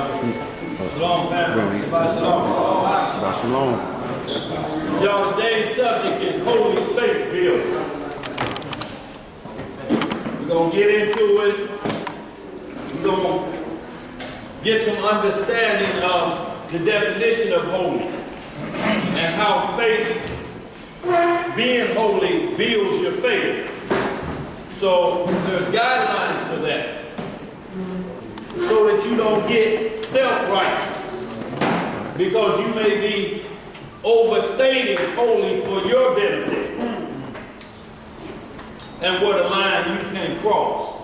Shalom, family. Shabbat shalom. Shabbat shalom. Y'all, today's subject is holy faith building. We're going to get into it. We're going to get some understanding of the definition of holy and how faith, being holy, builds your faith. So there's guidelines for that, so that you don't get self-righteous, because you may be overstating holy for your benefit, and what a line you can cross.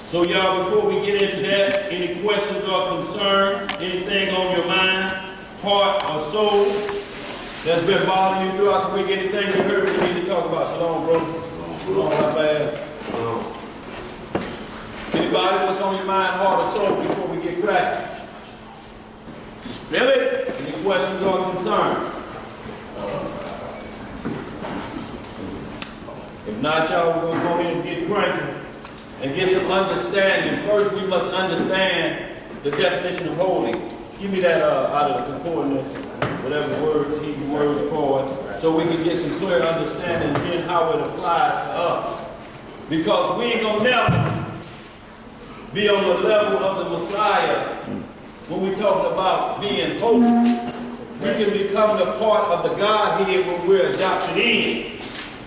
So y'all, before we get into that, any questions or concerns, anything on your mind, heart, or soul that's been bothering you throughout the week, anything you heard we need to talk about? Shalom, bro. Shalom, my bad. Anybody, what's on your mind, heart, or soul before we get cracking? Spill it. Any questions or concerns? If not, y'all, we're going to go ahead and get cranking and get some understanding. First, we must understand the definition of holy. Give me that out of the concordance, whatever words, Hebrew words for it, so we can get some clear understanding in how it applies to us. Because we ain't gonna never be on the level of the Messiah when we talk about being holy. We can become the part of the Godhead when we're adopted in,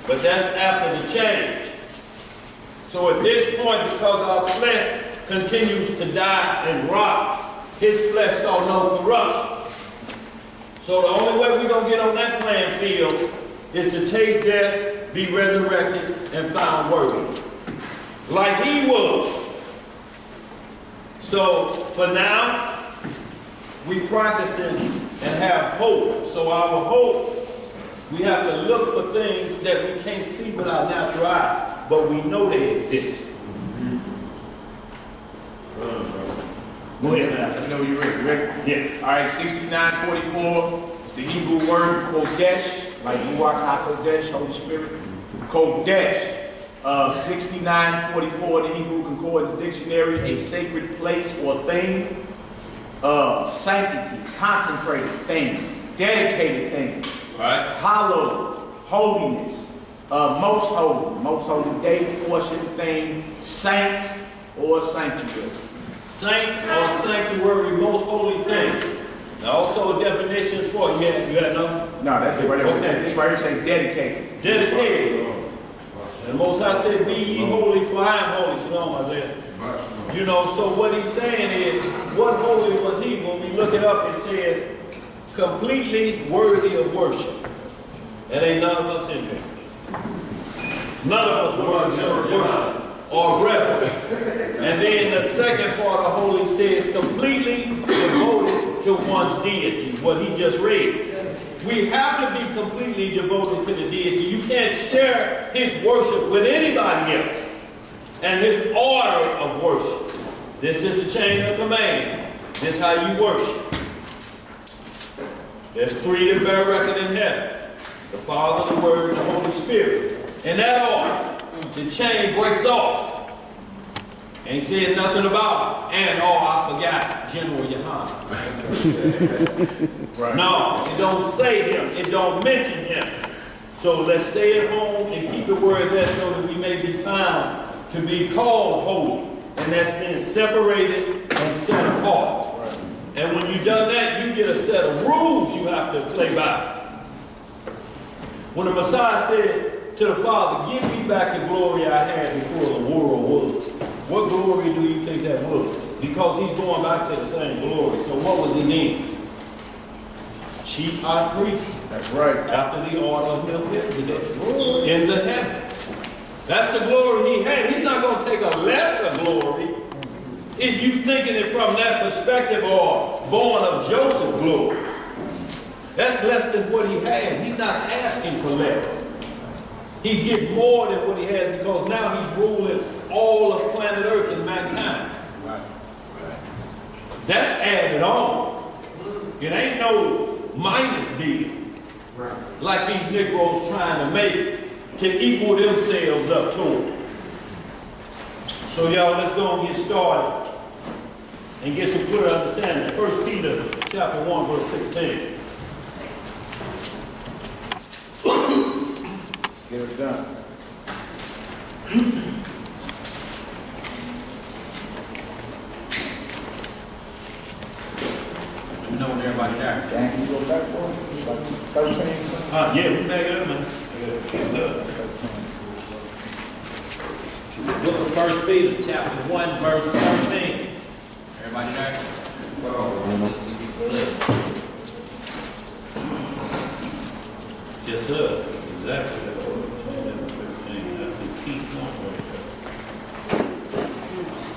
but that's after the change. So at this point, because our flesh continues to die and rot, his flesh saw no corruption. So the only way we're going to get on that playing field is to taste death, be resurrected, and found worthy, like he was. So for now, we practicing and have hope. So our hope, we have to look for things that we can't see with our natural eye, but we know they exist. Go ahead now. I know you're ready. Yeah. All right, 6944 is the Hebrew word Kodesh, like Ruach HaKodesh, Holy Spirit. Kodesh. 6944 in the Hebrew Concordance Dictionary, a sacred place or thing. Sanctity, consecrated thing, dedicated thing. Right. Hallowed, holiness, most holy day, portion, thing, saint or sanctuary. Saint or sanctuary, most holy thing. Now also definitions for it. You had no? No, that's it right there. Okay. This right here saying dedicated. Dedicated. And Most High said, be ye holy, for I am holy. Shalom, Isaiah. You know, so what he's saying is, what holy was he? When we look it up, it says, completely worthy of worship. And ain't none of us in here. None of us worthy of worship or reverence. And then the second part of holy says, completely devoted to one's deity, what he just read. We have to be completely devoted to the deity. You can't share his worship with anybody else. And his order of worship. This is the chain of command. This is how you worship. There's three that bear record in heaven. The Father, the Word, and the Holy Spirit. In that order, the chain breaks off. Ain't said nothing about it. And, I forgot General Yohana. Right. No, it don't say him. It don't mention him. So let's stay at home and keep the words there so that we may be found to be called holy. And that's been separated and set apart. Right. And when you've done that, you get a set of rules you have to play by. When the Messiah said to the Father, give me back the glory I had before the world was. What glory do you think that was? Because he's going back to the same glory. So what was he in? Chief high priest. That's right. After the order of Melchizedek. In the heavens. That's the glory he had. He's not going to take a lesser glory. If you thinking it from that perspective or born of Joseph glory. That's less than what he had. He's not asking for less. He's getting more than what he has because now he's ruling all of planet Earth and mankind. Right. That's added on. It ain't no minus deal. Right. Like these Negroes trying to make to equal themselves up to him. So y'all, let's go and get started and get some clear understanding. 1 Peter chapter 1, verse 16. Get it done. You know when everybody there. Dan, can you go back for it? Like 13 something? Yeah, we back it up, man. Book of 1 Peter, chapter 1, verse 13. Everybody there? Let's see if you can flip. Yes, sir. Exactly.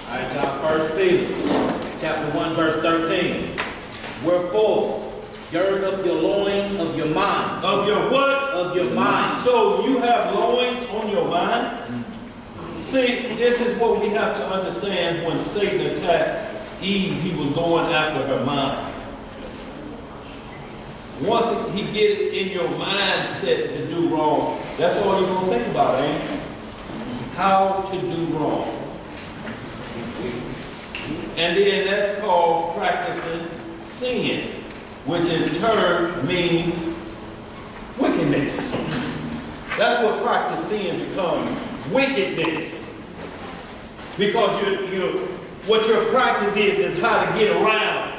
All right, y'all. 1 Peter, chapter 1, verse 13. Wherefore, gird up your loins of your mind. Of your what? Of your mind. So you have loins on your mind? See, this is what we have to understand. When Satan attacked Eve, he was going after her mind. Once he gets in your mindset to do wrong, that's all you're going to think about, ain't it? How to do wrong. And then that's called practicing sin, which in turn means wickedness. That's what practice sin becomes, wickedness. Because what your practice is how to get around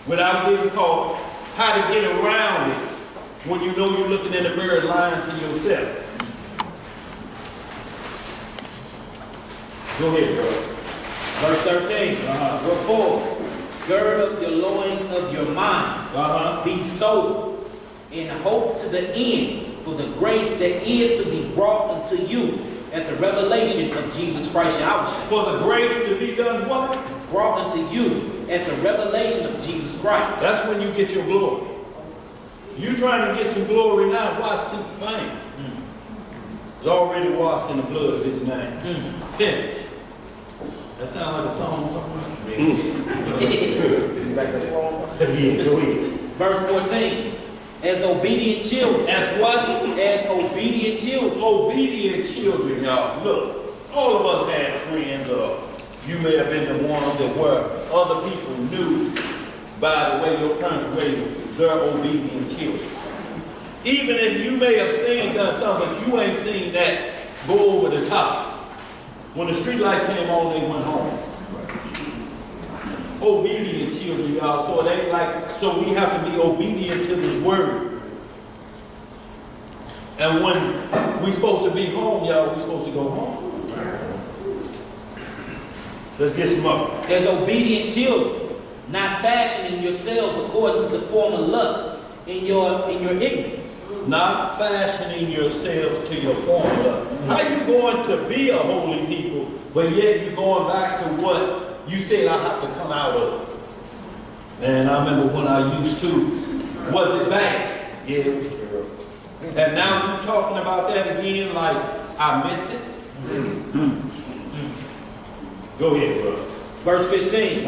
without getting caught, how to get around it when you know you're looking in the mirror lying to yourself. Go ahead, bro. Verse 13. Wherefore, gird up your loins of your mind. Be sober, and hope to the end for the grace that is to be brought unto you at the revelation of Jesus Christ Yahushua. For the grace to be done what? Brought unto you at the revelation of Jesus Christ. That's when you get your glory. You trying to get some glory now, why seek fame? It's already washed in the blood of his name. Finished. That sounds like a song somewhere. Yeah, go ahead. Verse 14. As obedient children. As what? As obedient children. Obedient children, y'all. Look, all of us had friends, you may have been the ones that were other people knew by the way your parents raised you. They're obedient children. Even if you may have done something, but you ain't seen that go over the top. When the street lights came on, they went home. Obedient children, y'all. So it ain't like, so we have to be obedient to this word. And when we supposed to be home, y'all, we supposed to go home. Let's get some up. As obedient children, not fashioning yourselves according to the former lust in your ignorance. Not fashioning yourselves to your former lust. How you going to be a holy people, but yet you're going back to what you said I have to come out of? And I remember when I used to. Was it bad? Yeah, it was terrible. And now you're talking about that again like I miss it? Go ahead, bro. Verse 15.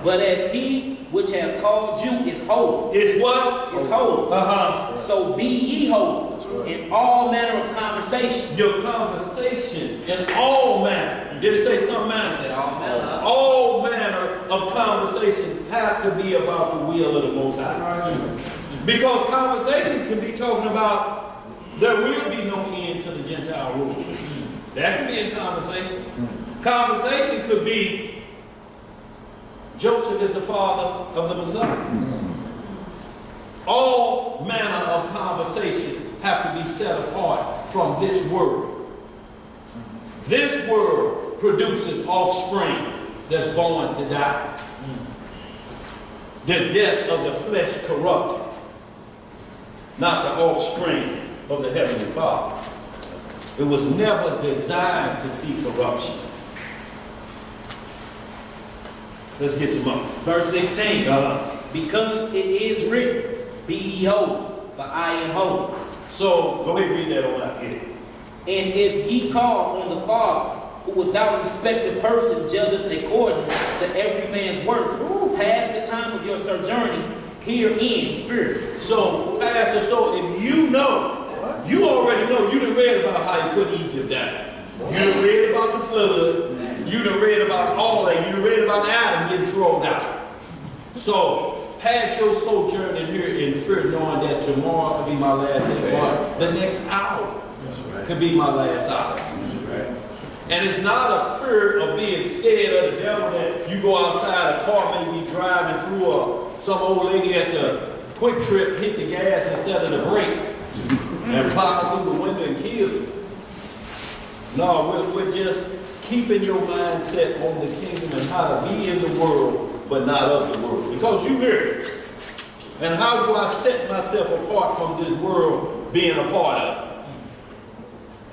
But as he which hath called you is holy. Is what? Is holy. So be ye holy in all manner of conversation. Your conversation in all manner. Did it say some manner? I said all manner. All manner of conversation has to be about the will of the Most High. Because conversation can be talking about there will be no end to the Gentile rule. That can be in conversation. Conversation could be Joseph is the father of the Messiah. All manner of conversation have to be set apart from this word. This word produces offspring that's born to die. The death of the flesh corrupted, not the offspring of the Heavenly Father. It was never designed to see corruption. Let's get some up. Verse 16. Because it is written, be ye holy, for I am holy. So, go ahead and read that on out here. And if ye call on the Father, who without respect of person judgeth according to every man's work, pass the time of your sojourning herein fear. So, Pastor, so if you know, you already know, you done read about how he put Egypt down. You done read about the flood. You done read about all that. You done read about Adam getting thrown out. So, pass your sojourn in here in fear, knowing that tomorrow could be my last day, or the next hour could be my last hour. And it's not a fear of being scared of the devil that you go outside, a car may be driving through some old lady at the quick trip hit the gas instead of the brake and plow through the window and kill you. No, we're just keeping your mindset on the kingdom and how to be in the world, but not of the world. Because you hear it. And how do I set myself apart from this world being a part of it?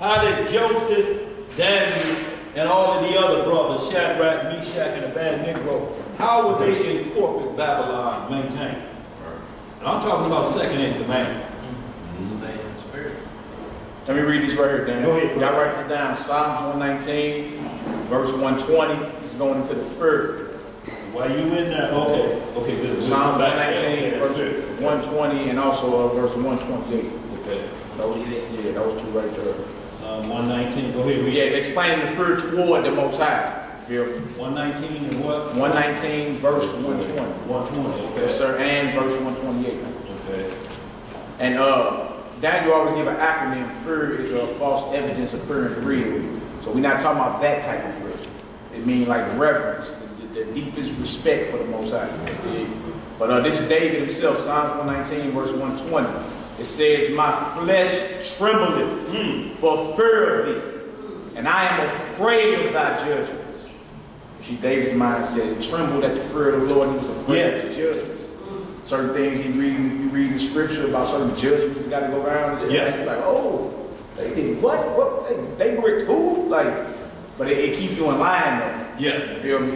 How did Joseph, Daniel, and all of the other brothers, Shadrach, Meshach, and Abednego, how were they in corporate Babylon maintained? And I'm talking about second in command. Let me read these right here, Dan. Go ahead. Y'all write this down. Psalms 119, verse 120. It's going into the fear. While you in there, okay, good. Psalms 119, verse 120, and also verse 128. Okay. Those two right there. Psalm 119, go ahead. Yeah, explaining the fear toward the Most High. Feel me? 119 and what? 119, verse 120. 120, okay. Yes, sir, and verse 128. Okay. And Daniel always give an acronym. Fear is a false evidence appearing real. So we're not talking about that type of fear. It means like reverence, the deepest respect for the Most High. But this is David himself, Psalms 119, verse 120. It says, my flesh trembleth for fear of thee, and I am afraid of thy judgments. See, David's mind said it trembled at the fear of the Lord, and he was afraid of the judgments. Certain things you read the scripture about certain judgments that got to go around. Yeah. You're like, oh, they did what? What? They bricked who? Like, but it keep you in line though. Yeah. You feel me?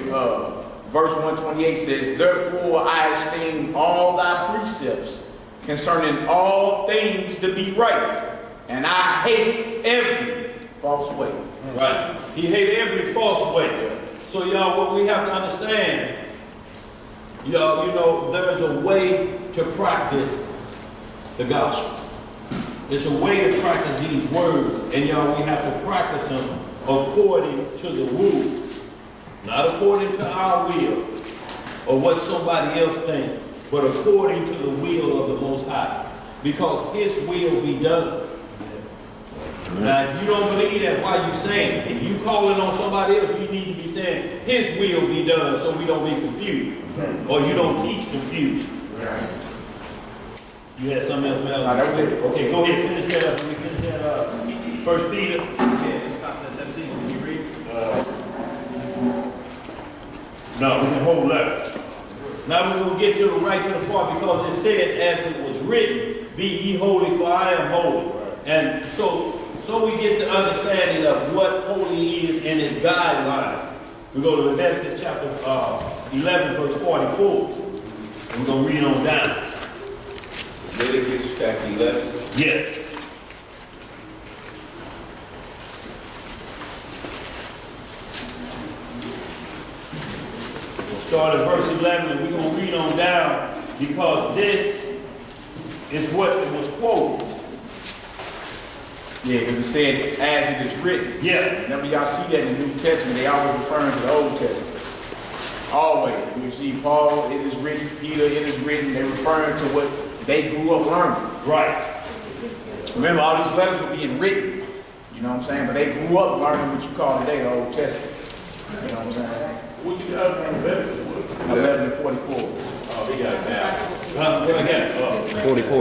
Verse 128 says, therefore I esteem all thy precepts concerning all things to be right, and I hate every false way. Right. He hated every false way. So y'all, what we have to understand, y'all, you know, there is a way to practice the gospel. It's a way to practice these words, and y'all, we have to practice them according to the rules, not according to our will or what somebody else thinks, but according to the will of the Most High, because His will be done. Now, if you don't believe that, why you saying it? If you calling on somebody else, you need to be saying His will be done, so we don't be confused, or you don't teach confusion. You had something else, Mel? That was it. Okay, go ahead, finish that up. We finish that up. 1 Peter. Yeah, it's not that 17. Can you read? No, we can hold that. Now we're going to get to the right to the part, because it said, as it was written, be ye holy, for I am holy. And so we get the understanding of what holy is and its guidelines. We go to Leviticus chapter 11, verse 44. And we're going to read on down. Leviticus chapter 11. Yeah. We'll start at verse 11, and we're going to read on down, because this is what was quoted. Yeah, because it said, as it is written. Yeah. Whenever y'all see that in the New Testament, they always referring to the Old Testament. Always. You see Paul, it is written. Peter, it is written. They're referring to what they grew up learning. Right. Remember, all these letters were being written. You know what I'm saying? But they grew up learning what you call today the Old Testament. You know what I'm saying? What you got from Leviticus? 11 and 44. Oh, we got it now. What I got? 44.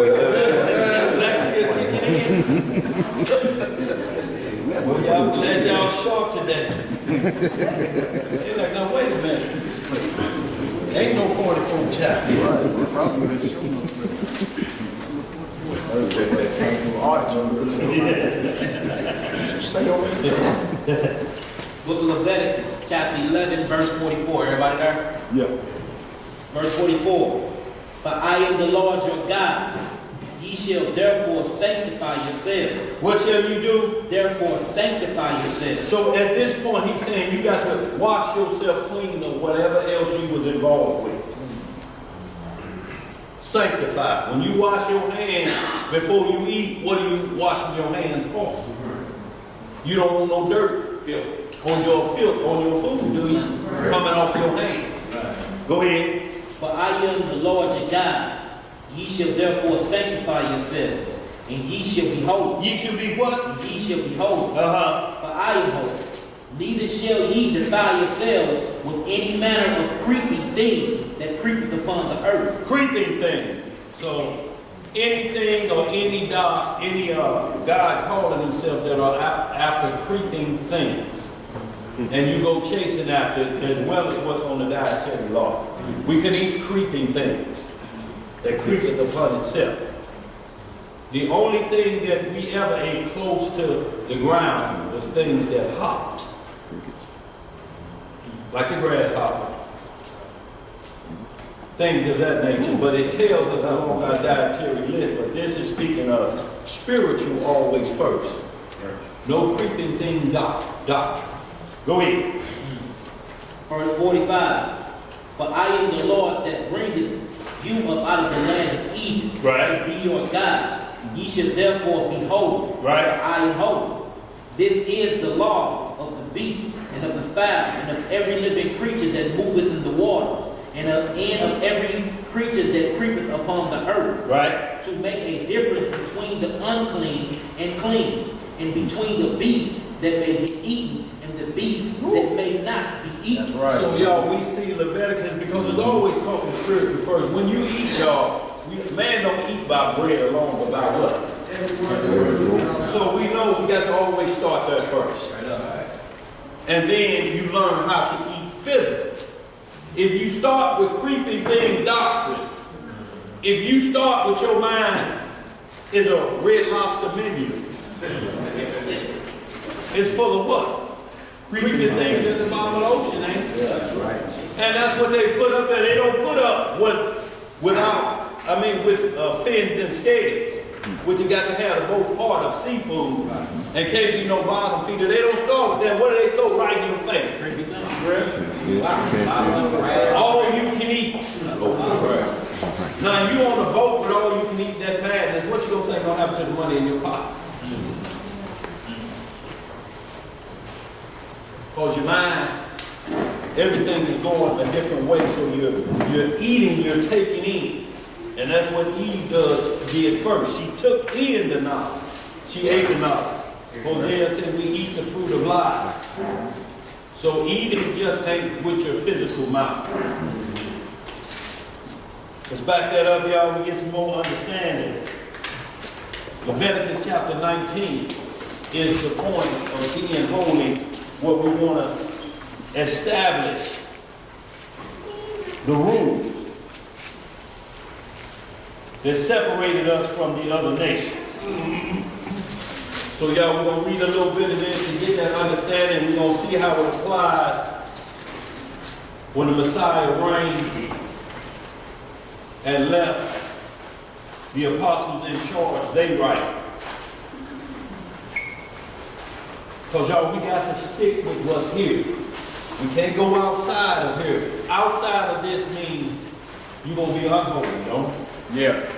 Well, y'all glad y'all sharp today. They're like, no, wait a minute. Ain't no 44 chapter. Book of Leviticus, chapter 11, verse 44. Everybody there? Yeah. Verse 44. For I am the Lord your God. Ye shall therefore sanctify yourselves. What shall you do? Therefore sanctify yourselves. So at this point, he's saying you got to wash yourself clean of whatever else you was involved with. Sanctify. When you wash your hands before you eat, what are you washing your hands for? You don't want no dirt on your food, do you? Coming off your hands. Go ahead. For I am the Lord your God. Ye shall therefore sanctify yourselves, and ye shall be holy. Ye shall be what? And ye shall be holy. For Uh-huh. I am holy. Neither shall ye defile yourselves with any manner of creeping thing that creepeth upon the earth. Creeping things. So anything or any God calling himself that are after creeping things. And you go chasing after it as well as what's on the dietary law. We can eat creeping things that creepeth upon itself. The only thing that we ever ate close to the ground was things that hopped. Like the grasshopper. Things of that nature. But it tells us along our dietary list, but this is speaking of spiritual always first. No creeping thing doctrine. Go ahead. Verse 45. For I am the Lord that bringeth you up out of the land of Egypt, Right. to be your God. Ye shall therefore be holy, Right. for I am holy. This is the law of the beast, and of the fowl, and of every living creature that moveth in the waters, and of every creature that creepeth upon the earth. Right. To make a difference between the unclean and clean, and between the beasts that may be eaten and the beasts that may not be eaten. That's right. So y'all, we see Leviticus because it's always talking spiritual first. When you eat, y'all, man don't eat by bread alone, but by what? So we know we got to always start there first. And then you learn how to eat physically. If you start with creeping thing doctrine, if you start with your mind is a Red Lobster menu, it's full of what? Creeping things at the bottom of the ocean, ain't it? Yeah, right. And that's what they put up there. They don't put up with fins and scales, which you got to have the most part of seafood, and can't be no bottom feeder. They don't start with that. What do they throw right in your face? All you can eat. Now you on a boat with all you can eat, that madness. What you gonna think gonna happen to the money in your pocket? Because your mind, everything is going a different way. So you're eating, you're taking in. And that's what Eve did first. She took in the knowledge. She ate the knowledge. Hosea said we eat the fruit of life. So eating just ain't with your physical mouth. Let's back that up, y'all. We get some more understanding. Leviticus chapter 19 is the point of being holy, what we want to establish the rules that separated us from the other nations. So y'all, we're going to read a little bit of this to get that understanding. We're going to see how it applies when the Messiah reigned and left the apostles in charge. They write. Because y'all, we got to stick with what's here. We can't go outside of here. Outside of this means you're going to be unholy, don't you? Yeah.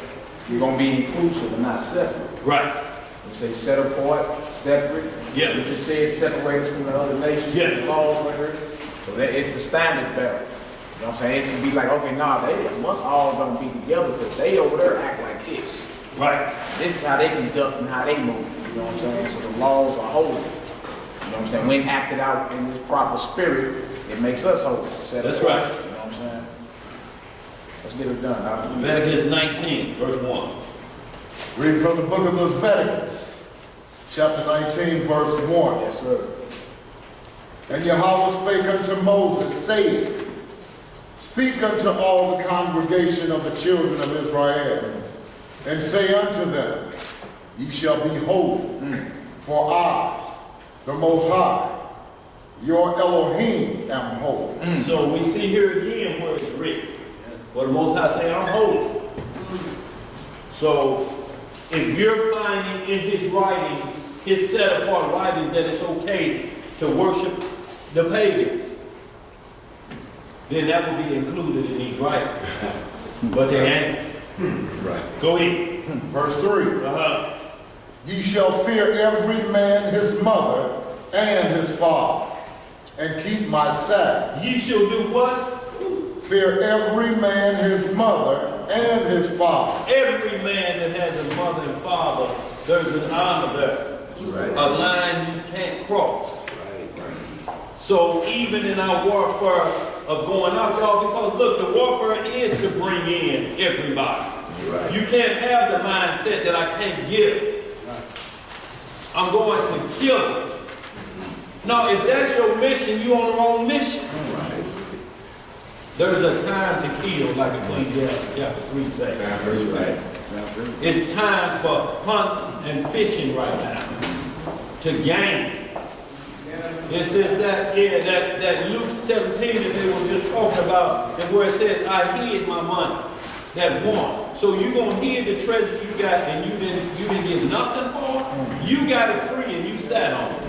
You're going to be inclusive and not separate. Right. You say set apart, separate. Yeah. You just said separate us from the other nations. Yeah. The laws right here. So that it's the standard bearer. You know what I'm saying? It's going to be like, okay, nah, they must all going to be together because they over there act like this. Right. This is how they conduct and how they move. You know what I'm saying? So the laws are holy. You know what I'm saying? When acted out in this proper spirit, it makes us holy. That's right. You know what I'm saying? Let's get it done. Leviticus 19, verse 1. Reading from the book of Leviticus, chapter 19, verse 1. Yes, sir. And Yahweh spake unto Moses, saying, Speak unto all the congregation of the children of Israel, and say unto them, Ye shall be holy, for I, the Most High, your Elohim, am holy. So we see here again where it's written. Where the Most High saying, I'm holy. So if you're finding in his writings, his set apart writings, that it's okay to worship the pagans, then that will be included in these writings. But they ain't. Right. Go ahead. Verse 3. Ye shall fear every man his mother and his father, and keep my Sabbath. Ye shall do what? Fear every man his mother and his father. Every man that has a mother and father, there's an honor there. Right. A line you can't cross. So even in our warfare of going out, y'all, because look, the warfare is to bring in everybody. Right. You can't have the mindset that I can't give. I'm going to kill it. No, if that's your mission, you're on the wrong mission. Right. There's a time to kill, like Ecclesiastes chapter 3 says. Right. It's time for hunt and fishing right now to gain. It says that, yeah, that Luke 17 that they were just talking about, and where it says, I hid my money, that one. So you gonna hid the treasure you got and you didn't get nothing for it? You got it free and you sat on it.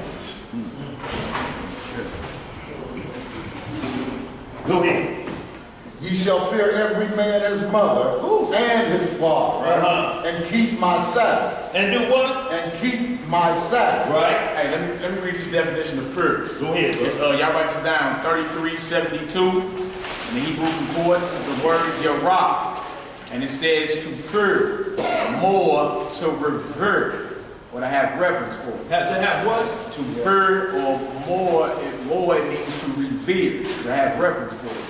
Go ahead. Ye shall fear every man his mother and his father, and keep my Sabbath. And do what? And keep my Sabbath. Right? Hey, let me read this definition of fear. Go ahead. It's, y'all write this down, 3372 in the Hebrew Concordance, the word yarah. And it says to fear, more to revere, what I have reverence for. Have to have what? To fear or more it means to revere, to have reverence for it.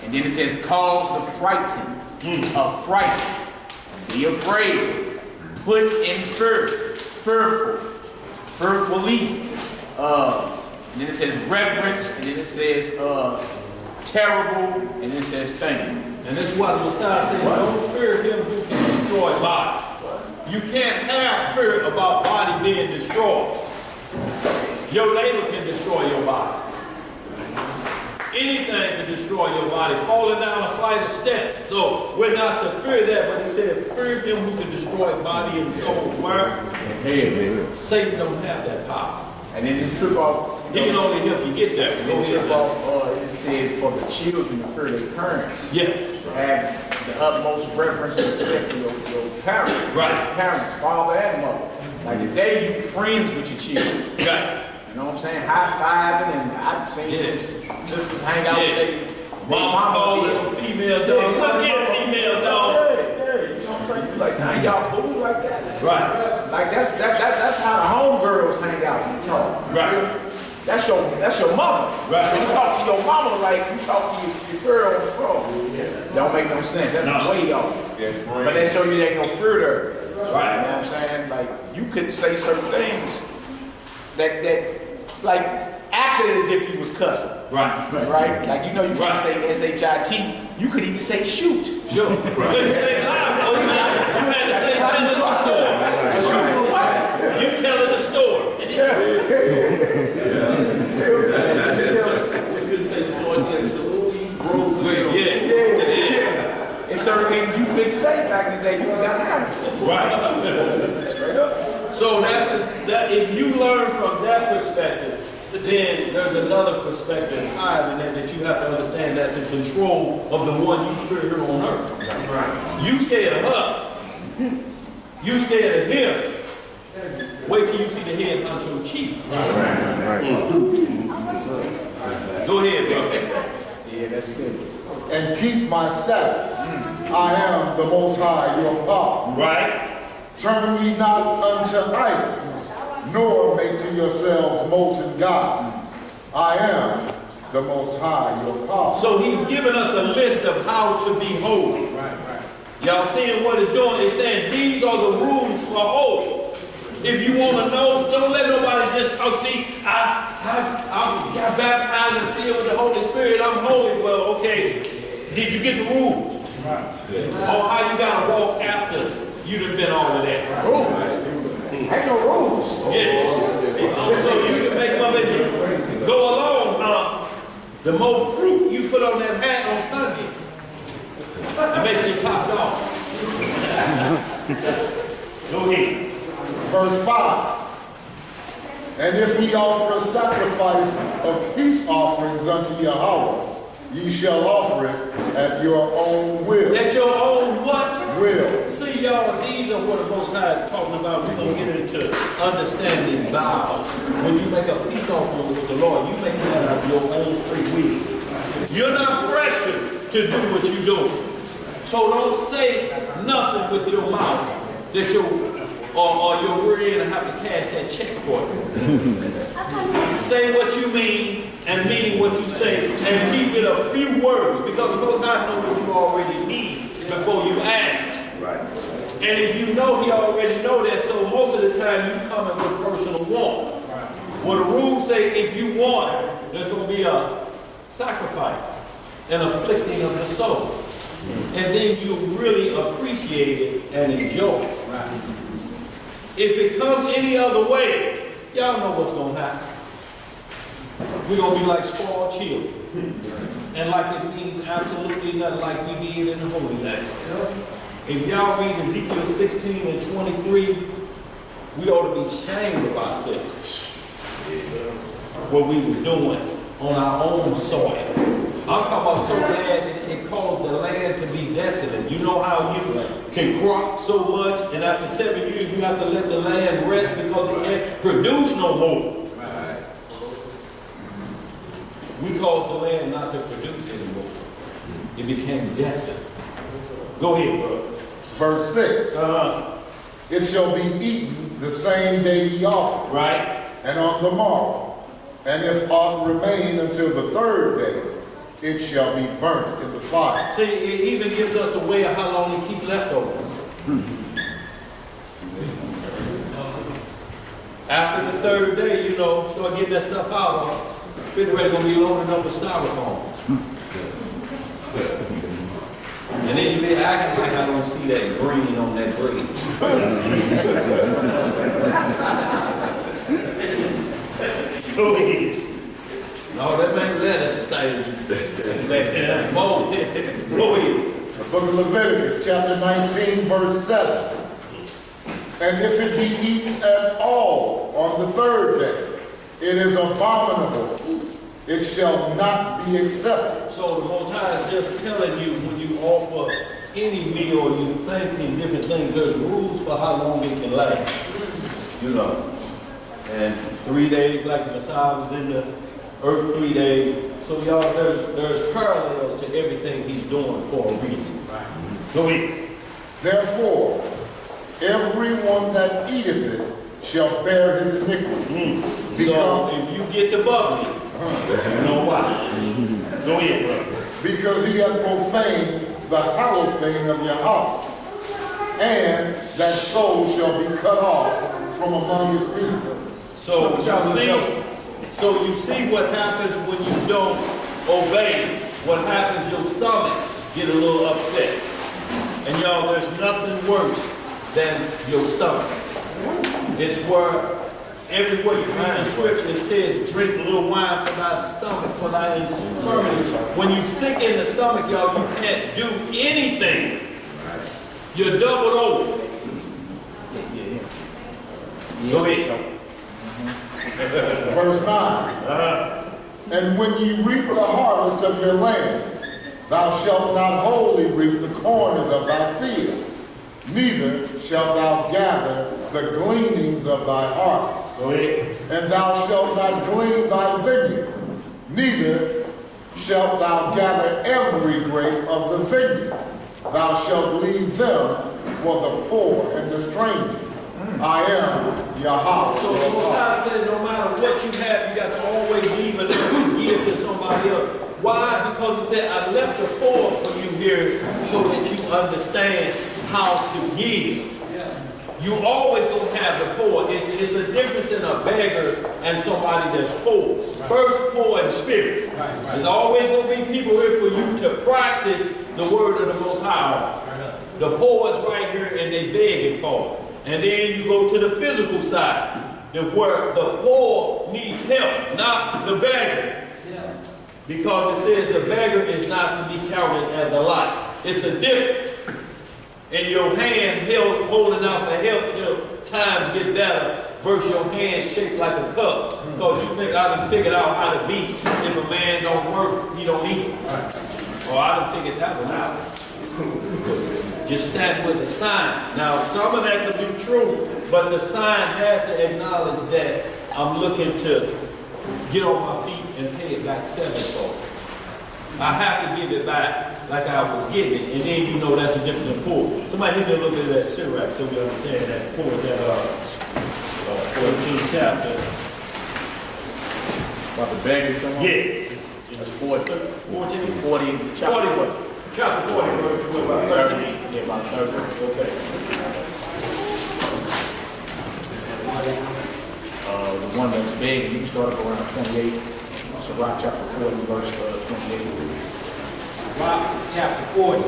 And then it says cause to frighten, affright, be afraid, put in fear, fearful, fearfully. And then it says reverence, and then it says terrible, and then it says thing. And this is why the Messiah said, don't fear him who can destroy body. You can't have fear about body being destroyed. Your neighbor can destroy your body. Anything can destroy your body, falling down a flight of steps. So we're not to fear that, but he said, fear him who can destroy body and soul. Where? Satan don't have that power. And then this trip off, He can only help you get there. and then trip off, it said for the children to fear their parents. Yeah. Have the utmost reverence and respect for your parents. Right. Parents, father and mother. Like today, you friends with your children. Right. You know what I'm saying? High-fiving, and I've seen some sisters hang out with their Mama calling them female dog. Look here, female dog. Yeah, you know what I'm saying? You like, now y'all cool like that? Right. Like that's how the homegirls hang out and talk. Right. That's your mother. Right. You talk to your mama like you talk to your girl on the phone. Don't make no sense. That's way off. But that show you there ain't no fear there. Right. You know what I'm saying? Like you could say certain things that like acted as if you was cussing. Right. Right? Like you know you can say S-H-I-T. You could even say shoot. Sure. You couldn't say lie. Oh, you had to say telling the story. You telling the story. You couldn't say Floyd Salute, broke will. Yeah. It's certain things you couldn't say back in the day. You got out. Right. Straight up. So that if you learn from that perspective, then there's another perspective higher than that you have to understand that's in control of the one you fear here on earth. Right. You scared of her. You scared of him. Wait till you see the head honcho chief. Right. Go ahead, bro. Yeah, that's good. And keep my Sabbath. I am the Most High, your God. Right. Turn ye not unto idols, nor make to yourselves molten gods. I am the Most High, your God. So he's given us a list of how to be holy. Right. Y'all seeing what it's doing? It's saying these are the rules for holy. If you want to know, don't let nobody just talk. See, I got baptized and filled with the Holy Spirit. I'm holy. Well, okay. Did you get the rules? Right. Or how you got to walk after you done been all of that? Ain't no rules. Yeah. So you can make them up as you go along. The more fruit you put on that hat on Sunday, it makes you topped off. Go ahead. Verse 5. And if ye offer a sacrifice of peace offerings unto Yahweh, ye shall offer it at your own will. At your own what? Will. See, y'all, these are what the Most High is talking about. We're going to get into understanding vows. When you make a peace offering with the Lord, you make that out of your own free will. You're not pressured to do what you do. So don't say nothing with your mouth that you're worried and have to cash that check for you. Say what you mean and mean what you say, and keep it a few words, because the Most High knows what you already need before you ask. Right. And if you know He already know that, so most of the time you come in with personal want. Well, the rules say if you want, there's going to be a sacrifice, an afflicting of the soul. And then you really appreciate it and enjoy it. If it comes any other way, y'all know what's going to happen. We're going to be like spoiled children. And like it means absolutely nothing, like we did in the Holy Land. If y'all read Ezekiel 16 and 23, we ought to be ashamed of ourselves. What we were doing on our own soil. I'm talking about so bad that it caused the land to be desolate. You know how you can crop so much, and after 7 years you have to let the land rest because it can't produce no more. Right. We caused the land not to produce anymore. It became desolate. Go ahead, brother. Verse 6. It shall be eaten the same day ye offer, Right? and on the morrow. And if aught remain until the third day, it shall be burnt in the fire. See, it even gives us a way of how long to keep leftovers. After the third day, you know, start getting that stuff out. The refrigerator going to be loaded up with styrofoams. And then you be acting like I don't see that green on that bread. Go ahead. No, that ain't lettuce stains. That's mold. Go ahead. The book of Leviticus, chapter 19, verse 7. And if it be eaten at all on the third day, it is abominable. It shall not be accepted. So the Most High is just telling you when you offer any meal or you think in different things, there's rules for how long it can last. You know. And 3 days, like the Messiah was in the earth 3 days. So y'all, there's parallels to everything He's doing for a reason. Right. Go ahead. Therefore, everyone that eateth it shall bear his iniquity. So if you get the bubblies, you know why. Go ahead, brother. Because he hath profaned the hallowed thing of Yahweh, and that soul shall be cut off from among his people. So you see what happens when you don't obey. What happens, your stomach get a little upset. And y'all, there's nothing worse than your stomach. It's where everywhere you read in scripture it says, drink a little wine for thy stomach, for thy infirmity. When you're sick in the stomach, y'all, you can't do anything. You're doubled over. Go ahead. Verse 9. And when ye reap the harvest of your land, thou shalt not wholly reap the corners of thy field, neither shalt thou gather the gleanings of thy harvest. Go ahead. And thou shalt not glean thy vineyard, neither shalt thou gather every grape of the vineyard. Thou shalt leave them for the poor and the stranger. I am Yahweh. So the Most High said no matter what you have, you got to always leave enough to give to somebody else. Why? Because He said, I left the poor for you here so that you understand how to give. You always going to have the poor. It's a difference in a beggar and somebody that's poor. First, poor in spirit. There's always going to be people here for you to practice the word of the Most High. The poor is right here and they begging for it. And then you go to the physical side, where the poor needs help, not the beggar. Because it says the beggar is not to be counted as a lot. It's a difference. In your hand holding out for help till times get better versus your hands shaped like a cup. Because you think I done figured out how to be. If a man don't work, he don't eat. Or I done figured that one out. Just stand with a sign. Now, some of that could be true, but the sign has to acknowledge that I'm looking to get on my feet and pay it back sevenfold. I have to give it back like I was getting it, and then you know that's the difference in poor. Somebody need a little bit of that Sirach so we understand that poor, that 14th chapter. About the baggage come on? Yeah. That's 40. 14? 40. Chapter 40. Chapter 40, verse about 13. Yeah, about 30. Okay. The one that's big, you can start up around 28. Sirach chapter 40, verse 28. Sirach chapter 40,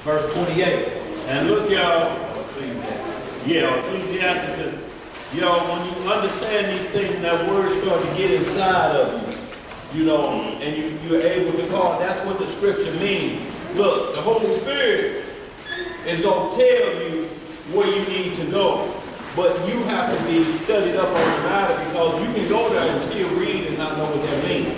verse 28. And look, y'all. Yeah, Ecclesiastes, because, y'all, when you understand these things and that word starts to get inside of you, you know, and you're able to call, that's what the scripture means. Look, the Holy Spirit is going to tell you where you need to go. But you have to be studied up on the matter, because you can go there and still read and not know what that means.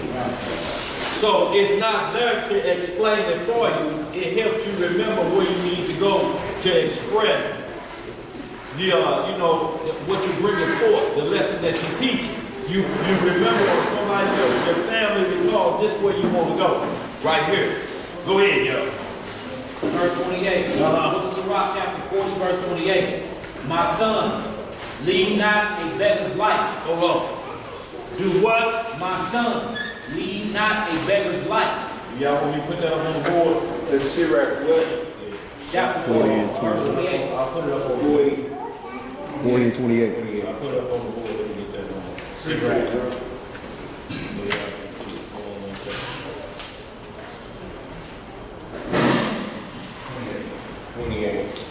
So it's not there to explain it for you. It helps you remember where you need to go to express the, you know, what you're bringing forth, the lesson that you teach. You remember, or somebody else, your family recalls this way you want to go. Right here. Go ahead, yo. Verse 28. Look at Sirach chapter 40, verse 28. My son, lead not a beggar's life. Hold on. Do what? My son, lead not a beggar's life. Y'all, when you put that up on the board, Let's see right what. Chapter 40, verse 28. I'll put it up on the board. 40 and 28. I'll put it up on the board. Let me get that on. Sit right there. Yeah, I can see it. Hold on 1 second. 28.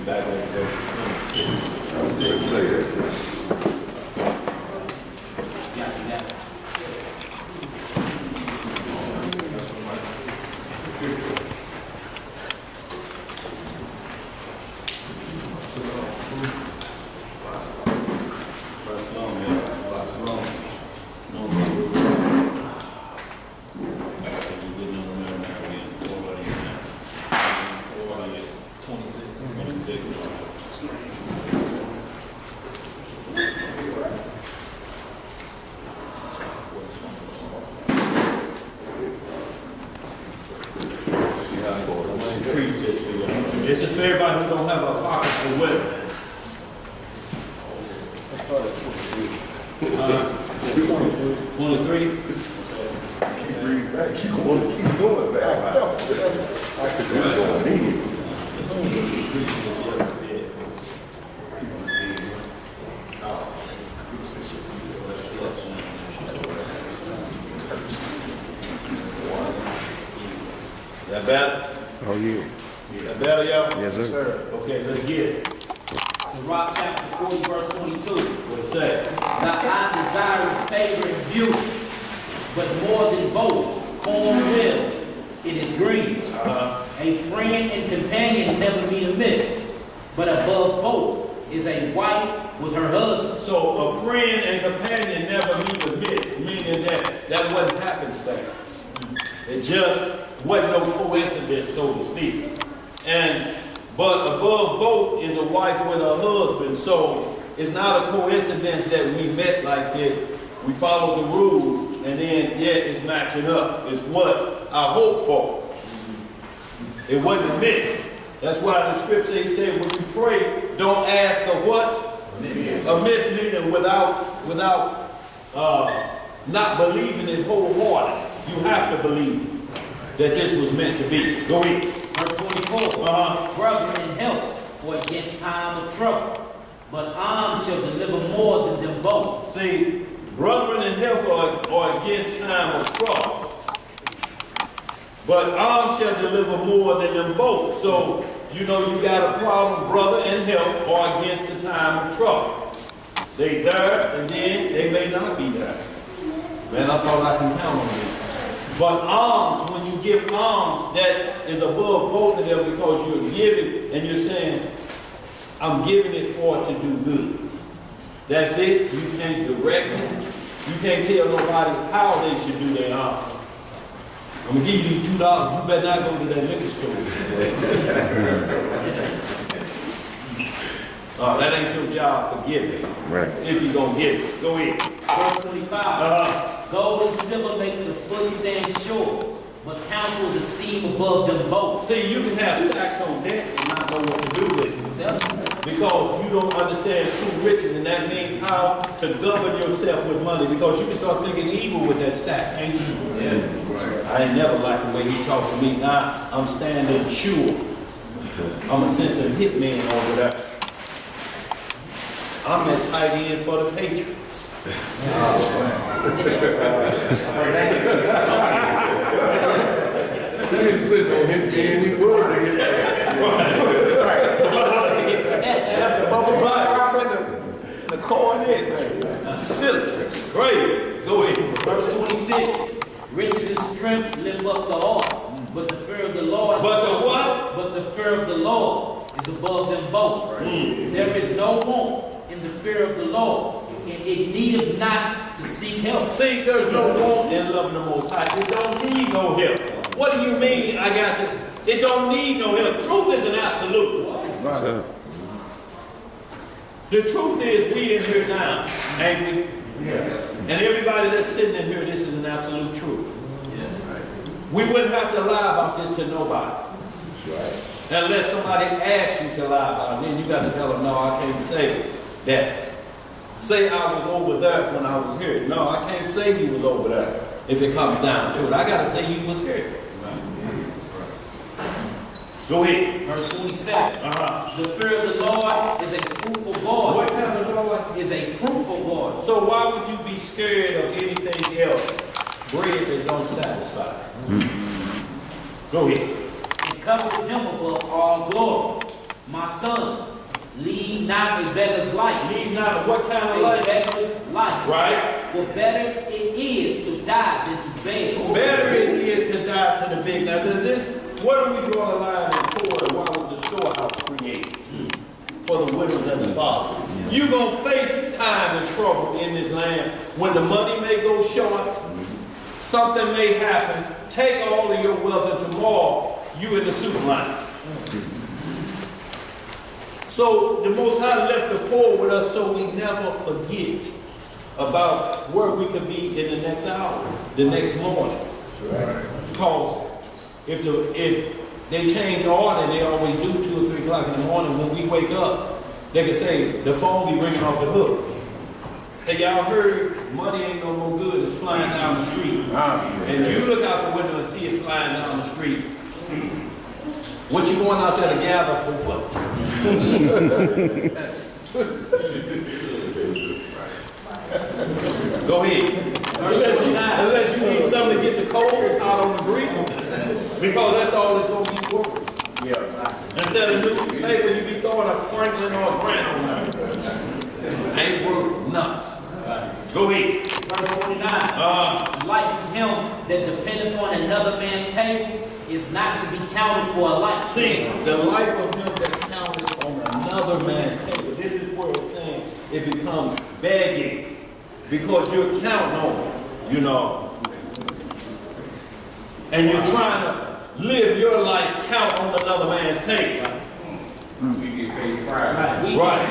Back on verse 26. Let's say that. Yeah. This is for everybody who don't have a pocket for weather. 23? Keep reading back. Keep going back. I could do it. Is that better? Oh, yeah. Is that better, y'all? Yes, sir. Okay, let's get it. Sirach chapter 40, verse 22. What it say? Now I desire favor and beauty, but more than both, cornmeal, it is green. A friend and companion never meet amiss, but above both is a wife with her husband. So a friend and companion never meet amiss, meaning that wasn't happenstance. It just wasn't no coincidence, so to speak. But above both is a wife with her husband. So it's not a coincidence that we met like this. We followed the rules, and then yet it's matching up. It's what I hoped for. It wasn't amiss. That's why the scripture said when you pray, don't ask of what? Amiss, meaning without not believing it wholehearted. You have to believe that this was meant to be. Go ahead. Verse 24. Brethren, help, for against time of trouble, but arms shall deliver more than them both. See, brethren in help are against time of trouble, but arms shall deliver more than them both. So, you know you got a problem, brother and help are against the time of trouble. They there, and then they may not be there. Man, I thought I can count on this. But alms, when you give alms, that is above both of them because you're giving and you're saying, I'm giving it for to do good. That's it. You can't direct it. You can't tell nobody how they should do their alms. I'm going to give you these $2. You better not go to that liquor store. That ain't your job for giving. Right. If you're going to give it. Go ahead. Verse 25. Gold and silver make the foot stand sure, but counsel is esteemed above them both. See, you can have stacks on debt and not know what to do with it. Because you don't understand true riches, and that means how to govern yourself with money. Because you can start thinking evil with that stack, ain't you? Yeah. I ain't never liked the way he talked to me. Now I'm standing sure. I'm a sensitive hitman over there. I'm that tight end for the Patriots. The core in it. Silly. Praise. Go ahead. Verse 26. Riches and strength lift up the heart, but the fear of the Lord. But the what? But the fear of the Lord is above them both. There is no want in the fear of the Lord, and it needeth not to seek help. See, there's no want in loving the Most High. It don't need no help. What do you mean? I got to. It don't need no help. Truth is an absolute. Right. The truth is, we in here now, ain't we? Yeah. And everybody that's sitting in here, this is an absolute truth. We wouldn't have to lie about this to nobody. Unless somebody asks you to lie about it. Then you got to tell them, no, I can't say that. Say I was over there when I was here. No, I can't say you was over there if it comes down to it. I got to say you was here. Go ahead. Verse 27. The fear of the Lord is a fruitful God. What kind of Lord? Is a fruitful God. So why would you be scared of anything else? Bread that don't satisfy. Go ahead. And cover him above all glory. My son, lead not a beggar's life. Lead not what kind of A life? beggar's life. Right? For better it is to die than to beg. Better it is to die to the big. Now, does this, where do we draw the line in poor and why was the storehouse created? For the widows and the fatherless. You're going to face time and trouble in this land when the money may go short, something may happen. Take all of your wealth and tomorrow you in the soup line. So the Most High left the poor with us so we never forget about where we could be in the next hour, the next morning. Because if they change order, and they always do 2 or 3 o'clock in the morning, when we wake up, they can say the phone be ringing off the hook. Hey, y'all heard money ain't no more good, it's flying down the street. And you look out the window and see it flying down the street. What you going out there to gather for what? Go ahead. Unless you need something to get the cold out on the breeze. Because that's all it's going to be worth. Instead of new paper, you be throwing a Franklin or a Grant on there. Ain't worth nothing. Go ahead. Verse 49. Like him that dependeth on another man's table is not to be counted for a life. See, the life of him that counted on another man's table. This is where it's saying it becomes begging. Because you're counting on it, you know. And you're trying to live your life count on another man's table. We get paid Friday. Right.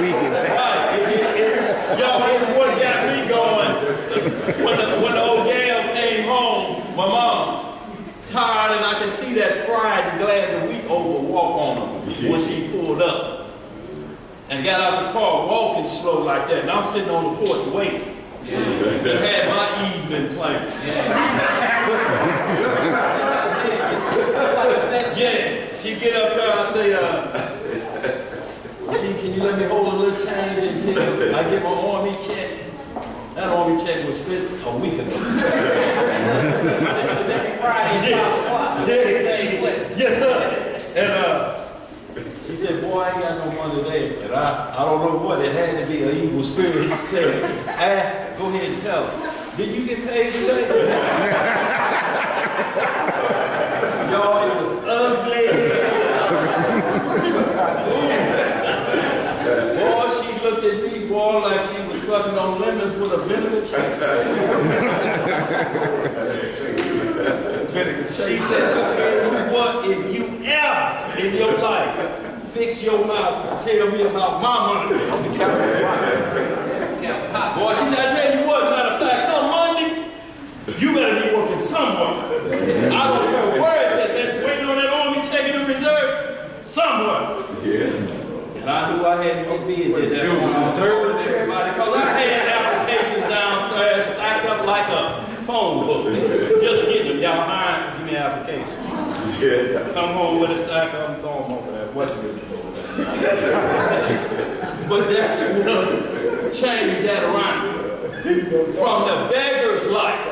We get paid. Yo, it's what got me going. When the old gal came home, my mom, tired, and I can see that fried glad that we overwalk on her when she pulled up. And got out the car walking slow like that. And I'm sitting on the porch waiting. And had my evening plans. Yeah. She get up there, I say, can you let me hold a little change until I get my army check? That army check was spent a week ago. Every Friday at 5 o'clock. Yes, sir. And she said, boy, I ain't got no money today. And I don't know what. It had to be an evil spirit. He said, ask, go ahead and tell her. Did you get paid today? Y'all, it was ugly. Boy, she looked at me, boy, like she was sucking on lemons with a vinegar chase. She said, I tell you what, if you ever in your life fix your mouth to tell me about my money. Boy, she said, I tell you what, matter of fact, come Monday, you better be working somewhere. I don't care where it's at, that waiting on that army checking the reserve, somewhere. Yeah. And I knew I had to get busy at that point. Everybody, because I had applications downstairs stacked up like a phone book. Just getting them. Y'all mind, give me an application. Yeah. Come home with a stack of them, throw them over there. What you doing? But that's what changed that around. From the beggar's life,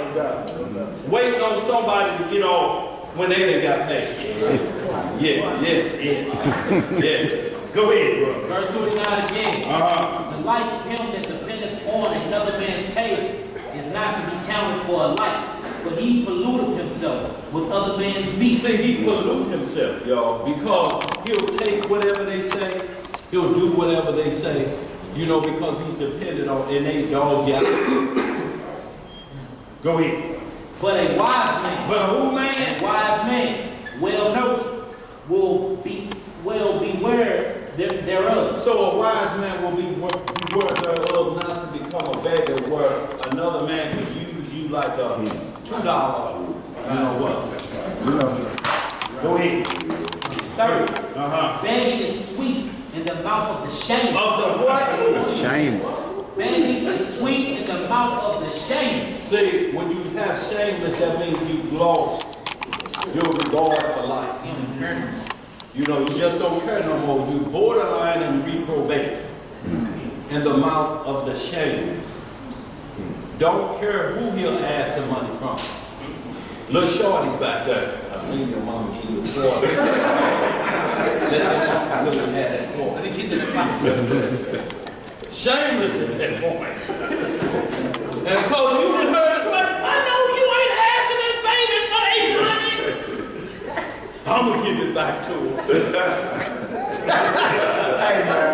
waiting on somebody to get off when they done got paid. Yeah. Go ahead, bro. Verse 29 again. The life of him that dependeth on another man's table is not to be counted for a life, but he polluteth himself with other man's meat. See, he pollute himself, y'all, because he'll take whatever they say, he'll do whatever they say, you know, because he's dependent on, and they dog got Go ahead. But a wise man, But a who man? a wise man, well nurtured, will be well beware thereof. So a wise man will be beware thereof not to become a beggar where another man could use you like a $2, you know what? Go ahead. 30. Begging is sweet in the mouth of the shameless. Of the what? Shameless. Begging is sweet in the mouth of the shameless. See, when you have shameless, that means you've lost your regard for life. You know, you just don't care no more. You borderline and reprobate in the mouth of the shameless. Don't care who he'll ask some money from. Little shorty's back there. I seen your mama give you a toy. Let that little have that toy. Let me get to the mouth. Shameless at that point. And because you didn't heard us, well, I know you ain't asking this baby for 8 months. I'm going to give it back to him. Hey, man.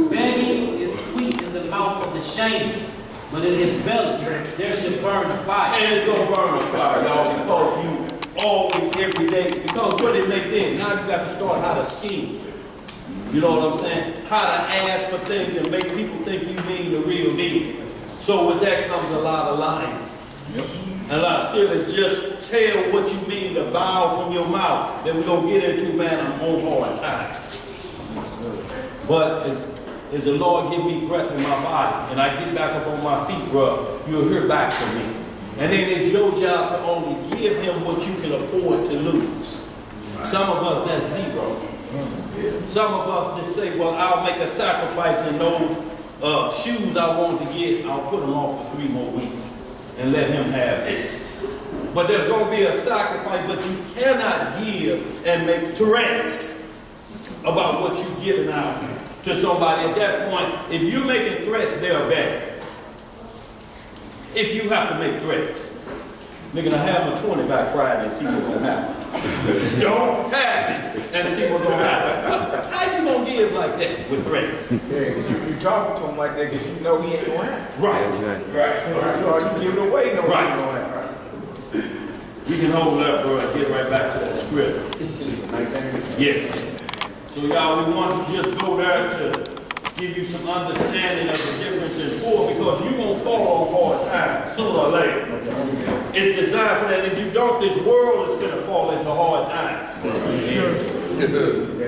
Begging is sweet in the mouth of the shameless, but in his belly there should burn a fire. And it's going to burn a fire, y'all, because you always, every day, because what it make then? Now you got to start how to scheme. You know what I'm saying? How to ask for things and make people think you mean the real deal. So with that comes a lot of lying. And a lot still is just tell what you mean, the vow from your mouth. Then we're going to get into, man, I'm on hard time. But as the Lord give me breath in my body and I get back up on my feet, bro, you'll hear back from me. And then it's your job to only give him what you can afford to lose. Some of us, that's zero. Some of us just say, well, I'll make a sacrifice in those shoes I want to get. I'll put them off for 3 more weeks and let him have this. But there's going to be a sacrifice, but you cannot give and make threats about what you're giving out to somebody. At that point, if you're making threats, they're bad. If you have to make threats. Nigga, I have my 20 back Friday and see what's going to happen. Don't tap it and see what's going to happen. How you going to give like that with threats? Yeah, because you talking to him like that because you know he ain't going to happen. Right. Exactly. Right. You give it away, you know he Right. ain't going to happen. We can hold up, bro, and get right back to that script. Yeah. So y'all, we want to just go there to give you some understanding of the difference in poor, because you're going to fall on hard times sooner or later. It's designed for that. If you don't, this world is going to fall into hard times.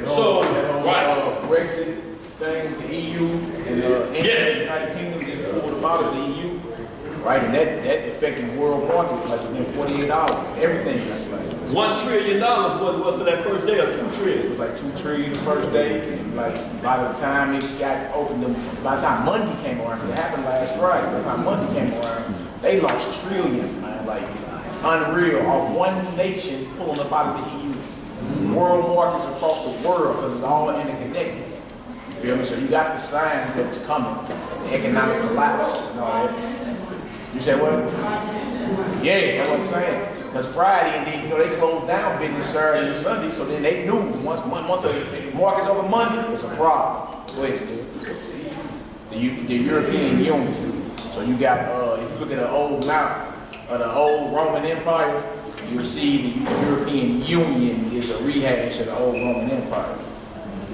So, right. Brexit thing, the EU, and the United Kingdom just pulled them out of the EU. Right, and that affected the world market like within 48 hours. Everything that's like $1 trillion was for that first day, or 2 trillion? it was like 2 trillion the first day, and like by the time it got opened, by the time Monday came around, it happened last Friday. By the time Monday came around, they lost trillions, man, like unreal, off one nation pulling up out of the EU. World markets across the world, because it's all interconnected. feel me? So you got the signs that it's coming. The economic collapse and all that. You say what? Yeah, that's what I'm saying. Because Friday, and then, you know, they closed down business Saturday and Sunday, so then they knew once the market's over Monday, it's a problem. Go ahead. The European Union. So you got, if you look at the old map of the old Roman Empire, you'll see the European Union is a rehash of the old Roman Empire.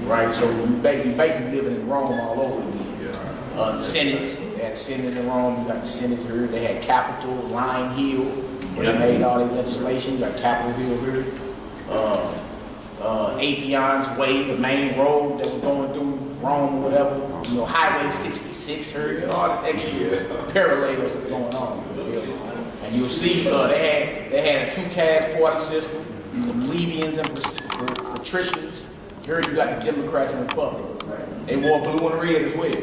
Right? So you basically living in Rome all over again. Senates, they had a Senate in Rome, you got the Senate here, they had Capitol, Lion Hill, where they made all the legislation, you got Capitol Hill here. Apion's Way, the main road that was going through Rome or whatever, you know, Highway 66 here, you know, all the extra parallels that's going on. And you'll see they had a two-caste party system, the plebeians and patricians. Here you got the Democrats and Republicans. They wore blue and red as well.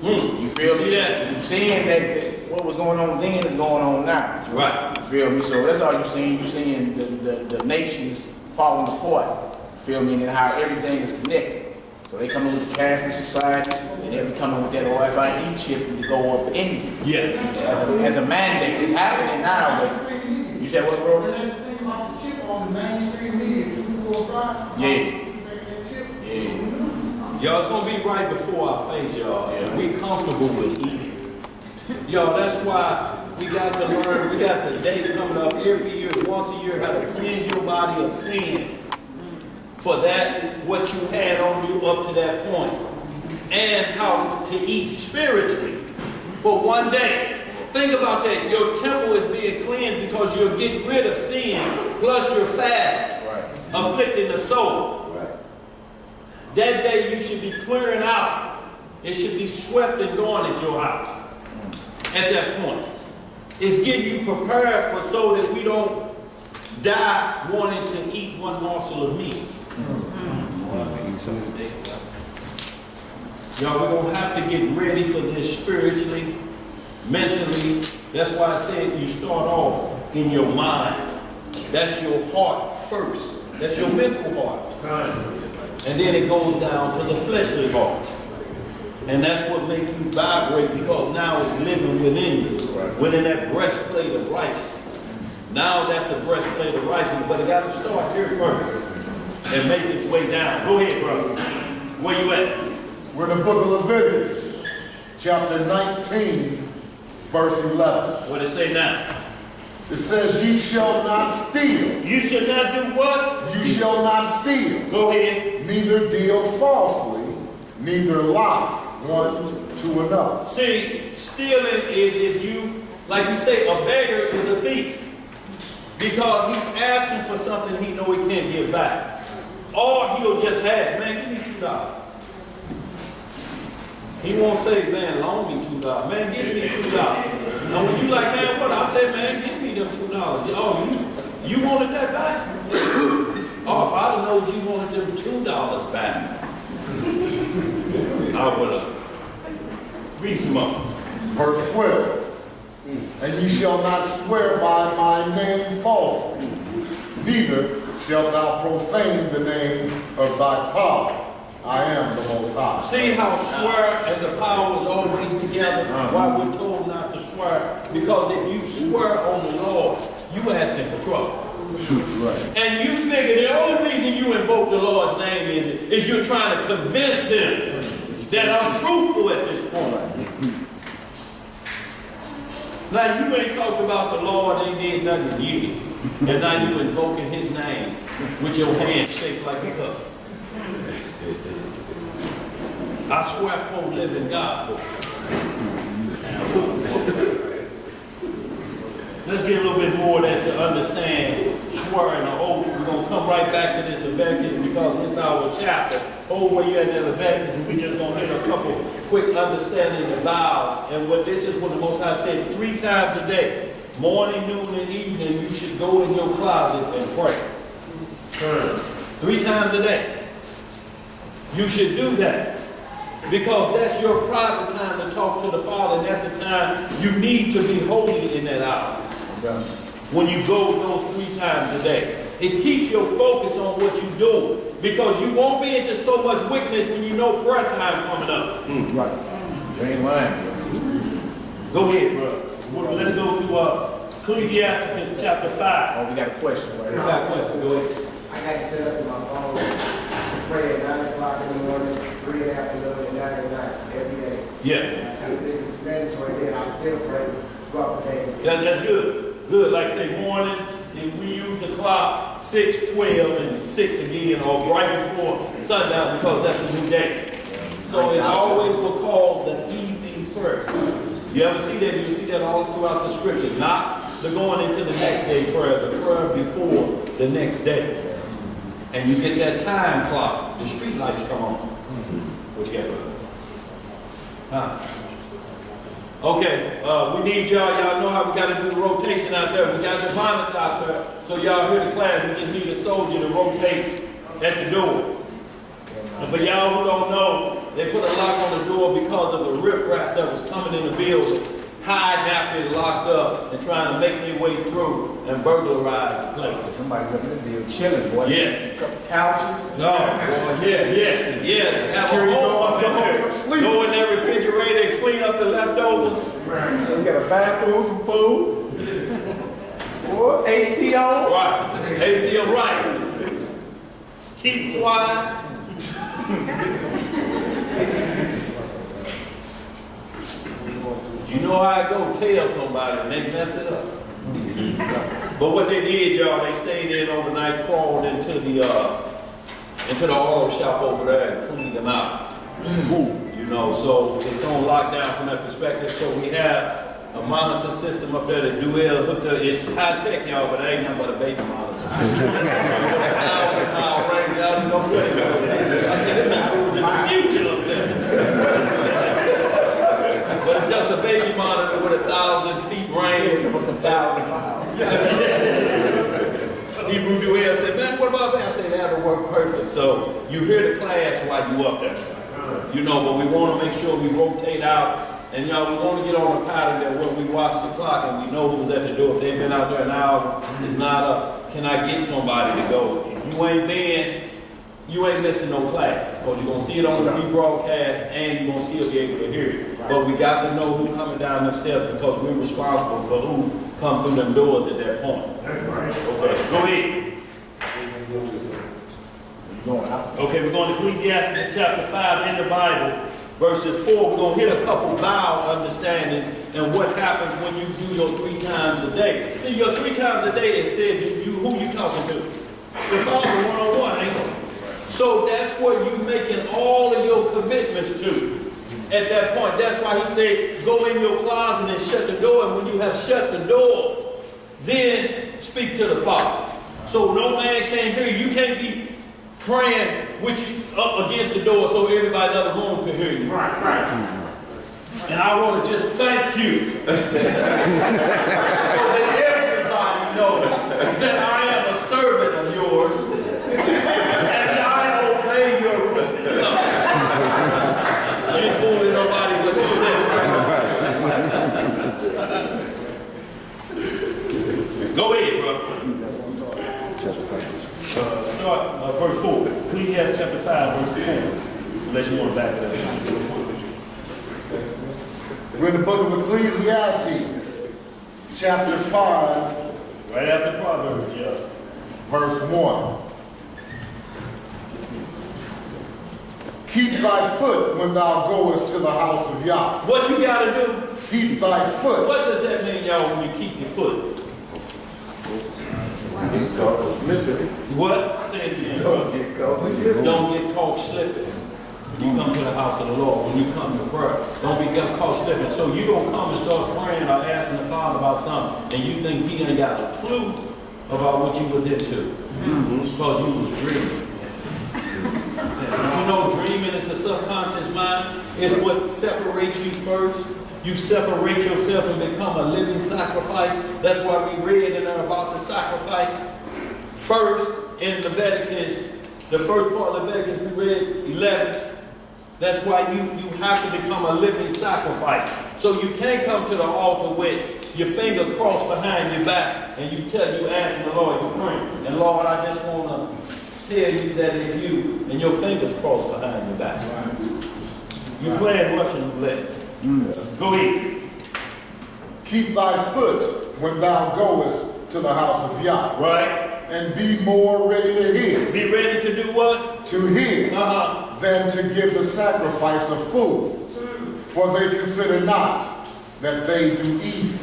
You feel me? You're seeing that what was going on then is going on now. Right. You feel me? So that's all you're seeing. You're seeing the nations falling apart. You feel me? And how everything is connected. So they come in with the Catholic society, and they'll be coming with that RFID chip to go up in. Yeah. As a mandate. It's happening now, but you said what, bro? Think about the chip on the mainstream media, 245. Yeah. Y'all, it's gonna be right before our face, y'all. Yeah. We comfortable with eating. Y'all, that's why we got to learn, we got the day coming up every year, once a year, how to cleanse your body of sin. For that, what you had on you up to that point. And how to eat spiritually for one day. Think about that. Your temple is being cleansed because you're getting rid of sin, plus you're fasting, afflicting the soul. That day you should be clearing out. It should be swept and gone as your house. At that point. It's getting you prepared for so that we don't die wanting to eat one morsel of meat. Y'all, we're going to have to get ready for this spiritually, mentally. That's why I said you start off in your mind. That's your heart first. That's your mental heart. And then it goes down to the fleshly heart. And that's what makes you vibrate, because now it's living within you, within that breastplate of righteousness. Now that's the breastplate of righteousness, but it got to start here first and make its way down. Go ahead, brother. Where you at? We're in the book of Leviticus, chapter 19, verse 11. What does it say now? It says, ye shall not steal. You should not do what? You shall not steal. Go ahead. Neither deal falsely, neither lie one to another. See, stealing is if you, like you say, a beggar is a thief. Because he's asking for something he know he can't give back. Or he'll just ask, man, give me $2. He won't say, man, loan me $2. Man, give me $2. Now when you like, man, what? I say, man, give me them $2. Oh, you wanted that back? Oh, if I'd have known you wanted them $2 back, I would have. Read some more. Verse 12. And ye shall not swear by my name falsely, neither shalt thou profane the name of thy power. I am the Most High. See how swear and the power is always together? Why we're told not to swear? Because if you swear on the Lord, you asking for trouble. Right. And you figure the only reason you invoke the Lord's name is you're trying to convince them that I'm truthful at this point. Now you ain't talked about the Lord, ain't did nothing to you. And now you invoking his name with your hand shaped like a cup. I swear for living God. Let's get a little bit more of that to understand swearing or oath. We're going to come right back to this Leviticus because it's our chapter. Over where you at in Leviticus, and we're just going to hit a couple quick understanding of vows. And what this is what the Most High said 3 times a day. Morning, noon, and evening, you should go in your closet and pray. 3 times a day. You should do that. Because that's your private time to talk to the Father, and that's the time you need to be holy in that hour. When you go those 3 times a day. It keeps your focus on what you're doing. Because you won't be into so much wickedness when you know prayer time coming up. Right. You ain't lying, bro. Go ahead, bro. Let's go to Ecclesiastes chapter 5. Oh, we got a question right We here. got a question. Go ahead. I got it set up in my phone to pray at 9 o'clock in the morning, 3 in the afternoon, and 9 at night, every day. Yeah. If it's mandatory, then I still pray throughout the day. That's good. Good. Like say mornings, if we use the clock 6, 12, and 6 again, or right before sundown, because that's a new day. So it always will call the evening prayer. You ever see that? You see that all throughout the scripture. Not the going into the next day prayer, the prayer before the next day. And you get that time clock. The street lights come on. What you got, brother? Huh? Okay, we need y'all. Y'all know how we got to do the rotation out there. We got the monitor out there. So y'all hear the class. We just need a soldier to rotate at the door. And for y'all who don't know, they put a lock on the door because of the riffraff that was coming in the building, hiding after it locked up and trying to make their way through and burglarize the place. Somebody looking at the deal chilling, boy. Yeah. A couple couches. No, boy, yeah. Have a home in there. Go in their refrigerator and clean up the leftovers. We got a bathroom, some food. Boy, AC on. Right. AC on right. Keep quiet. You know how I go tell somebody and they mess it up. But what they did, y'all, they stayed in overnight, crawled into the auto shop over there and cleaned them out. You know, so it's on lockdown from that perspective. So we have a monitor system up there that Duell hooked up. It's high tech, y'all, but it ain't nothing but a baby monitor. I said, let me move in the future up there. But it's just a baby monitor with 1,000 feet range. What's 1,000 miles? Hebrew Duell said, man, what about that? I said, that'll work perfect. So you hear the class while you up there. You know, but we want to make sure we rotate out. And y'all, we want to get on a pattern that when we watch the clock and we know who's at the door. If they've been out there an hour, it's not up. Can I get somebody to go? If you ain't been, you ain't missing no class. Because you're going to see it on the rebroadcast and you're going to still be able to hear it. But we got to know who's coming down the steps because we're responsible for who come through them doors at that point. That's right. Okay, go ahead. Okay, we're going to Ecclesiastes chapter 5 in the Bible, verses 4. We're going to hit a couple vow understanding and what happens when you do your 3 times a day. See, your 3 times a day is said who you talking to. The Father one-on-one, ain't it? So that's where you making all of your commitments to. At that point, that's why he said, go in your closet and shut the door. And when you have shut the door, then speak to the Father. So no man can hear you. You can't be praying with you up against the door so everybody in the other room can hear you. Right. And I want to just thank you so that everybody knows that I am a servant of yours and I obey your will. You ain't fooling nobody but yourself. Go ahead, bro. Start verse 4. Ecclesiastes chapter 5, verse 4. Unless you want to back it up. We're in the book of Ecclesiastes, chapter 5, Right after Proverbs, yeah. verse 1. Keep thy foot when thou goest to the house of Yah. What you got to do? Keep thy foot. What does that mean, y'all, when you keep your foot? What? Say it again. Don't get caught slipping. When you come to the house of the Lord, when you come to prayer, don't be caught slipping. So you don't come and start praying or asking the Father about something, and you think He ain't got a clue about what you was into because you was dreaming. But you know, dreaming is the subconscious mind. It's what separates you first. You separate yourself and become a living sacrifice. That's why we read in there about the sacrifice. First, in Leviticus, the first part of Leviticus, we read 11. That's why you have to become a living sacrifice. So you can't come to the altar with your fingers crossed behind your back, and you asking the Lord, you praying. And Lord, I just want to tell you that if you, and your fingers crossed behind your back. You playing Russian roulette. Go ahead. Keep thy foot when thou goest to the house of Yah. Right. And be more ready to hear. Be ready to do what? To hear. Than to give the sacrifice of fools. For they consider not that they do evil.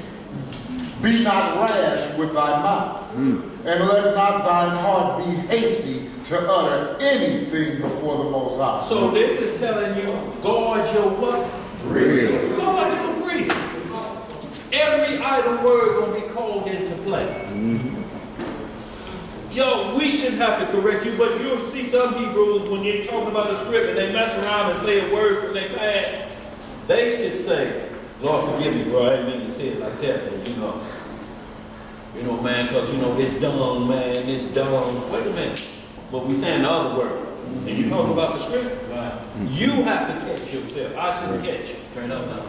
Be not rash with thy mouth. And let not thine heart be hasty to utter anything before the Most High. So this is telling you, guard your what? Real. Guard your real. Every idle word going to be called into play. Yo, we shouldn't have to correct you, but you'll see some Hebrews, when you're talking about the script and they mess around and say a word from their past, they should say, Lord, forgive me, bro, I didn't mean to say it like that, but you know, man, because, this dumb, man, this dumb. Wait a minute. But we saying the other word. And you talking about the script? You have to catch yourself. I shouldn't catch you.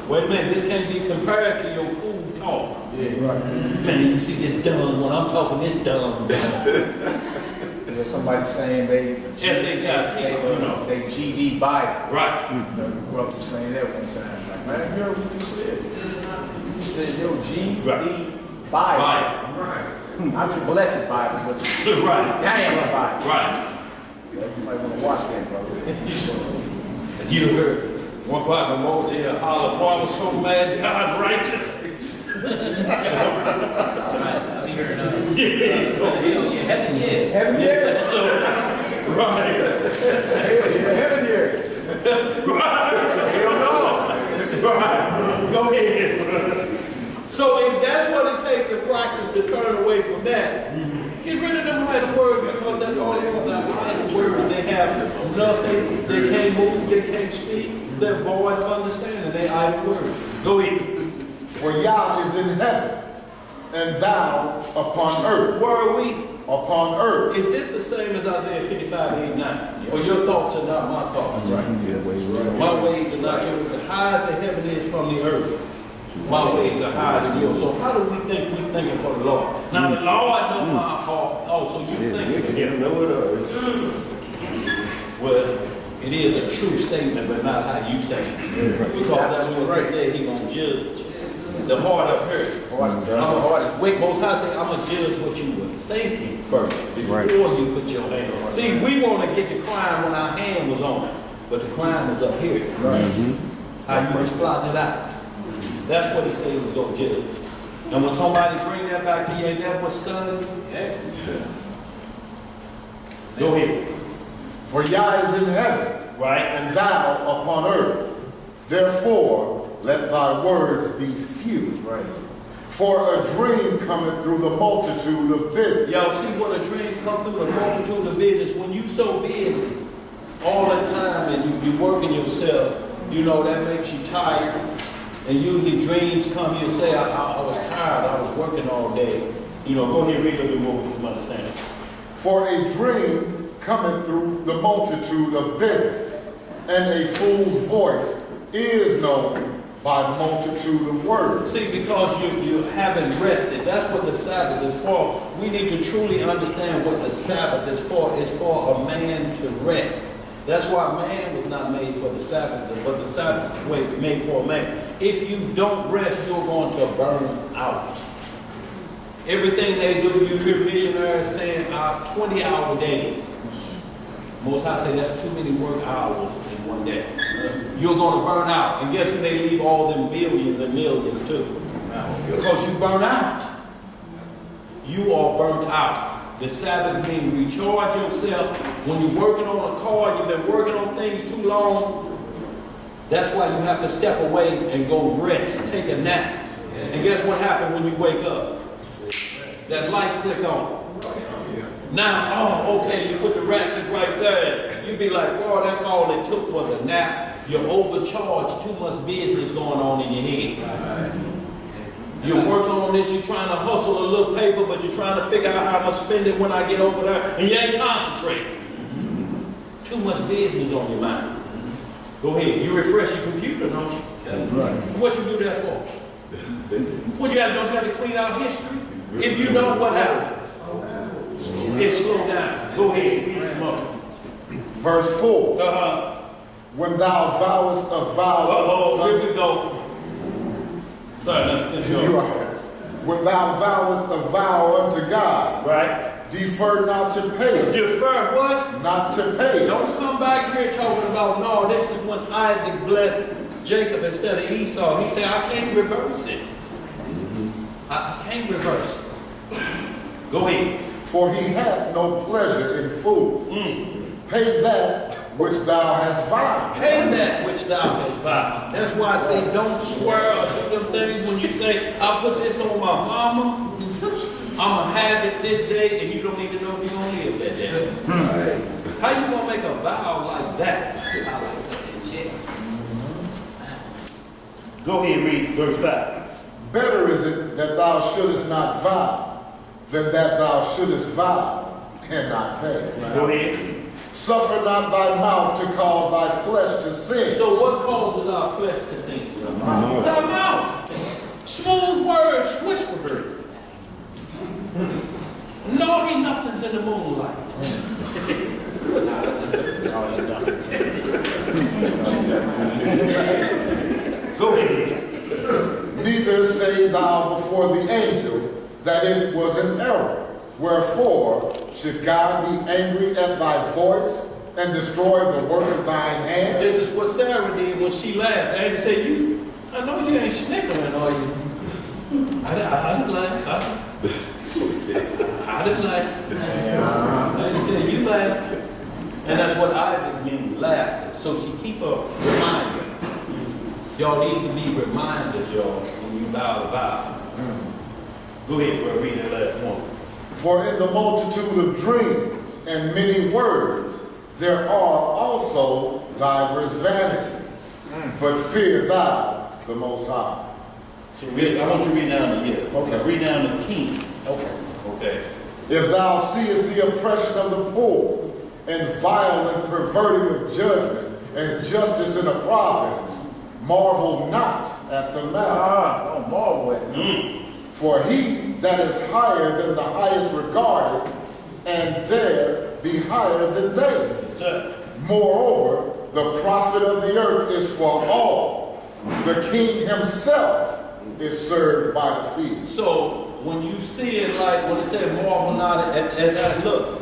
Wait a minute, this can't be compared to your cool talk. Yeah, right. Man, you see this dumb when I'm talking this dumb. There's somebody saying they S-H-I-T, they GD Bible. Right. Brother was saying that one time. Like, man, you heard what you said? You said, yo, GD Bible. Right. I just blessed Bible. Right. I am a Bible. Right. You might want to watch that, brother. And you heard one part of Moses here holler, boy, I was so mad, God righteous. Heaven, yeah. So, right. Heaven here. Right. You don't know. Right. Go ahead. So if that's what it takes to practice to turn away from that, get rid of them idle words, because that's all they want. That idle words, they have nothing, they can't move, they can't speak, they're void of understanding, they idle words. Go ahead. For Yah is in heaven, and thou upon earth. Where are we? Upon earth. Is this the same as Isaiah 55:8-9? Or your thoughts are not my thoughts? Right. My ways are not yours. As high as the heaven is from the earth, my ways are higher than yours. So how do we think we're thinking for the Lord? Now the Lord knows my heart. Oh, so you think for him. No, it is. Well, it is a true statement, but not how you say it. Because that's what they said he gonna judge. The heart of her. Heart is wicked. Most High say, I'm going to judge what you were thinking first before you put your hand on it. See, we want to get the crime when our hand was on it, but the crime is up here. Right. How you respond to that? That's what he said he was going to judge. And when somebody bring that back to you, ain't that what stunned? Yeah. Go ahead. For Yah is in heaven, right, and thou upon earth. Therefore, let thy words be few. Right. For a dream cometh through the multitude of business. Y'all see what a dream come through the multitude of business. When you so busy all the time and you working yourself, that makes you tired. And usually dreams come, you say, I was tired, I was working all day. Go ahead and read a little bit more with some understanding. For a dream cometh through the multitude of business, and a fool's voice is known by multitude of words. See, because you haven't rested. That's what the Sabbath is for. We need to truly understand what the Sabbath is for. It's for a man to rest. That's why man was not made for the Sabbath, but the Sabbath was made for a man. If you don't rest, you're going to burn out. Everything they do, you hear millionaires saying 20-hour days. Most High say that's too many work hours in one day. You're going to burn out. And guess who they leave all them billions and millions to? Because you burn out. You are burnt out. The Sabbath means recharge yourself. When you're working on a car, you've been working on things too long. That's why you have to step away and go rest, take a nap. And guess what happened when you wake up? That light click on. Now, okay, you put the ratchet right there. You be like, boy, that's all it took was a nap. You're overcharged, too much business going on in your head. You're working on this, you're trying to hustle a little paper, but you're trying to figure out how I'm going to spend it when I get over there, and you ain't concentrating. Too much business on your mind. Go ahead. You refresh your computer, don't you? Right. What you do that for? What you don't you have to clean out history? If you know what happened, it slowed down. Go ahead, read some more. Verse 4. When thou vowest a vow. Here we go. Sorry, let's go. When thou vowest a vow unto God, right? Defer not to pay. Defer what? Not to pay. Don't come back here talking about, no, this is when Isaac blessed Jacob instead of Esau. He said, I can't reverse it. I can't reverse it. Go ahead. For he hath no pleasure in food. Pay that which thou hast vowed. Pay that which thou hast vowed. That's why I say don't swear or do them things when you say, I'll put this on my mama. I'm going to have it this day, and you don't even know if you're going to live that day. How you going to make a vow like that? Go ahead, read verse 5. Better is it that thou shouldest not vow, than that thou shouldest vow and not pay. Go ahead. Suffer not thy mouth to cause thy flesh to sin. So what causes our flesh to sin? Thy mouth. Smooth words, whisperers. Naughty nothings in the moonlight. Go ahead. Neither say thou before the angel that it was an error. Wherefore should God be angry at thy voice and destroy the work of thine hand? This is what Sarah did when she laughed. And said, I know you ain't snickering, are you? I didn't laugh. I didn't laugh. And he said, you laughed. And that's what Isaac means, laughter. So she keep a reminder. Y'all need to be reminders, y'all, when you vow a vow. Go ahead, bro, read that last one. For in the multitude of dreams and many words, there are also divers vanities. But fear thou the Most High. So I want you to read down to here. Okay. Read down to King. Okay. If thou seest the oppression of the poor, and violent perverting of judgment, and justice in a province, marvel not at the matter. Don't marvel at it. For he that is higher than the highest regardeth, and there be higher than they. Yes, sir. Moreover, the profit of the earth is for all. The king himself is served by the feast. So when you see it like when it said marvel not as I look,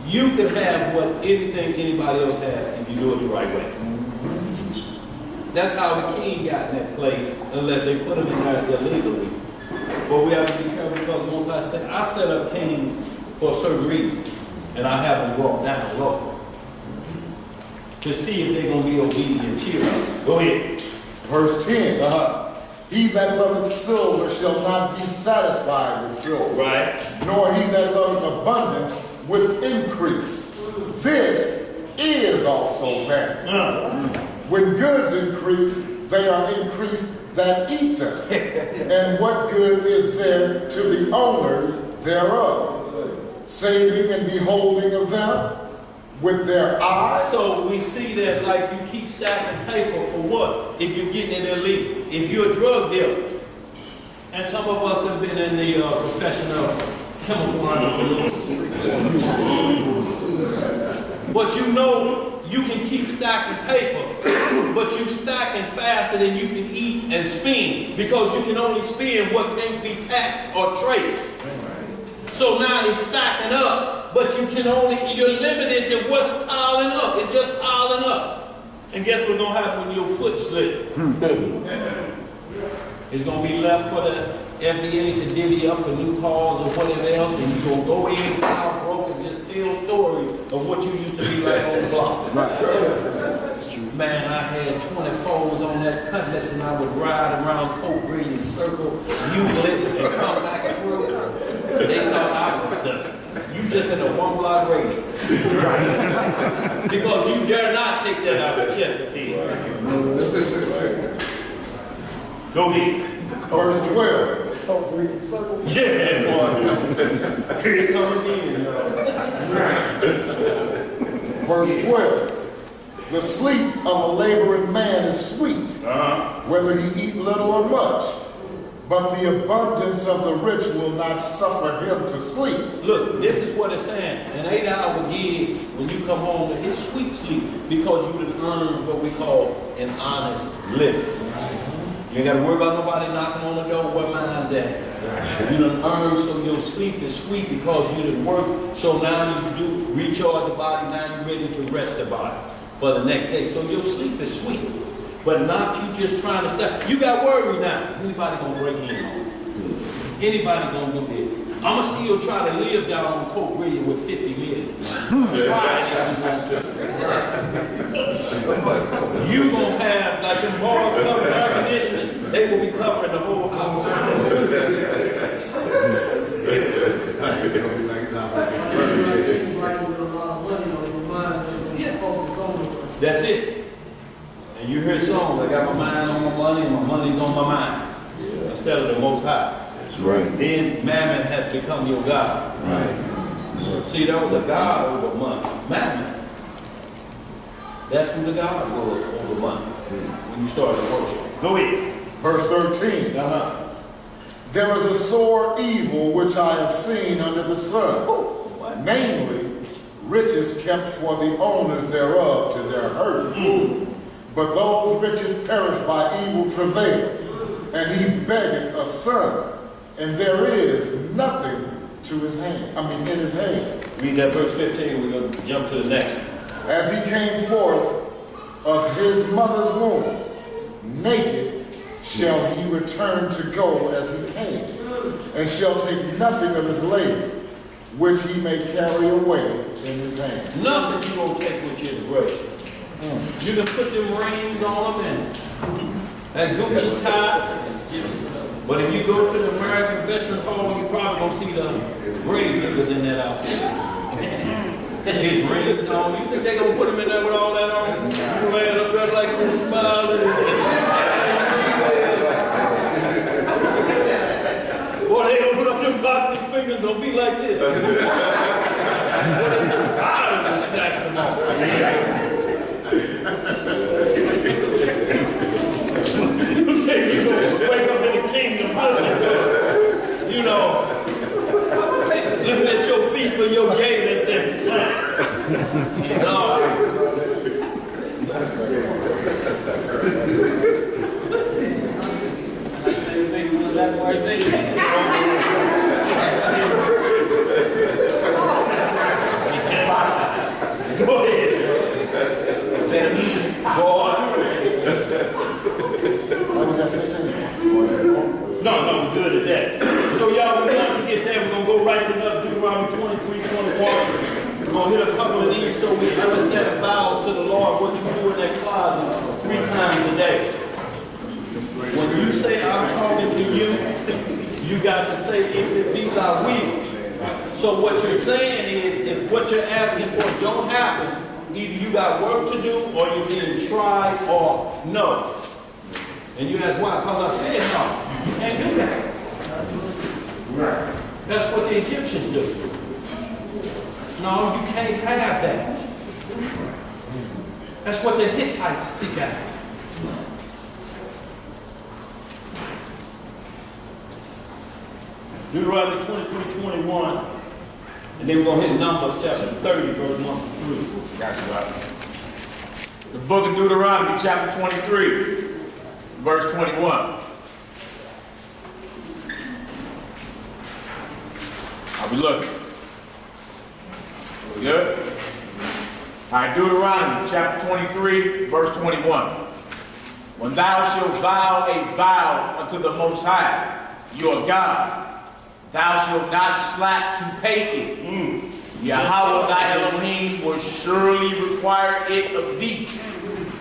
you can have what anything anybody else has if you do it the right way. That's how the king got in that place, unless they put him in there illegally. But we have to be careful because once I set up kings for a certain reason, and I have them brought down low to see if they're going to be obedient and cheer up. Go ahead. Verse 10. He that loveth silver shall not be satisfied with silver. Right. Nor he that loveth abundance with increase. This is also vanity. When goods increase, they are increased that eat them. And what good is there to the owners thereof? Saving and beholding of them with their eyes. So we see that like you keep stacking paper for what? If you're getting it illegal. If you're a drug dealer. And some of us have been in the profession of chemical entrepreneurs. But you know you can keep stacking paper, but you stacking faster than you can eat and spend because you can only spend what can't be taxed or traced. So now it's stacking up, but you're limited to what's piling up. It's just piling up. And guess what's going to happen when your foot slips? It's going to be left for the FDA to divvy up for new cars or whatever else, and you're going to go in without broke and just tell stories of what you used to be like on the block. Man, I had 24s on that cutlass, and I would ride around Coke Bridge and circle, use it, and come back through. They thought I was done. You just in a 1 block radius. Because you dare not take that out of Chesterfield. Go ahead. Verse 12. Yeah, boy. Here it comes again. Verse 12. The sleep of a laboring man is sweet, whether he eat little or much. but the abundance of the rich will not suffer him to sleep. Look, this is what it's saying. An 8-hour gig, when you come home, it's sweet sleep because you didn't earn what we call an honest living. You ain't got to worry about nobody knocking on the door where mine's at. You done earned, so your sleep is sweet because you didn't work. So now you do recharge the body, now you're ready to rest the body for the next day. So your sleep is sweet. But not you just trying to stop. You got worry now. Is anybody going to break in? Anybody going to do this? I'm going to still try to live down on Coke Radio with 50 minutes. Try it if you want to. You going to have, like them bars covering air conditioning, they will be covering the whole house. That's it. And you hear songs, I got my mind on my money and my money's on my mind. Instead of the Most High. That's right. Then mammon has become your God. Right. See, there was a God over money. Mammon. That's who the God was over money. When you started to worship. Go ahead. Verse 13. There is a sore evil which I have seen under the sun. Namely, riches kept for the owners thereof to their hurt. But those riches perish by evil travail, and he beggeth a son, and there is nothing to his hand. In his hand. Read that verse 15, we're going to jump to the next one. As he came forth of his mother's womb, naked shall he return to go as he came, and shall take nothing of his labor, which he may carry away in his hand. Nothing you won't take with you in the grave. You can put them rings on them and that Gucci tie. But if you go to the American Veterans Hall, you probably don't see the grave niggas in that outfit. His rings on. You think they're going to put him in there with all that on? You laying up there like this, smiling. Boy, they going to put up them boxing fingers, don't be like this. Boy, they just fired and snatch them off. You think you're going to wake up in the kingdom, you know, looking at your feet for your gaiters and no. Go ahead. Boy. No, we're good at that. So y'all, we're going to get there. We're going to go right to another Deuteronomy 23, 21. We're going to hit a couple of these so we understand the vows to the Lord, what you do in that closet 3 times a day. When you say, I'm talking to you, you got to say, if it be thy will. So what you're saying is, if what you're asking for don't happen, either you got work to do, or you didn't try, or no. And you ask why? Because I said no. You can't do that. Right. That's what the Egyptians do. No, you can't have that. That's what the Hittites seek after. Deuteronomy 23, 21. And then we're going to hit Numbers chapter 30, verse 1 through 3. Gotcha, brother. The book of Deuteronomy, chapter 23, verse 21. How we looking? We good? All right, Deuteronomy, chapter 23, verse 21. When thou shalt vow a vow unto the Most High, your God, thou shalt not slack to pay it. Yahweh thy Elohim will surely require it of thee,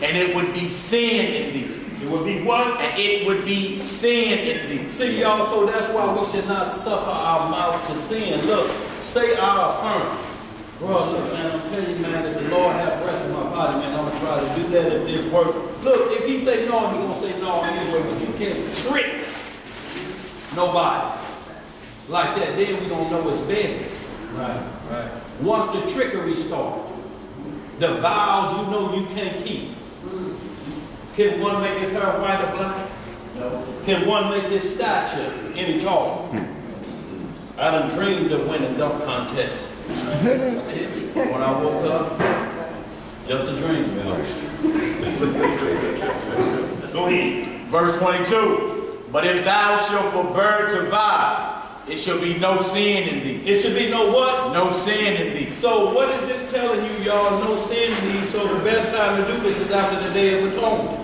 and it would be sin in thee. It would be what? And it would be sin in thee. See, y'all, so that's why we should not suffer our mouth to sin. Look, say I affirm. Bro, look, man, I'm telling you, man, that the Lord have breath in my body, man. I'm going to try to do that if this works. Look, if he say no, he's going to say no anyway, but you can't trick nobody like that. Then we don't know it's bad. Right. Once the trickery starts, the vows you know you can't keep. Can one make his hair white or black? Can one make his stature any taller? I done dreamed of winning dunk contests. When I woke up, just a dream. Go ahead. Verse 22. But if thou shalt forbear to vow, it shall be no sin in thee. It should be no what? No sin in thee. So what is this telling you, y'all? No sin in thee. So the best time to do this is after the Day of Atonement.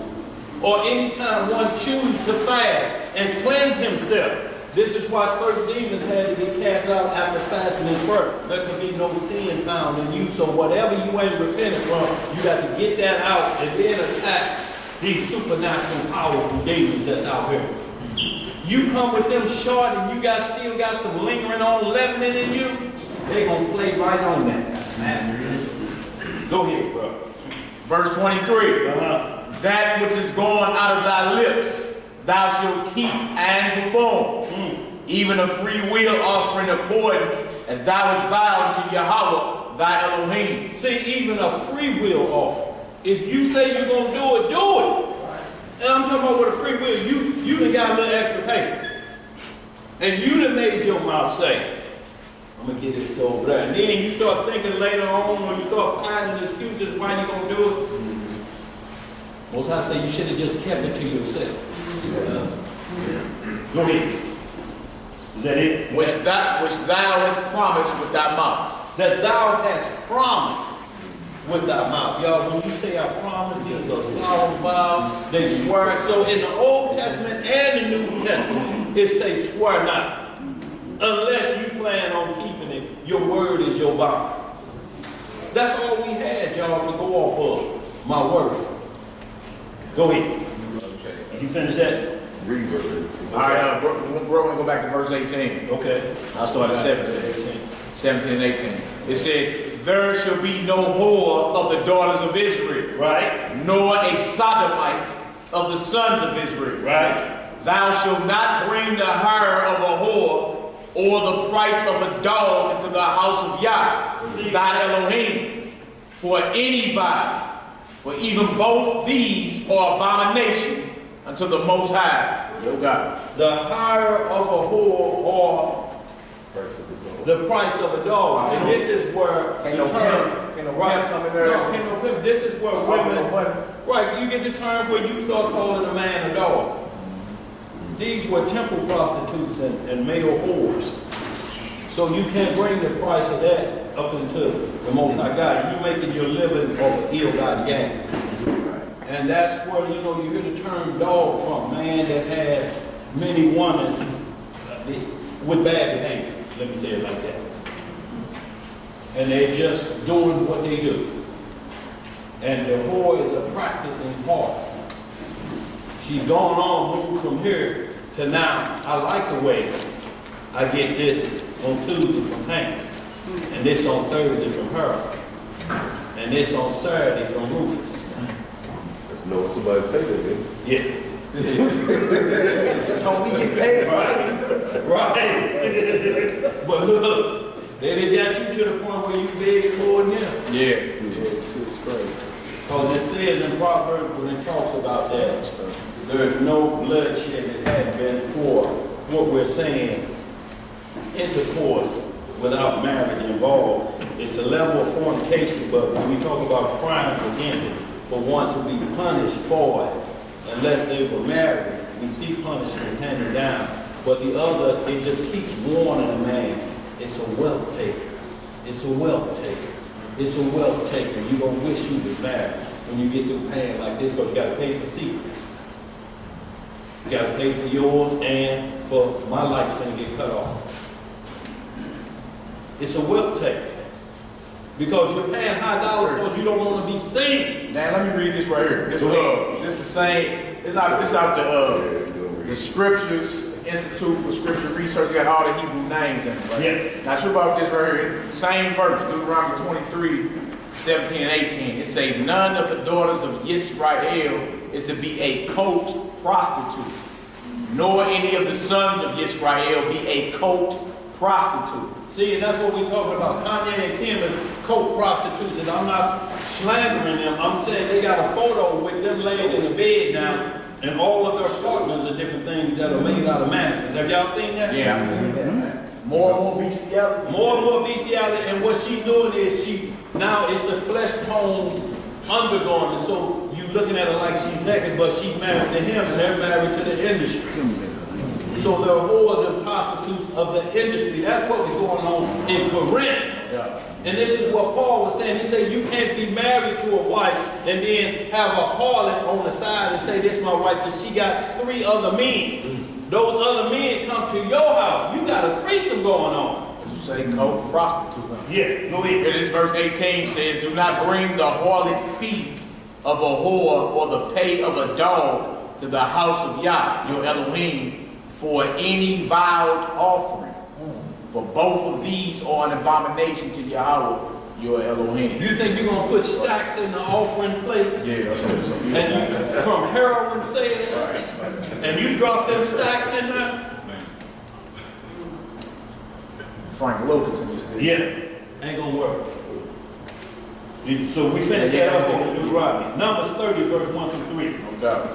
Or anytime one chooses to fast and cleanse himself. This is why certain demons had to be cast out after fasting and prayer. There can be no sin found in you. So whatever you ain't repented from, you got to get that out and then attack these supernatural, powerful demons that's out here. You come with them short and you still got some lingering on leavening in you, they gonna play right on that. Master. Go ahead, bro. Verse 23. That which is gone out of thy lips, thou shalt keep and perform. Even a free will offering according as thou hast vowed to Yahweh thy Elohim. See, even a free will offering. If you say you're gonna do it, do it. And I'm talking about with a free will, you done got a little extra paper. And you done made your mouth say, I'm gonna get this to over there. And then you start thinking later on, when you start finding excuses why you gonna do it. Most I say you should have just kept it to yourself. Go ahead. Is that it? Which thou hast promised with thy mouth. That thou hast promised with thy mouth. Y'all, when you say I promise, these are solemn vows, they swear. So in the Old Testament and the New Testament, it says swear not. Unless you plan on keeping it, your word is your bond. That's all we had, y'all, to go off of. My word. Go ahead. Did you finish that? All right, we're going to go back to verse 18. Okay. I'll start at 17. 17 and 18. It says, there shall be no whore of the daughters of Israel. Right. Nor a sodomite of the sons of Israel. Right. Thou shalt not bring the hire of a whore or the price of a dog into the house of Yah, thy Elohim, for any vow. For even both these are abomination unto the Most High, your God. The hire of a whore or the price of a dog. And this is where Ain't no pimp come in there. No, ain't no pimp. This is where women, right, you get the term where you start calling a man a dog. These were temple prostitutes and male whores. So you can't bring the price of that up into the Most High God. You're making your living off of ill-gotten gain. And that's where, you know, you hear the term dog from. Man that has many women with bad behavior. Let me say it like that. And they're just doing what they do. And the whore is a practicing part. She's gone on, moved from here to now. I like the way I get this on Tuesday from Hank. And this on Thursday from her. And this on Saturday from Rufus. No, somebody paid it, Yeah. Don't be get paid. Right. But look, they got you to the point where you beg more than them. Yeah. It's crazy. Because it says in Proverbs when it talks about that, there is no bloodshed that had been for what we're saying, intercourse without marriage involved. It's a level of fornication, but when we talk about crimes against it, for one to be punished for it, unless they were married, we see punishment handed down. But the other, it just keeps warning a man, it's a wealth taker. It's a wealth taker. It's a wealth taker. You're going to wish you was married when you get through paying like this, because you got to pay for secret. You got to pay for yours and for my light's going to get cut off. It's a wealth taker. Because you're paying high dollars because you don't want to be seen. Now let me read this right here. This is the same. It's out the Scriptures Institute for Scripture Research. Got all the Hebrew names in it, right? Yes. Now sure about this right here. Same verse, Deuteronomy 23, 17 and 18. It says, none of the daughters of Israel is to be a coat prostitute, nor any of the sons of Israel be a coat prostitute. See, and that's what we're talking about. Kanye and Kim and coke prostitutes, and I'm not slandering them. I'm saying they got a photo with them laying in the bed now, and all of their partners are different things that are made out of manacles. Have y'all seen that? Yeah, I've seen that. More and more bestiality. More and more bestiality, and what she's doing is now it's the flesh tone undergarment. So you looking at her like she's naked, but she's married to him, and they're married to the industry. So they're whores and prostitutes of the industry. That's what was going on in Corinth. Yeah. And this is what Paul was saying. He said you can't be married to a wife and then have a harlot on the side and say, this is my wife, and she got 3 other men. Those other men come to your house. You got a threesome going on. You say co-prostitute. Yeah, go ahead. And this verse 18 says, do not bring the harlot fee of a whore or the pay of a dog to the house of Yah, your Elohim, for any vowed offering. For both of these are an abomination to Yahweh, your Elohim. You think you're going to put stacks in the offering plate? Yeah, that's what And you, from heroin saying, and you drop them stacks in there? Frank Lucas in this thing. Yeah, ain't gonna work. So we finished that up on the Deuteronomy. Numbers 30, verse 1 through 3. No doubt.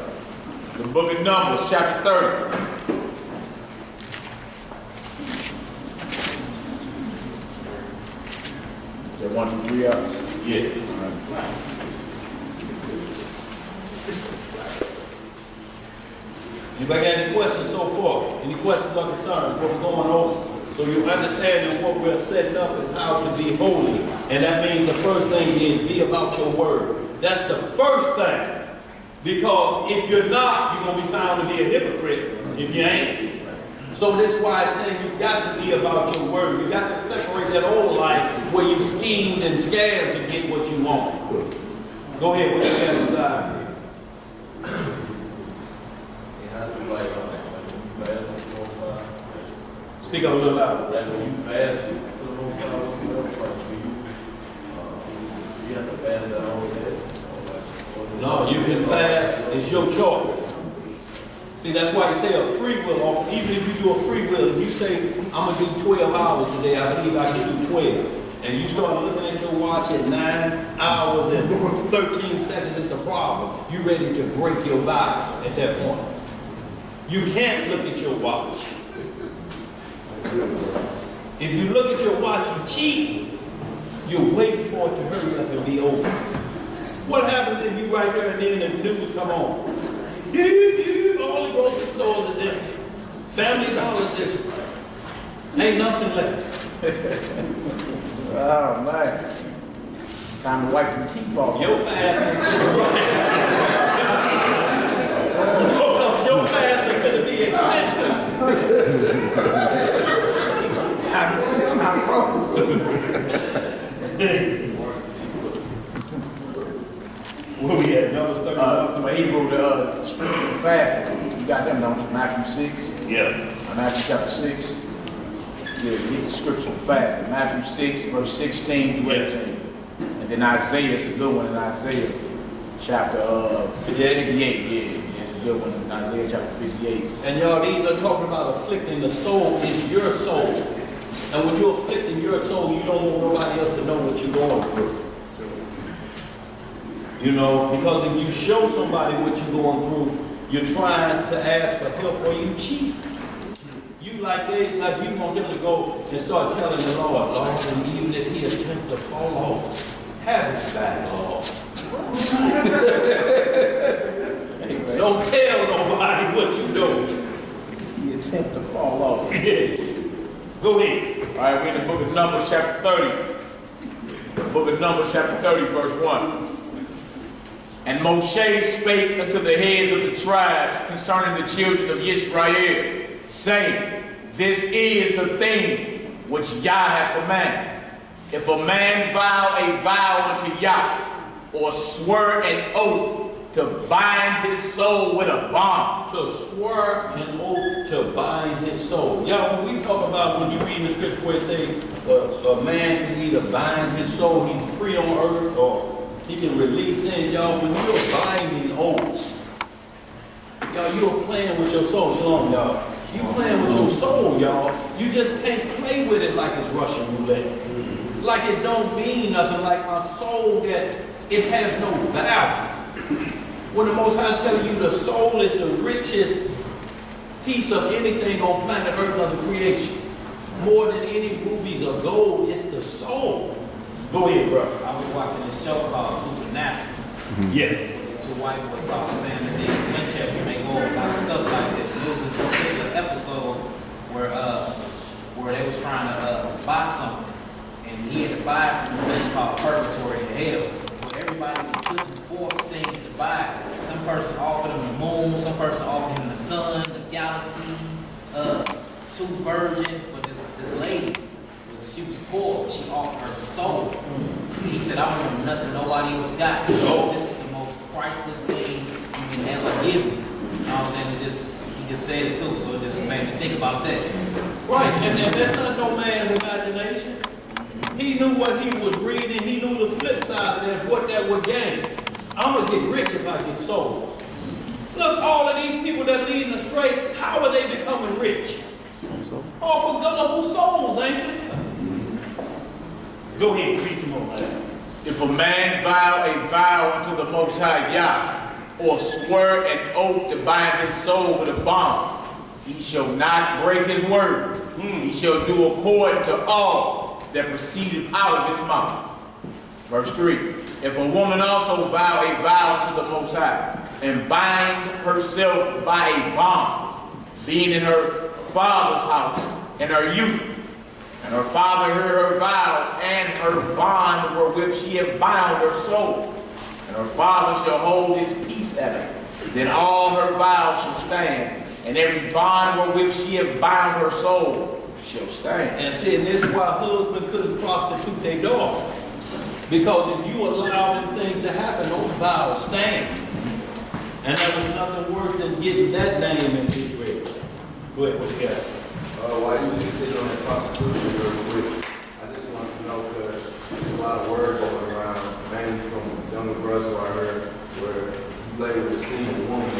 The book of Numbers, chapter 30. Is that 1 through 3 out? Yeah. Anybody got any questions so far? Any questions or concerns? What we're going over? So you understand that what we're setting up is how to be holy. And that means the first thing is be about your word. That's the first thing. Because if you're not, you're going to be found to be a hypocrite if you ain't. So this is why I say you got to be about your word. You got to separate that old life where you schemed and scammed to get what you want. Go ahead, what you got inside? Speak up a little louder. Like when you fast to the most high, you have to fast that whole day. No, you can fast. It's your choice. See, that's why you say a free will offer. Even if you do a free will, if you say, I'm going to do 12 hours today, I believe I can do 12. And you start looking at your watch at 9 hours and 13 seconds, it's a problem. You're ready to break your vows at that point. You can't look at your watch. If you look at your watch, you cheat. You're waiting for it to hurry up and be over. What happens if you right there and then the news come on? All the grocery stores is empty. Family Dollar's this. Ain't nothing left. Oh, man. Time to wipe your teeth off. Your fast is your fast is going to be expensive. Where we at? Numbers 31. When he wrote the scripture for fasting, you got them, don't you? Matthew 6. Yeah. Matthew chapter 6. Yeah, get the scripture for fasting. Matthew 6, verse 16 through 18. And then Isaiah, it's a good one in Isaiah chapter 58. Yeah, it's a good one in Isaiah chapter 58. And y'all, these are talking about afflicting the soul. It's your soul. And when you're afflicting your soul, you don't want nobody else to know what you're going through. You know, because if you show somebody what you're going through, you're trying to ask for help or you cheat. You like you want them to go and start telling the Lord, and even if he attempt to fall off, have his back, Lord. Don't tell nobody what you do. He attempt to fall off. Go ahead. All right, we're in the book of Numbers chapter 30. The book of Numbers chapter 30, verse 1. And Moshe spake unto the heads of the tribes concerning the children of Israel, saying, this is the thing which Yah hath commanded. If a man vow a vow unto Yah, or swear an oath to bind his soul with a bond. To swear an oath to bind his soul. Y'all, when we talk about, when you read in the scripture where it says a man can either bind his soul, he's free on earth, or he can release in. Y'all, when you're binding oaths, y'all, you're playing with your soul. Shalom, y'all. You playing with your soul, y'all. You just can't play with it like it's Russian roulette. Like it don't mean nothing, like my soul that it has no value. When the Most High tell you the soul is the richest piece of anything on planet Earth of the creation. More than any rubies or gold, it's the soul. Go ahead, bro. I was watching this show called Supernatural. Yeah. These two white boys called Sam and Dean Winchester, and they go over a lot of stuff like this. There was this particular episode where they was trying to buy something, and he had to buy it from this thing called purgatory and hell, where everybody was putting forth things to buy. Some person offered him the moon, some person offered him the sun, the galaxy, 2 virgins, but this lady, she was poor, she offered her soul. He said, I don't want nothing nobody else got. This is the most priceless thing you can ever give me. You know what I'm saying? He just said it too, so it just made me think about that. Right, and that's not no man's imagination. He knew what he was reading, he knew the flip side of that, what that would gain. I'm going to get rich if I get souls. Look, all of these people that are leading astray, how are they becoming rich? All for gullible souls, ain't it? Go ahead, read some more, man. If a man vow a vow unto the Most High Yah, or swear an oath to bind his soul with a bond, he shall not break his word. He shall do according to all that proceedeth out of his mouth. Verse 3. If a woman also vow a vow unto the Most High, and bind herself by a bond, being in her father's house in her youth, and her father heard her vow and her bond wherewith she hath bound her soul, and her father shall hold his peace at her, then all her vows shall stand, and every bond wherewith she hath bound her soul shall stand. And see, and this is why husbands couldn't prostitute their daughters. Because if you allow them things to happen, those vows stand. And there was nothing worse than getting that name in Israel. Go ahead, what you got? Why you just sit on that prostitution real quick? I just want to know, because there's a lot of words going around, mainly from younger brothers who I heard, where you later receive a woman,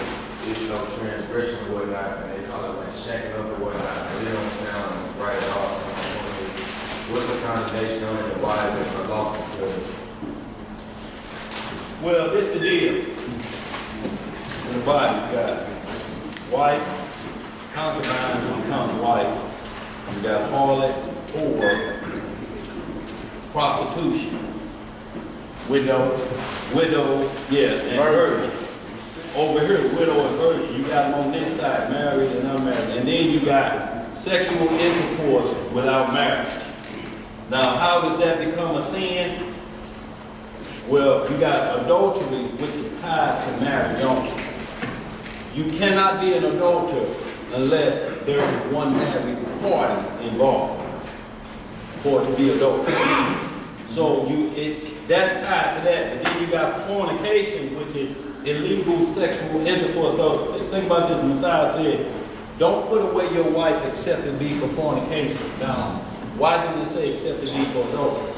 it's no transgression or whatnot, and they call it like shacking up or whatnot, and it don't sound right at all. So I'm wondering, what's the condemnation on it, and why is it unlawful? Well, this the deal. In the Bible, you got wife, concubine becomes wife. You got harlot or prostitution. Widow, Yeah, and virgin. Over here, widow and virgin. You got them on this side, married and unmarried. And then you got sexual intercourse without marriage. Now, how does that become a sin? Well, you got adultery, which is tied to marriage only. You cannot be an adulterer unless there is one married party involved for it to be adultery. So that's tied to that. But then you got fornication, which is illegal sexual intercourse. So think about this. Messiah said, don't put away your wife except it be for fornication. Now, why didn't it say except it be for adultery?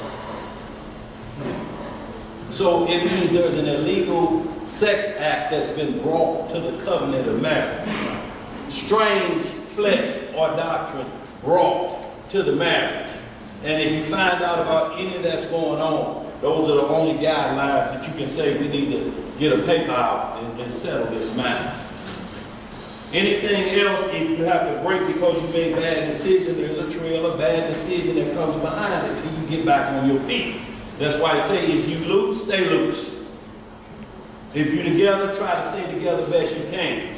So it means there's an illegal sex act that's been brought to the covenant of marriage. Strange flesh or doctrine brought to the marriage. And if you find out about any of that's going on, those are the only guidelines that you can say we need to get a paper out and settle this matter. Anything else, if you have to break because you made a bad decision, there's a trail of bad decision that comes behind it till you get back on your feet. That's why I say if you loose, stay loose. If you're together, try to stay together best you can.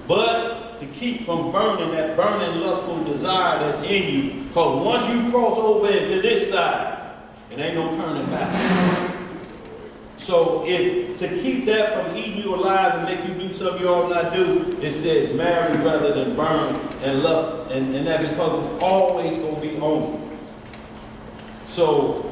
But to keep from burning that burning lustful desire that's in you, because once you cross over into this side, it ain't no turning back. So to keep that from eating you alive and make you do something you ought not do, it says marry rather than burn and lust. And that because it's always going to be on. So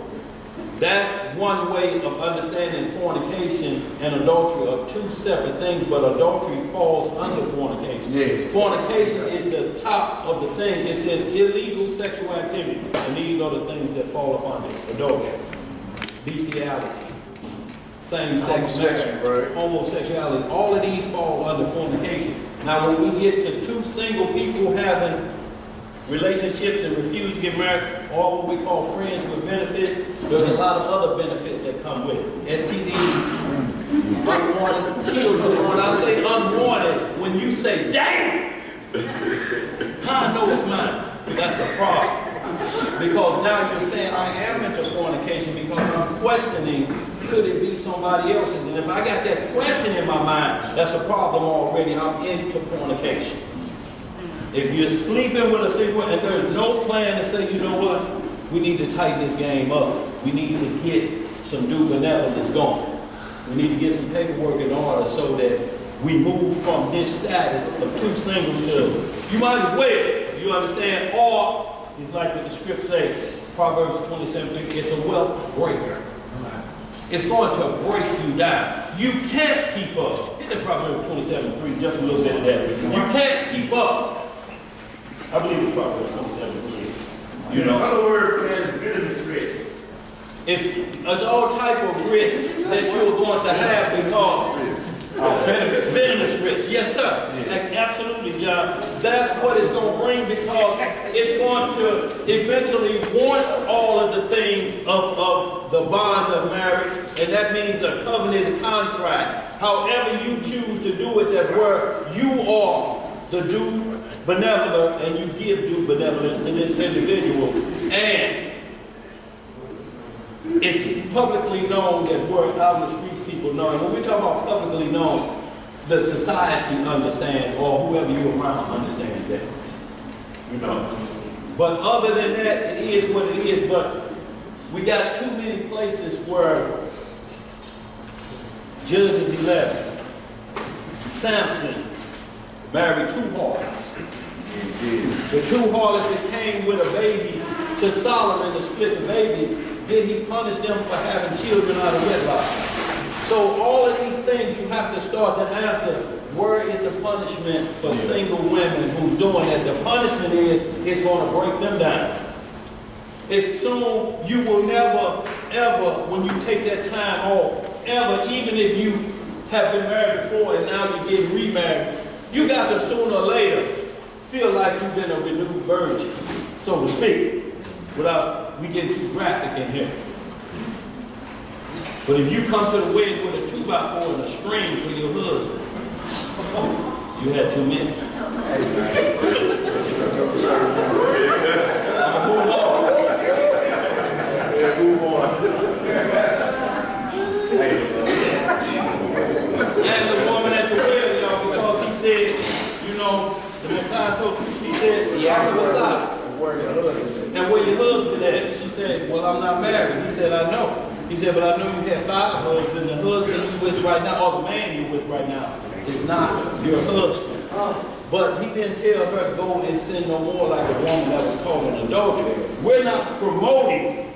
that's one way of understanding fornication and adultery are two separate things, but adultery falls under fornication. Yes. Fornication is the top of the thing. It says illegal sexual activity, and these are the things that fall upon it. Adultery, bestiality, same-sex marriage, homosexuality. All of these fall under fornication. Now, when we get to two single people having relationships and refuse to get married, or what we call friends with benefits, there's a lot of other benefits that come with it. STDs, unwanted children. When I say unwanted, when you say, damn, How I know it's mine? That's a problem. Because now you're saying I am into fornication because I'm questioning, could it be somebody else's? And if I got that question in my mind, that's a problem already. I'm into fornication. If you're sleeping with a single and there's no plan to say, you know what, we need to tighten this game up. We need to get some due benevolence going. We need to get some paperwork in order so that we move from this status of two single to, you might as well, you understand? Or, it's like what the script say, Proverbs 27:3, it's a wealth breaker. It's going to break you down. You can't keep up. Hit the Proverbs 27:3, just a little bit of that. You can't keep up. I believe it's Proverbs 27:3. You know. Another word for that is bitterness risk. It's all type of risk that you're going to have because venomous risk. Yes, sir. Absolutely, John. That's what it's going to bring because it's going to eventually want all of the things of the bond of marriage, and that means a covenanted contract. However you choose to do it, that where you are the due benevolent and you give due benevolence to this individual, and it's publicly known that we're out in the streets, people know. And when we talk about publicly known, the society understands, or whoever you're around understands that. You know. But other than that, it is what it is. But we got too many places where Judges 11, Samson married two harlots. The two harlots that came with a baby to Solomon to split the baby. Did he punish them for having children out of wedlock? So all of these things you have to start to answer, where is the punishment for single women who's doing that? The punishment is it's going to break them down. As soon, you will never, ever, when you take that time off, ever, even if you have been married before and now you're getting remarried, you got to sooner or later feel like you've been a renewed virgin, so to speak, without we get too graphic in here. But if you come to the wedding with a 2x4 and a string for your husband, you had too many. Move on. And the woman at the wedding, y'all, because he said, you know, the Messiah told him, he said, yeah, I'm the Messiah. And where your husband at? She said, well, I'm not married. He said, I know. He said, but I know you had 5 husbands. The husband you're with right now, or the man you're with right now, is not your husband. But he didn't tell her to go and sin no more like a woman that was caught in adultery. We're not promoting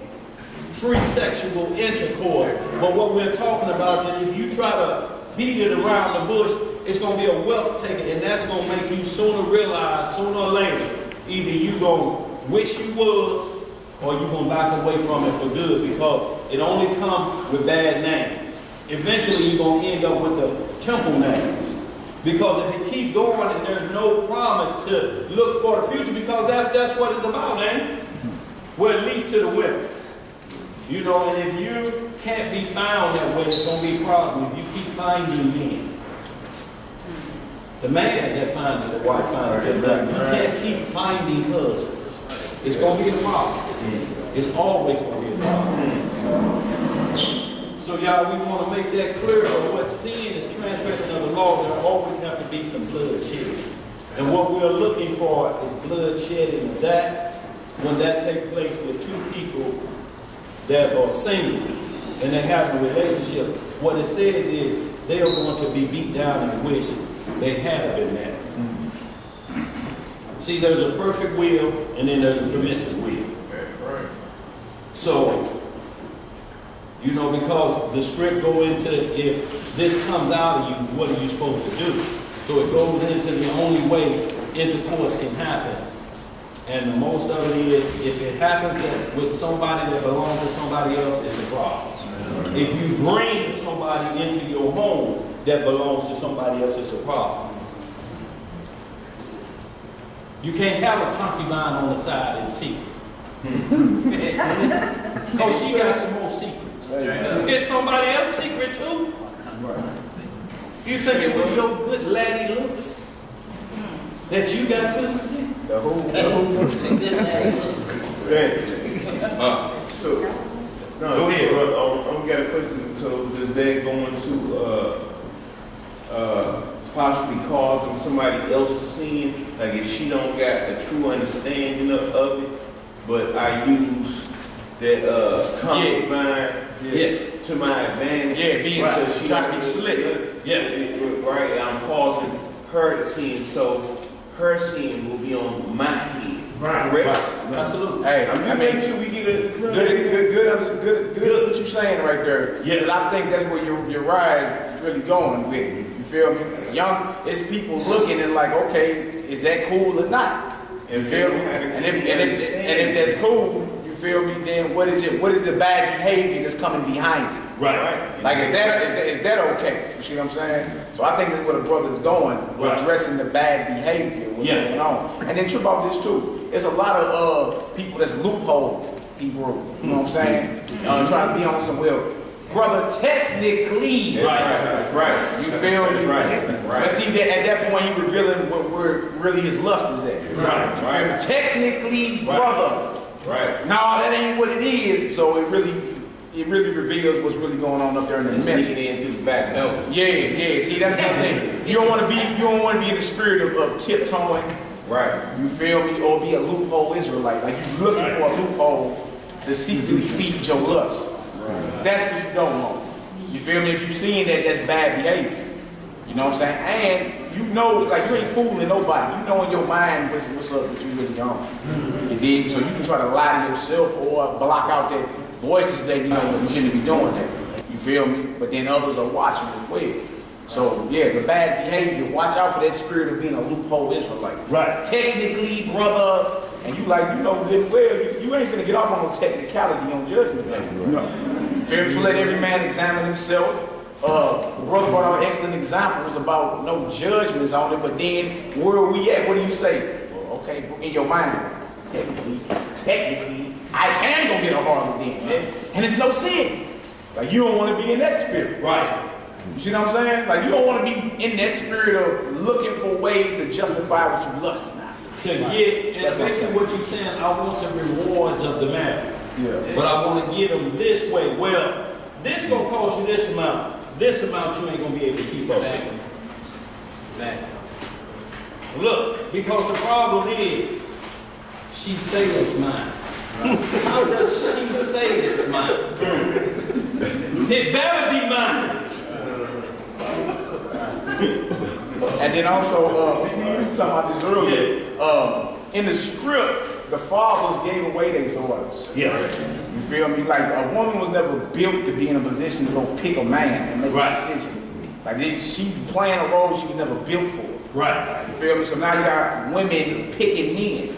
free sexual intercourse. But what we're talking about is if you try to beat it around the bush, it's going to be a wealth taker. And that's going to make you sooner realize, sooner or later, either you going to wish you was, or you're going to back away from it for good, because it only comes with bad names. Eventually, you're going to end up with the temple names. Because if it keep going and there's no promise to look for the future, because that's what it's about, ain't it? Well, at least to the women. You know, and if you can't be found that way, it's going to be a problem. If you keep finding men. The man that finds his wife finds his husband. You can't keep finding husbands. It's going to be a problem. It's always going to be a problem. So y'all, we want to make that clear. What sin is transgression of the law. There always have to be some bloodshed. And what we're looking for is bloodshed of that. When that takes place with two people that are single and they have a relationship, what it says is they are going to be beat down and wish they had been married. See, there's a perfect will, and then there's a permissive will. So, you know, because the script go into, if this comes out of you, what are you supposed to do? So it goes into the only way intercourse can happen. And most of it is, if it happens with somebody that belongs to somebody else, it's a problem. If you bring somebody into your home that belongs to somebody else, it's a problem. You can't have a concubine on the side in secret. Because she got some more secrets. It's somebody else's secret too. You think it was your good laddie looks? That you got twisted? The whole So, no, Go ahead, bro. I'm got a question. So, does that going to possibly causing somebody else to sin? Like if she don't got a true understanding of it, but I use that common mind to my advantage. Yeah, being Right. trying to be slick. Yeah. Right. I'm causing her to sin, so her sin will be on my head. Right. Correct? Absolutely. Hey, I'm I just mean, making sure we get it. good what you're saying right there. Yeah. Because I think that's where your ride is really going with it. You feel me? It's people looking and like, okay, is that cool or not? You feel me? And if that's cool, you feel me? Then what is it? What is the bad behavior that's coming behind it? Right. Like is that okay? You see what I'm saying? So I think that's where the brother's going, Right. addressing the bad behavior, what's going on. And then trip off this too. There's a lot of people that's loophole people, you know what I'm saying? Trying to be on some brother, technically, Right. you feel me? Right. But see, at that point, he revealing where really his lust is at. Right. You feel me? Technically, brother. Right. No, that ain't what it is. So it really reveals what's really going on up there in the mental. Sneaking in through the back door. Yeah. See, that's the thing. You don't want to be in the spirit of tiptoeing. Right. You feel me? Or be a loophole Israelite. Like you looking for a loophole to seek to defeat your lust. Right. That's what you don't want. You feel me? If you seeing that's bad behavior. You know what I'm saying? And you know, like you ain't fooling nobody. You know in your mind what's up that you really on. You dig? So you can try to lie to yourself or block out that voices that you know you shouldn't be doing that. You feel me? But then others are watching as well. So yeah, the bad behavior, watch out for that spirit of being a loophole Israelite. Right. Technically, brother, and you like, you know good well, you ain't finna get off on no technicality on judgment day. No. Feel me? So let every man examine himself. The brother brought out excellent examples about no judgments on it, but then where are we at? What do you say? Well, okay, in your mind, technically, I can go get a harlot then, and it's no sin. Like you don't want to be in that spirit. Right. You see what I'm saying? Like you don't want to be in that spirit of looking for ways to justify what you lusting after. To get, and basically what you're saying, I want the rewards of the matter. Yeah. But I want to get them this way. Well, this gonna cost you this amount. This amount you ain't gonna be able to keep up. Exactly. Look, because the problem is, she say it's mine. How does she say it's mine? It better be mine. And then also, we were talking about this earlier. In the script, the fathers gave away their daughters. Yeah. You feel me? Like a woman was never built to be in a position to go pick a man and make a decision. Like she playing a role she was never built for. Right. You feel me? So now you got women picking men,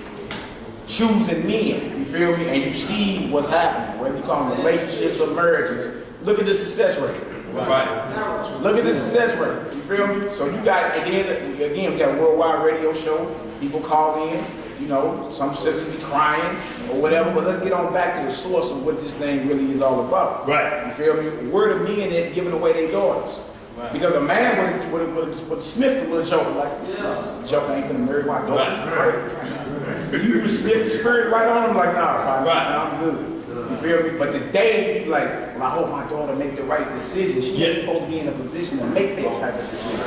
choosing men. You feel me? And you see what's happening, whether you call them relationships or marriages. Look at the success rate. Right. Look at the success rate. You feel me? So you got, again, we got a worldwide radio show. People call in. You know, some sisters be crying or whatever. But let's get on back to the source of what this thing really is all about. Right. You feel me? Word of men that giving away their daughters. Right. Because a man would sniff the little joker like, joker ain't gonna marry my daughter. Right. But you sniff the spirit right on him like, nah, I'm good. You feel me? But today, you like, well, I hope my daughter make the right decision. She's supposed to be in a position to make that type of decision.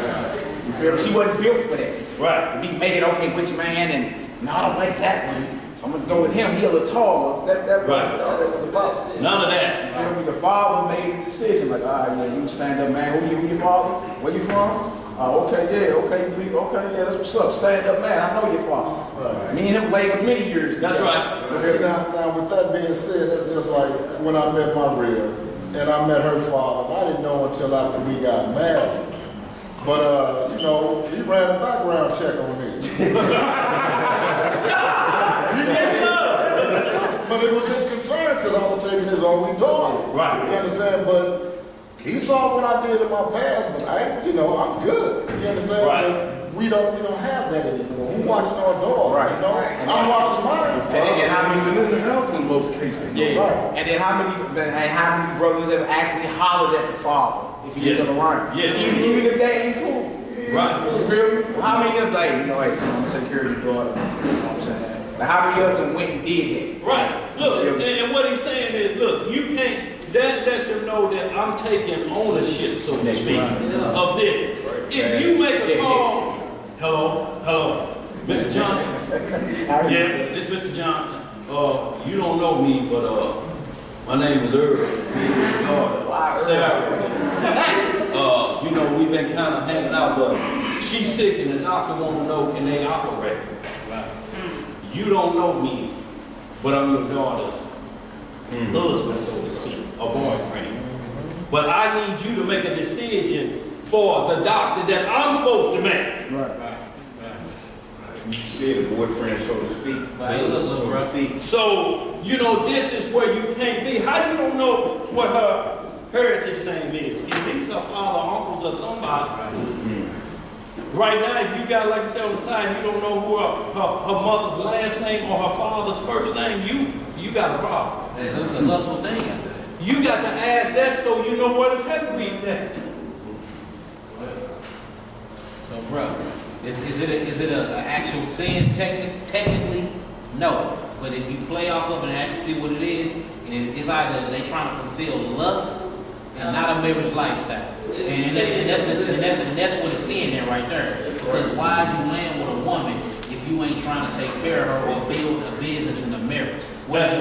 You feel me? She wasn't built for that. Right. To be making, okay, which man, and no, I don't like that one. I'm gonna go with him. He a little taller. That was about. None of that. You feel me? The father made the decision, like, all right, yeah, you stand up, man. Who your father? Where you from? Okay, yeah, that's what's up. Stand up, man. I know your father. Right. Me and him labored many years. That's right. Now, with that being said, that's just like when I met my real, and I met her father. And I didn't know until after we got married. But, you know, he ran a background check on me. But it was his concern because I was taking his only daughter. Right. You understand? But he saw what I did in my past, but I'm good. You understand? Right. But we don't have that anymore. We're watching our dog. Right. You know? I'm watching mine. And how many in the house in most cases. Yeah. Right. And then how many brothers have actually hollered at the father if he's still around? Yeah. Even if that ain't cool. Right. You feel me? How many of us, like, I'm gonna take care of your daughter. You know what I'm saying? But how many of us done went and did that? Right. Look, and what he's saying is, look, you can't, that lets him know that I'm taking ownership, so to speak, of this. If you make a call, hello, Mr. Johnson. Yeah, this Mr. Johnson. You don't know me, but my name is Earl. Sarah. You know, we've been kind of hanging out, but she's sick and the doctor want to know, can they operate? Right. You don't know me, but I'm your daughter's husband, so to speak, a boyfriend. But I need you to make a decision for the doctor that I'm supposed to make. Right. You said a boyfriend, so to speak. Right, look, bro. So, you know, this is where you can't be. How you don't know what her heritage name is? If he's her father, uncles, or somebody. Right now, if you got, like I said on the side, you don't know who her mother's last name or her father's first name, you got a problem. That's a lustful thing out there. You got to ask that so you know where the category's at. So, bro, is it an actual sin? Technically, no. But if you play off of it and actually see what it is, it's either they trying to fulfill lust and not a marriage lifestyle. And that's what it's saying there right there. Because why is you laying with a woman if you ain't trying to take care of her or build a business in a marriage? What is you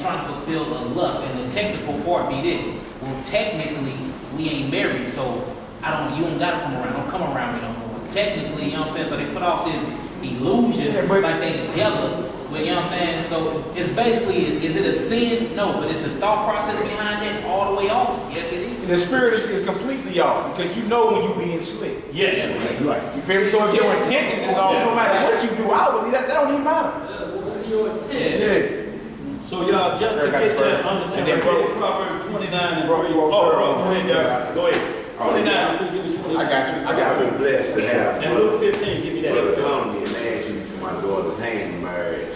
trying to fulfill a lust? And the technical part be this. Well, technically, we ain't married, so you don't gotta come around. Don't come around me no more. Technically, you know what I'm saying? So they put off this illusion like they together. But you know what I'm saying? So it's basically, is it a sin? No, but it's the thought process behind it all the way off. Yes, it is. The spirit is completely off because you know when you're being slick. Yeah. Right. You feel me? So if your intentions is off, no matter what you do outwardly, that don't even matter. What's your intent? Yeah. So y'all, just to get that, understand, Proverbs 29 and 3. Go ahead, Derek. Go ahead. 29 until you give me 29. I got you. I've been blessed to have And Luke 15, give me Brother that. come to me and ask me for my daughter's hand in marriage.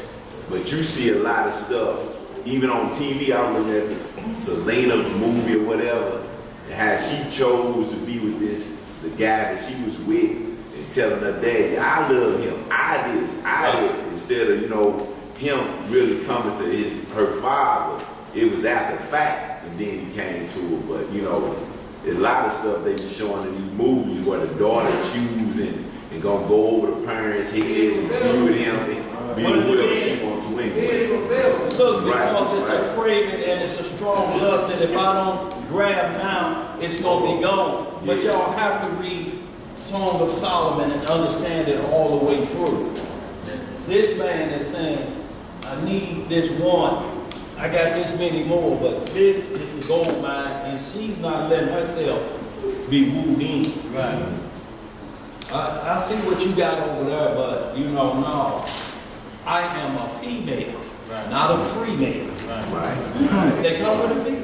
But you see a lot of stuff, even on TV. I was looking at the Selena movie or whatever, and how she chose to be with the guy that she was with, and telling her daddy, I love him, I did, instead of, him really coming to her father. It was after the fact, and then he came to her. But, a lot of stuff they be showing in these movies where the daughter choosing and gonna go over the parents' head and be with him and be with whoever she wants to anyway. Look, because it's a craving and it's a strong lust that if I don't grab now, it's going to be gone. But y'all have to read Song of Solomon and understand it all the way through. This man is saying, I need this one. I got this many more, but this is the gold mine, and she's not letting herself be wooed in. Right. I see what you got over there, but no. I am a female, not a free male. Right. They come with a fee.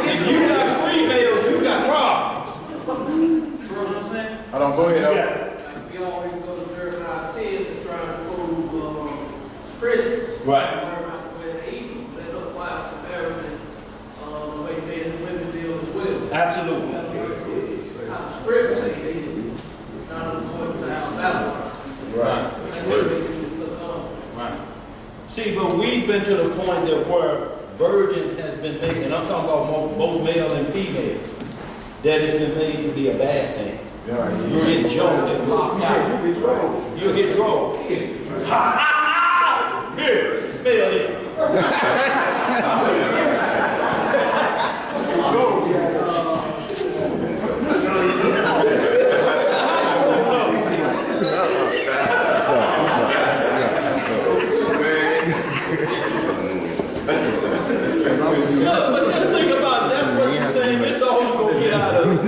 If you got free males, you got problems. You know what I'm saying? Hold on, go ahead. Like we always go to Jeremiah 10 to try to prove Christians. Right. Learn about the way they eat. Let up wives comparison the way men and women deal as well. Absolutely. How the script says, not according to our values. Right. That's what we took on. Right. See, but we've been to the point that where virgin has been made, and I'm talking about both male and female, that it's been made to be a bad thing. You get jumped and locked out. You'll get drove. Ha ha ha! Here, smell it. But just think about that's what you're saying. This all you're going to get out of it.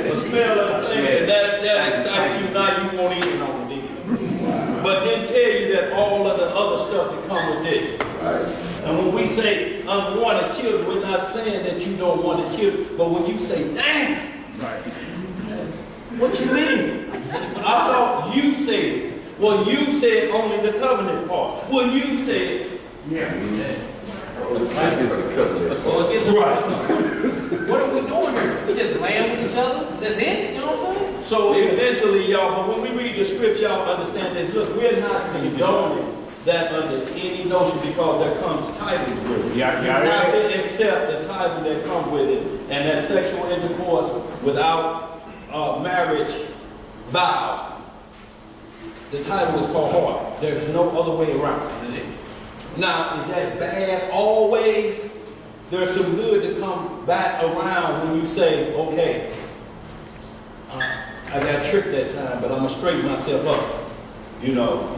The smell of the thing. That excites you. Now you won't eat it on the day. But then tell you that all of the other stuff that come with this. And when we say unwanted children, we're not saying that you don't want the children. But when you say, damn, what you mean? I thought you said it. Well, you said only the covenant part. Well, you said, So it gets right. What are we doing here? We just laying with each other. That's it. You know what I'm saying? So eventually, y'all, but when we read the scripture, y'all understand this. Look, we're not condoning that under any notion because there comes titles with it. You have to accept the title that comes with it, and that sexual intercourse without marriage vows. The title is called hard. There's no other way around it. Now, is that bad always? There's some good to come back around when you say, okay, I got tricked that time, but I'm going to straighten myself up. You know,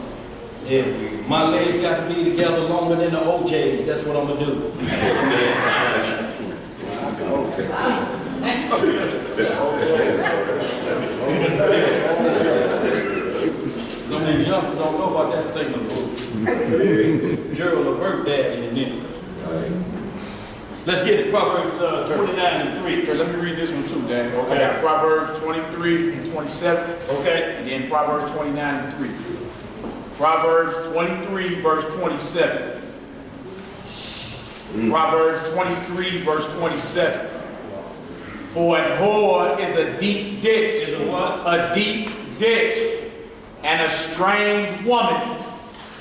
if my legs got to be together longer than the OJs, that's what I'm going to do. Some of these youngsters don't know about that segment book. Gerald Levert daddy in there. Let's get it. Proverbs 29 and 3. Okay, let me read this one too, Dan. Okay. I got Proverbs 23 and 27. Okay. And then Proverbs 29 and 3. Proverbs 23, verse 27. Proverbs 23, verse 27. For a whore is a deep ditch. Is a what? A deep ditch. And a strange woman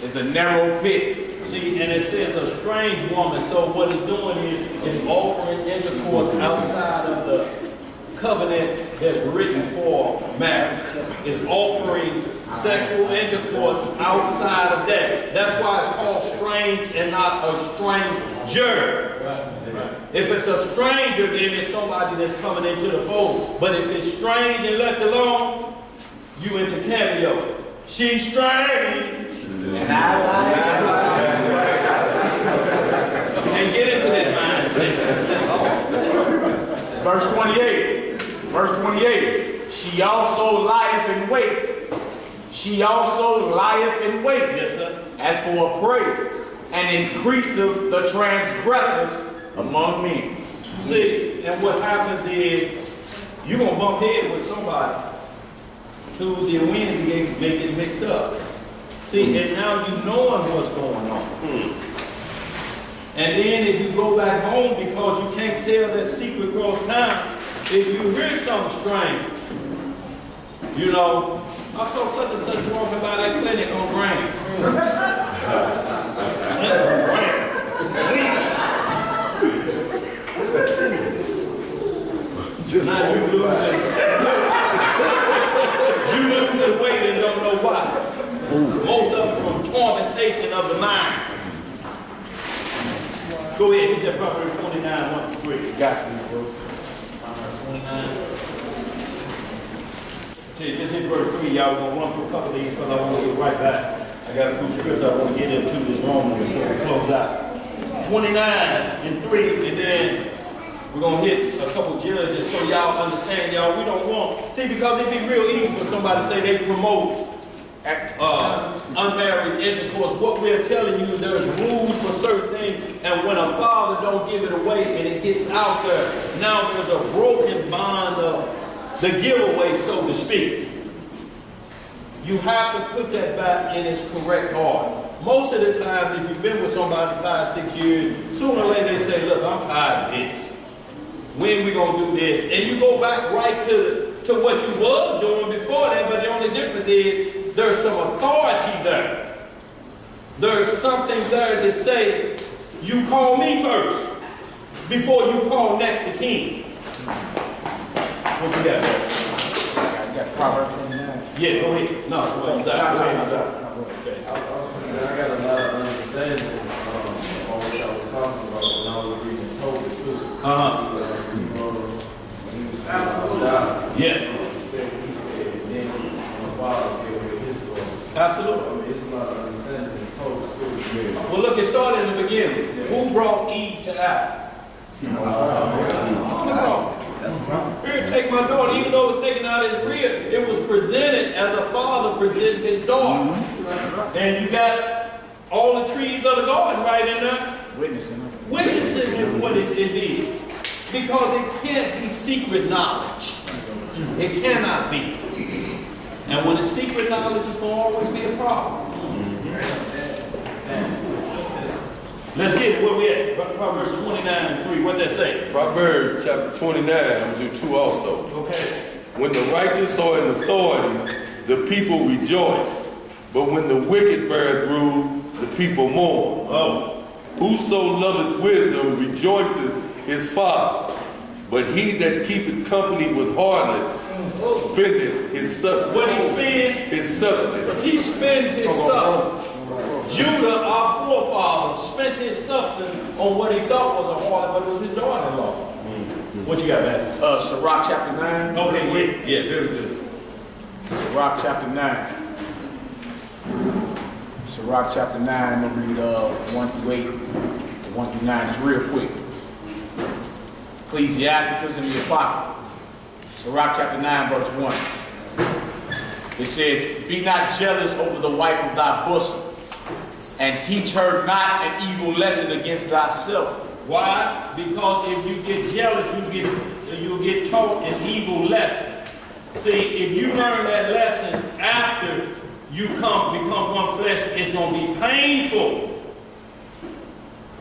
is a narrow pit. See, and it says a strange woman. So what it's doing is offering intercourse outside of the covenant that's written for marriage. It's offering sexual intercourse outside of that. That's why it's called strange and not a stranger. If it's a stranger, then it's somebody that's coming into the fold. But if it's strange and left alone, you into cameo. She's strange. And I like and get into that mindset. Verse 28. Verse 28. She also lieth in wait. She also lieth in wait. Yes, sir. As for a prey, and increaseth the transgressors among men. See, and what happens is you're going to bump head with somebody. Tuesday and Wednesday, they get mixed up. See, and now you knowing what's going on. And then if you go back home because you can't tell that secret across town, if you hear something strange, you know, I saw such and such walking by that clinic on Grand. Now you losing weight and don't know why. Most of it from tormentation of the mind. Go ahead, get that Proverbs 29, 1 through 3. Got you, bro. Proverbs 29. This is verse 3, y'all. We're going to run through a couple of these because I want to get right back. I got a few scriptures I want to get into this moment before we close out. 29 and 3, and then we're going to hit a couple judges so y'all understand, y'all. We don't want, see, because it'd be real easy for somebody to say they promote unmarried intercourse. What we're telling you, there's rules for certain things, and when a father don't give it away and it gets out there, now there's a broken bond of the giveaway, so to speak. You have to put that back in its correct order. Most of the time, if you've been with somebody 5, 6 years, sooner or later they say, look, I'm tired of this. When we gonna do this? And you go back right to what you was doing before that, but the only difference is there's some authority there. There's something there to say, you call me first before you call next to kin. What you got? You got Proverbs 29. Yeah, go ahead. No, go ahead. I got a lot of understanding on what I was talking about when I was reading Torah too. Yeah. He said, and then my father gave away his daughter. Absolutely. I mean, it's a lot of understanding in Torah too. Well, look, it started in the beginning. Who brought Eve to Adam? Here, take my daughter, even though it was taken out of his rib, it was presented as a father presented his daughter. And you got all the trees of the garden right in there. Witnessing is what it is. Because it can't be secret knowledge. It cannot be. And when it's secret knowledge, it's going to always be a problem. Let's get it. Where we at? Proverbs 29:3. What that say? Proverbs chapter 29, I'm going to do 2 also. Okay. When the righteous are in authority, the people rejoice. But when the wicked beareth rule, the people mourn. Oh. Whoso loveth wisdom rejoiceth his father. But he that keepeth company with harlots spendeth his substance. What he spend? His substance. He spent his substance. Judah, our forefather, spent his substance on what he thought was a harlot, but it was his daughter-in-law. What you got, man? Sirach chapter 9. Okay, yeah, very good. Sirach chapter 9. Sirach chapter 9, I'm going to read 1 through 8, 1 through 9, it's real quick. Ecclesiasticus and the Apocrypha. Sirach chapter 9, verse 1. It says, be not jealous over the wife of thy bosom, and teach her not an evil lesson against thyself. Why? Because if you get jealous, you'll get taught an evil lesson. See, if you learn that lesson after you become one flesh, it's going to be painful.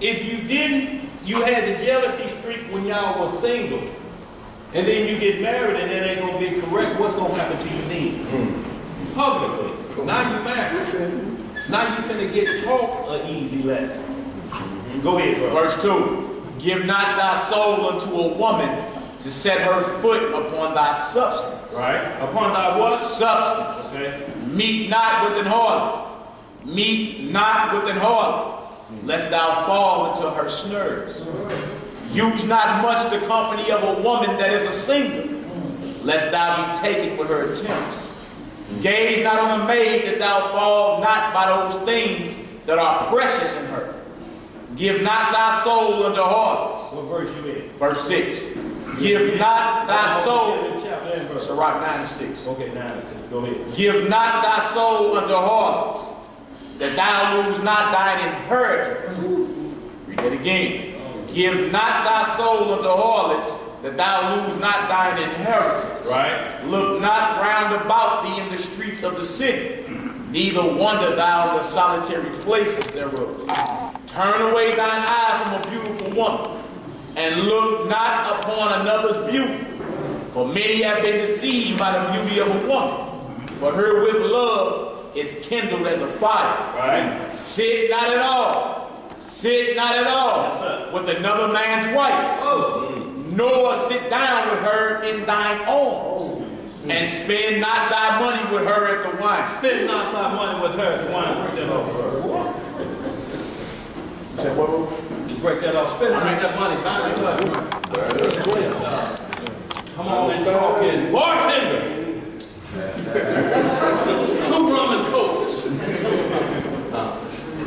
If you didn't, you had the jealousy streak when y'all was single, and then you get married and it ain't going to be correct, what's going to happen to you then? Publicly. Now you married. Now you finna get taught an easy lesson. Go ahead, bro. Verse 2. Give not thy soul unto a woman to set her foot upon thy substance. Right. Upon thy what? Substance. Okay. Meet not with an harlot. Meet not with an harlot, lest thou fall into her snares. Use not much the company of a woman that is a single, lest thou be taken with her attempts. Gaze not on a maid that thou fall not by those things that are precious in her. Give not thy soul unto harlots. What verse you in? Verse 6. Give not thy soul. Chapter and verse. Sirach 9 and 6. Okay, 9 and 6. Go ahead. Give not thy soul unto harlots, that thou lose not thine inheritance. Read that again. Give not thy soul unto harlots, that thou lose not thine inheritance. Right. Look not round about thee in the streets of the city, neither wander thou in the solitary places thereof. Turn away thine eye from a beautiful woman, and look not upon another's beauty. For many have been deceived by the beauty of a woman. For her with love is kindled as a fire. Right. Sit not at all. Sit not at all with another man's wife. Nor sit down with her in thine arms. And spend not thy money with her at the wine. Spend not thy money with her at the wine. Break that off, bro. Just break that off. Spend not that money. Buy it. Come on and talk in. Bartender. 2 rum and cokes.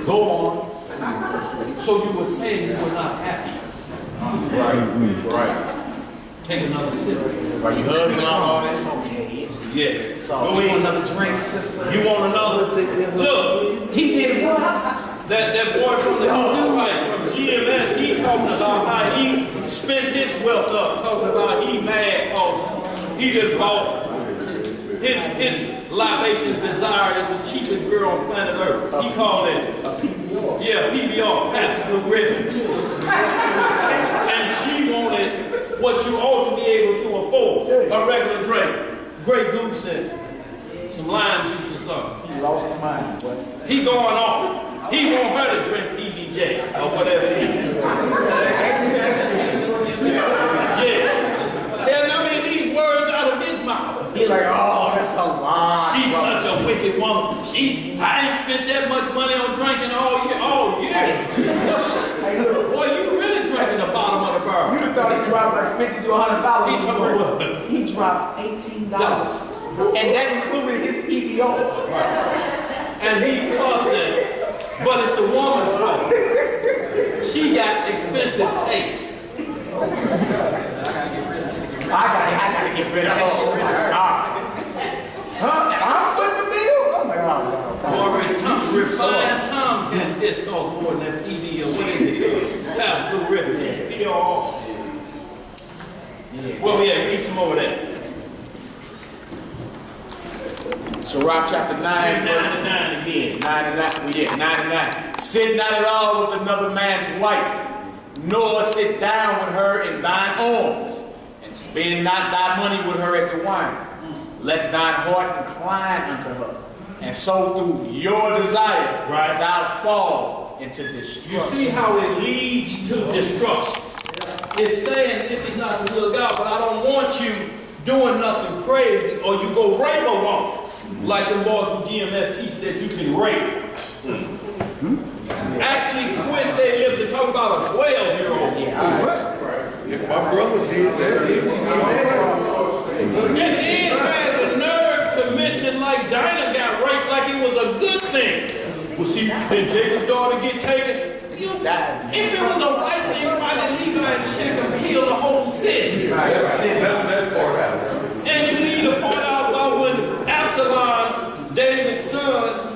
Go on. So you were saying you were not happy. Right. Take another sip. Are you hugging on? That's okay. Yeah. So you want another drink, sister? You want another? Look, He did what? that boy from the from GMS, he talking about how he spent his wealth up, talking about he mad because he just bought his libations desire is the cheapest girl on planet Earth. He called it PBR, Pabst Blue Ribbon. And she wanted what you ought to be able to afford, a regular drink, Grey Goose and some lime juice or something. He lost his mind, boy. He going on. He want her to drink PBJ or whatever it is. Yeah. And I mean these words out of his mouth. He like, oh, that's a lie. She's such a wicked woman. I ain't spent that much money on drinking all year. Hey, look. Boy, you really drinking the bottom of the barrel. You thought he dropped like $50 to $100. He told me what? He dropped $18. And that included his PBO. And he fussing, but it's the woman's fault. She got expensive taste. I gotta get rid of her. I'm putting the bill? I'm like, oh, no. Refined Tom can piss cost more than that PB or what is it? Pabst Blue Ribbon. Well, we had read some more of that. Sirach chapter 9. 9 and 9 again. 9 and 9. Yeah, 9 and 9. Sit not at all with another man's wife, nor sit down with her in thine arms, and spend not thy money with her at the wine, lest thine heart incline unto her, and so through your desire thou fall into destruction. You see how it leads to destruction. It's saying this is not the will of God, but I don't want you doing nothing crazy or you go rape a woman. Like the boys from GMS teach that you can rape. Actually twist their lips and talk about a 12-year-old. If my brother did that, and then had the nerve to mention like Dinah got raped like it was a good thing. Well, see, did Jacob's daughter get taken? If it was a right thing, why did Levi and Shechem kill the whole city? And you need to point out about when Absalom, David's son,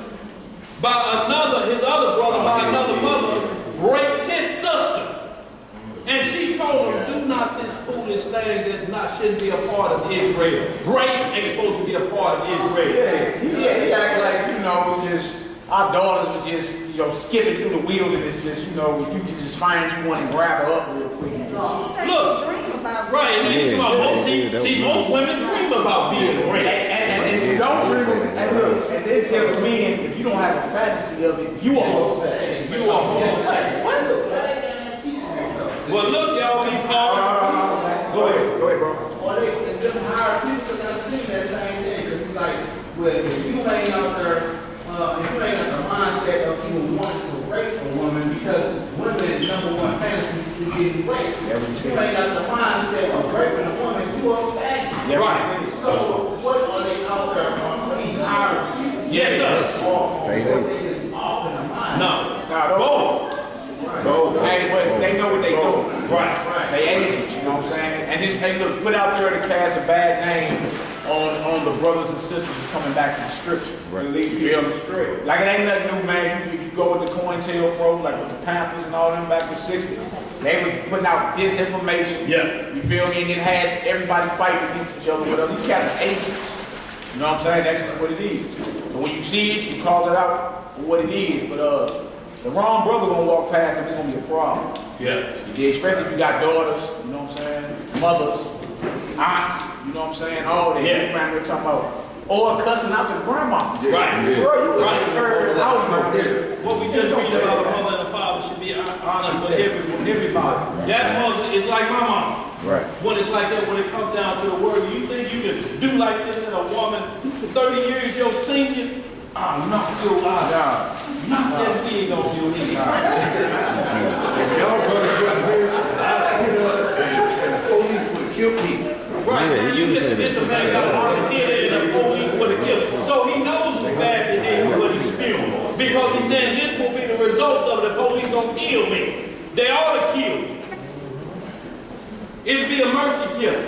by another, his other brother, by another mother, raped his sister. And she told him, do not this foolish thing that shouldn't be a part of Israel. Rape ain't supposed to be a part of Israel. He act like, you know, just our daughters were just, you know, skipping through the wilderness, just, you know, you can just find you want to grab her up real quick. And just, look, right, and then most women dream about being raped. And if you don't dream, and look, and then tells men, if you don't have a fantasy of it, you are homosexual. You are homosexual. Well, look, y'all be called. Go ahead, bro. Or them higher people that see that same thing. Because it's like, well, if you ain't out there, if you ain't got the mindset of even wanting to rape a woman, because women's number one fantasy is getting raped. If you ain't got the mindset of raping a woman, you are bad. Right. So, what are they out there for these higher people? Yes, sir. They just off in the mind. No, both. Hey, but they know what they do. Right. They agents, you know what I'm saying? And this, hey, look, put out there to cast a bad name on the brothers and sisters coming back to the scripture. Right. You feel me? Straight. Like it ain't nothing new, man. If you go with the COINTELPRO, like with the Panthers and all them back in the 60s, they was putting out disinformation. Yeah. You feel me? And then had everybody fighting against each other. Whatever. These cats are agents. You know what I'm saying? That's just what it is. So when you see it, you call it out for what it is. But the wrong brother gonna walk past and it's gonna be a problem. Yeah. Especially if you got daughters, you know what I'm saying? Mothers, aunts, you know what I'm saying? All that. Yeah. Around there talking about, or cussing out the grandma. Right. Bro, you Right. in the third house right there. What we just read about a mother and a father should be honored for everybody. That mother is like my mom. Right. When it's like that, when it comes down to the word, you think you can do like this in a woman 30 years your senior? I'll knock your eyes out. Knock that wig off your head. if y'all brothers wasn't here, I'd get up and the police would kill people. Right, Yeah, now he you was listen, saying this a that. man got hard headed and the police would have killed him. So he knows it's bad behavior what he's spewing. Because he's saying this will be the results of it. The police gonna kill me. They ought to kill me. It'd be a mercy kill.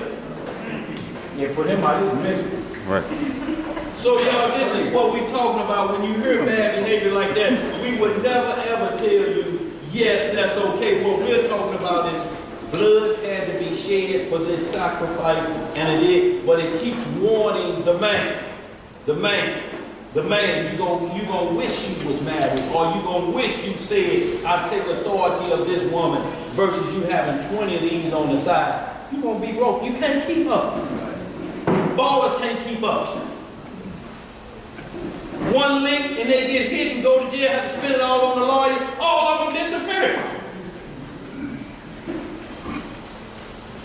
Yeah, put him out his misery. Right. So y'all, this is what we're talking about. When you hear bad behavior like that, we would never ever tell you, yes, that's okay. What we're talking about is blood had to be shed for this sacrifice, and it did, but it keeps warning the man. You gonna wish you was married, or you gonna wish you said, I take authority of this woman, versus you having 20 of these on the side. You're gonna be broke. You can't keep up. Ballers can't keep up. One lick and they get hit and go to jail, have to spend it all on the lawyer, all of them disappear.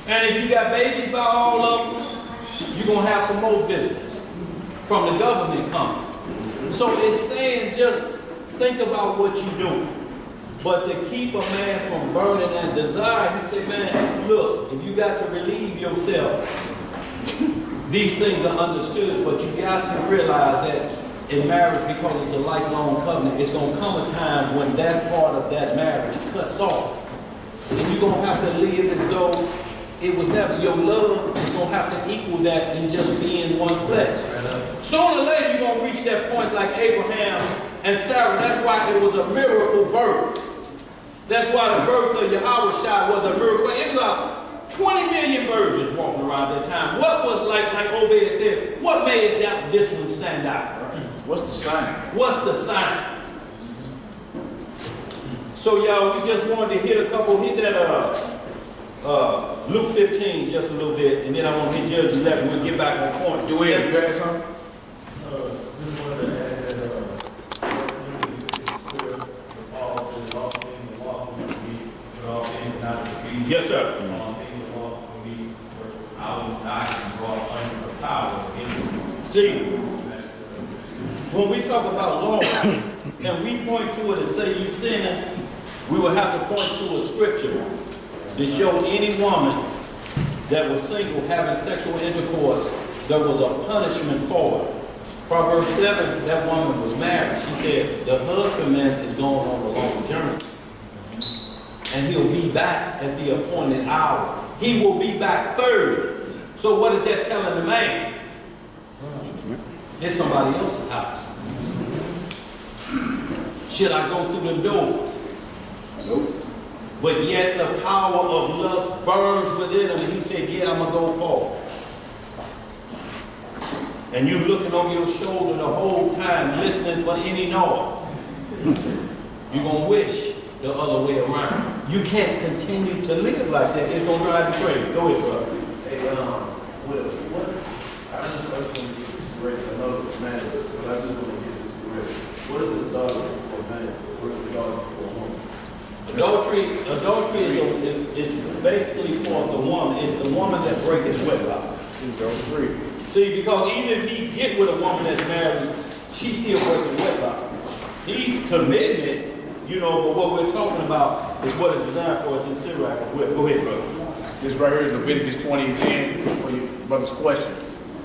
And if you got babies by all of them, you're going to have some more business from the government coming. So it's saying just think about what you're doing. But to keep a man from burning that desire, he said, man, look, if you got to relieve yourself, these things are understood, but you got to realize that in marriage, because it's a lifelong covenant, it's going to come a time when that part of that marriage cuts off. And you're going to have to live as though it was never. Your love is going to have to equal that in just being one flesh. Sooner or later, you're going to reach that point like Abraham and Sarah. That's why it was a miracle birth. That's why the birth of Yahushua was a miracle. It was about 20 million virgins walking around that time. What was like Obed said, what made this one stand out? What's the sign? What's the sign? So y'all, we just wanted to hit a couple, hit that Luke 15 just a little bit, and then I want to hit Judges 11. We'll get back on point. Do it. You got something? Just wanted to add that Paul says all things are lawful for me, but all things are not to be. Yes, sir. All things are lawful for me, but I will not be brought under the power of any. See, when we talk about law, and we point to it and say you sinning, we will have to point to a scripture to show any woman that was single having sexual intercourse, there was a punishment for it. Proverbs 7, that woman was married. She said, the husbandman is going on a long journey. And he'll be back at the appointed hour. He will be back third. So what is that telling the man? It's somebody else's house. Should I go through the doors? Nope. But yet the power of lust burns within him, and he said, yeah, I'm going to go forward. And you looking over your shoulder the whole time, listening for any noise. You're going to wish the other way around. You can't continue to live like that. It's going to drive you crazy. Go ahead, brother. Hey, I just want to get this correct. I know it's commandments, but I just want to get this correct. What is adultery for man? What is adultery for a woman? Adultery is basically for the woman. It's the woman that breaks his wedlock. See, because even if he get with a woman that's married, she's still breaking wedlock. He's committed, you know, but what we're talking about is what is designed for us in Sirach as well. Go ahead, brother. This right here is Leviticus 20:10 for your brother's question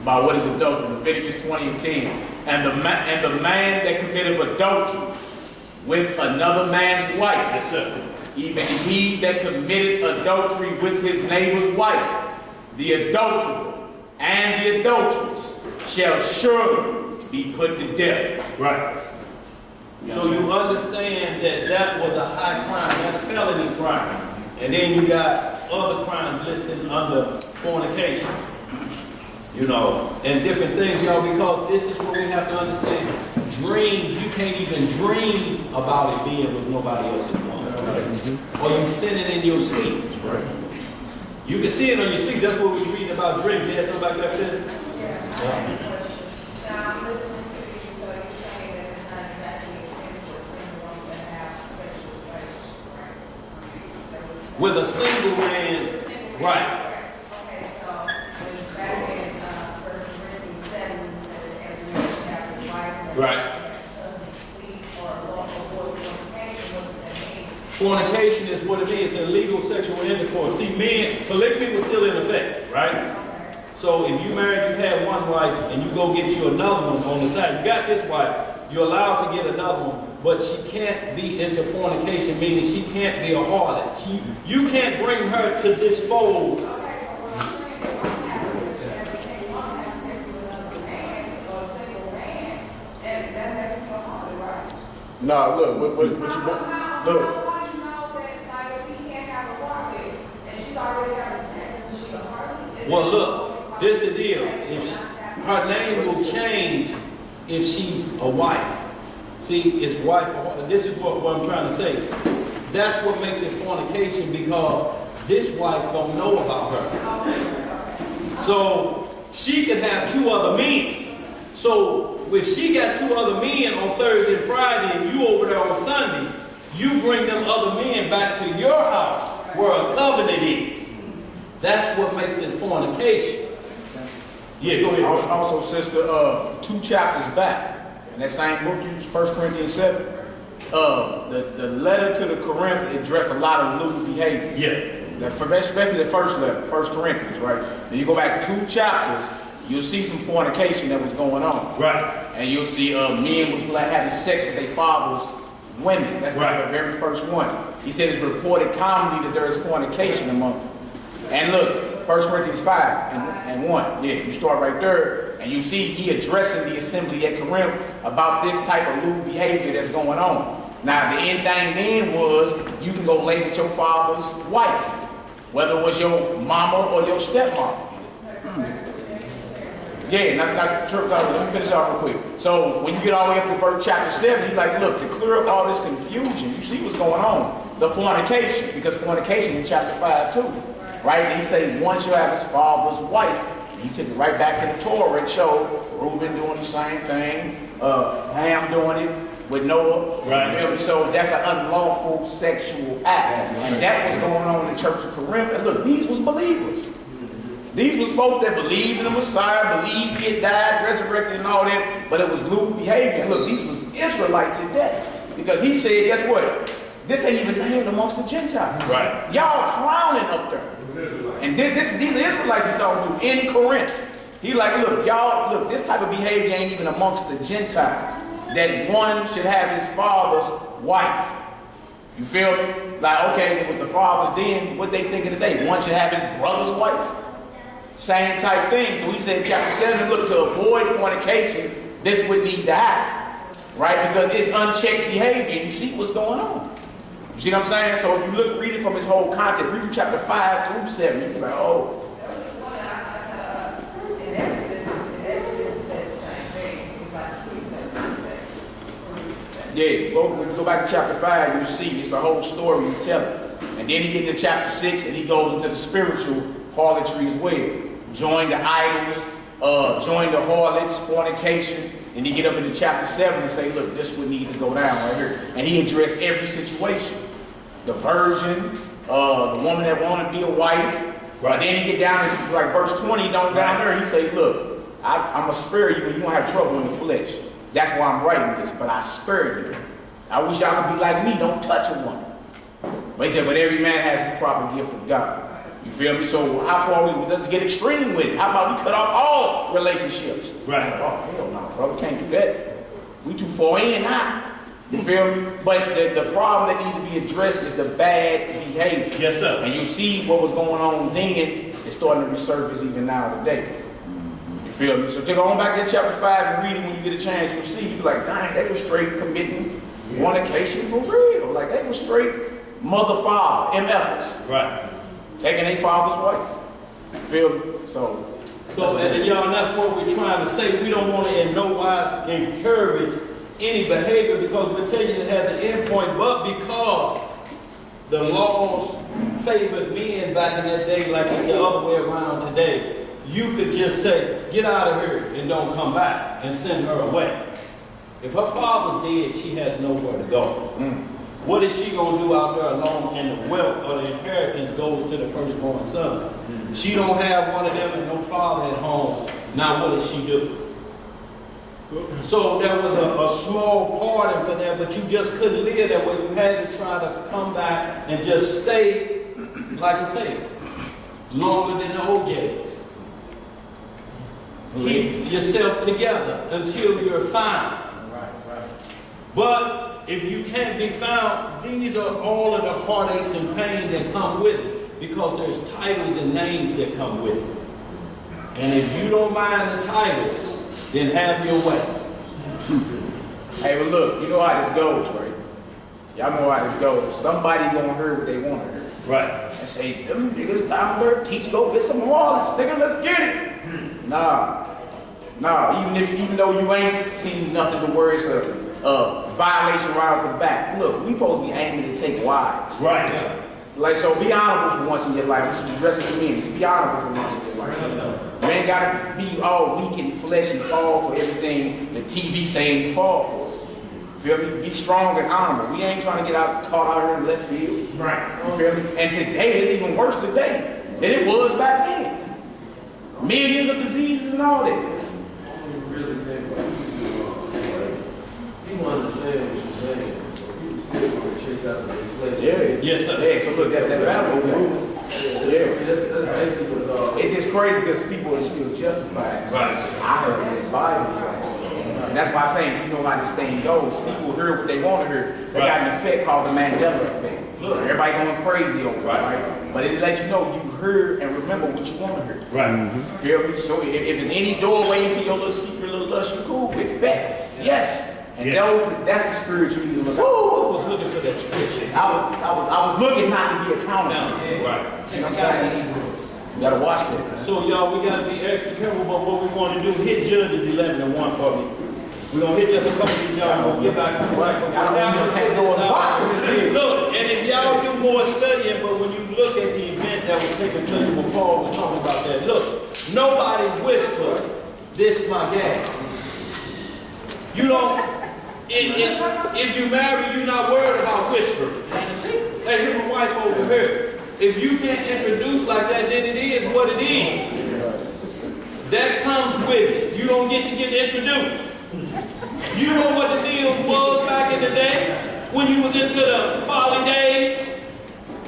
about what is adultery. Leviticus 20:10. And the man that committeth adultery with another man's wife, Yes, sir. even he that committed adultery with his neighbor's wife, the adulterer and the adulteress shall surely be put to death. Right. So you understand that that was a high crime. That's felony crime. And then you got other crimes listed under fornication. You know, and different things, y'all, because this is what we have to understand. Dreams, you can't even dream about it being with nobody else's woman. Right? Or you sinning in your sleep. Right. You can see it on your sleep. That's what we was reading about dreams. You had somebody that said? Now, I'm listening to you, so you're saying that it's not exactly a sin for a single woman to have sexual relations, right? With a single man, right. Okay, so back in 1 Corinthians 7, it said that every man should have his wife. Right. Fornication is what it means, illegal sexual intercourse. See, men, polygamy was still in effect, right? So if you married, you had one wife, and you go get you another one on the side. You got this wife, you're allowed to get another one, but she can't be into fornication, meaning she can't be a harlot. You can't bring her to this fold. No, look, what you look. Well, look, this is the deal. If her name will change if she's a wife. See, it's wife. This is what I'm trying to say. That's what makes it fornication, because this wife don't know about her. So she could have two other men. So if she got two other men on Thursday and Friday, and you over there on Sunday, you bring them other men back to your house where a covenant is. That's what makes it fornication. Yeah, go ahead. Also, sister, 2 chapters back, in that same book, 1 Corinthians 7, the letter to the Corinth addressed a lot of lewd behavior. Yeah. Especially the first letter, 1 Corinthians, right? Then you go back 2 chapters, you'll see some fornication that was going on. Right. And you'll see men was like having sex with their father's women. That's right. The very first one. He said it's reported commonly that there is fornication among them. And look, 1 Corinthians 5 and 1. Yeah, you start right there, and you see he addressing the assembly at Corinth about this type of lewd behavior that's going on. Now, the end thing then was you can go lay with your father's wife, whether it was your mama or your stepmama. Yeah, let me finish off real quick. So when you get all the way up to verse chapter 7, he's like, look, to clear up all this confusion, you see what's going on. The fornication, because fornication in chapter 5 too. Right? And he said, one shall have his father's wife. And he took it right back to the Torah and showed Reuben doing the same thing, Ham doing it with Noah. Right. So that's an unlawful sexual act. And that was going on in the church of Corinth. And look, these was believers. These was folks that believed in the Messiah, believed he had died, resurrected, and all that, but it was lewd behavior. And look, these was Israelites in that. Because he said, guess what? This ain't even named amongst the Gentiles. Right. Y'all clowning up there. And these are Israelites he's talking to in Corinth. He's like, look, y'all, look, this type of behavior ain't even amongst the Gentiles. That one should have his father's wife. You feel me? Like, okay, it was the father's then, what they thinking today? One should have his brother's wife. Same type thing. So he said in chapter 7, look, to avoid fornication, this would need to happen. Right? Because it's unchecked behavior. And you see what's going on. You see what I'm saying? So if you read it from its whole content, read from chapter 5 through 7, you can be like, oh. Yeah, if you go back to chapter 5, you see it's the whole story you tell it. And then he get into chapter 6 and he goes into the spiritual harlotry as well. Join the idols, join the harlots, fornication. And he get up into chapter 7 and say, look, this would need to go down right here. And he addressed every situation. The virgin, the woman that want to be a wife. Right. Then he get down to like verse 20, down there, he say, look, I'm going to spare you when you don't have trouble in the flesh. That's why I'm writing this, but I spared you. I wish y'all could be like me, don't touch a woman. But he said, but every man has his proper gift of God. You feel me? So how far let's get extreme with it. How about we cut off all relationships? Right. Oh, hell no, brother, can't do that. We too far in now. You feel me? But the problem that needs to be addressed is the bad behavior. Yes, sir. And you see what was going on then, it's starting to resurface even now today. You feel me? So take on back to chapter 5 and read it when you get a chance. You'll see, you be like, dang, they was straight committing fornication for real. Like they was straight mother-father, MFers. Right. Taking a father's wife. You feel me? So and y'all, that's what we're trying to say. We don't want to in no wise encourage any behavior because we tell you it has an endpoint, but because the laws favored men back in that day like it's the other way around today, you could just say, get out of here and don't come back and send her away. If her father's dead, she has nowhere to go. What is she going to do out there alone? And the wealth or the inheritance goes to the firstborn son. She don't have one of them and no father at home. Now what does she do? So there was a small pardon for that, but you just couldn't live that way. You had to try to come back and just stay, like I say, longer than the OJs. Keep yourself together until you're found. But if you can't be found, these are all of the heartaches and pain that come with it, because there's titles and names that come with it. And if you don't mind the titles, then have your way. Hey, but look, you know how this goes, right? Y'all know how this goes. Somebody gonna hear what they want to hear. Right. And say, them niggas down there, teach, go get some harlots. Nigga, let's get it. Nah, even though you ain't seen nothing to worry, it's a violation right off the bat. Look, we supposed to be aiming to take wives. Right. Like, so be honorable for once in your life. We should address it to men. Just be honorable for once in your life. You ain't got to be all weak in flesh and fall for everything the TV saying you fall for. You feel me? Be strong and honorable. We ain't trying to get caught out here in left field. Right. You feel me? And today, it's even worse today than it was back then. Millions of diseases and all that. People understand what you're saying. People still want to chase after their flesh. Yeah. Yes, sir. Yeah, so look, that's that battle. Yeah. That's basically what it's just crazy because people are still justified. Right. I heard this Bible. And that's why I'm saying, you know how this thing goes. People hear what they want to hear. They got an effect called the Mandela effect. Look, everybody going crazy over it, right? But it lets you know you heard and remember what you want to hear. Right. Feel me? So if there's any doorway into your little secret little lust, you cool with it. Bet. Yes. And that's the spirit you need to look at. I was looking for that scripture. I was looking not to be accountable. Right. You know what I'm saying? You gotta watch that. So y'all, we gotta be extra careful about what we want to do. Hit Judges 11 and 1 for me. We're gonna hit just a couple of these, y'all. We're gonna get back to the right. Look, and if y'all do more studying, but when you look at the event that was taking place when Paul was talking about that, look, nobody whispers, "This my gal." You don't. If you marry, you're not worried about whispering. Hey, here's my wife over here. If you can't introduce like that, then it is what it is. That comes with it. You don't get to get introduced. You know what the deals was back in the day when you was into the folly days?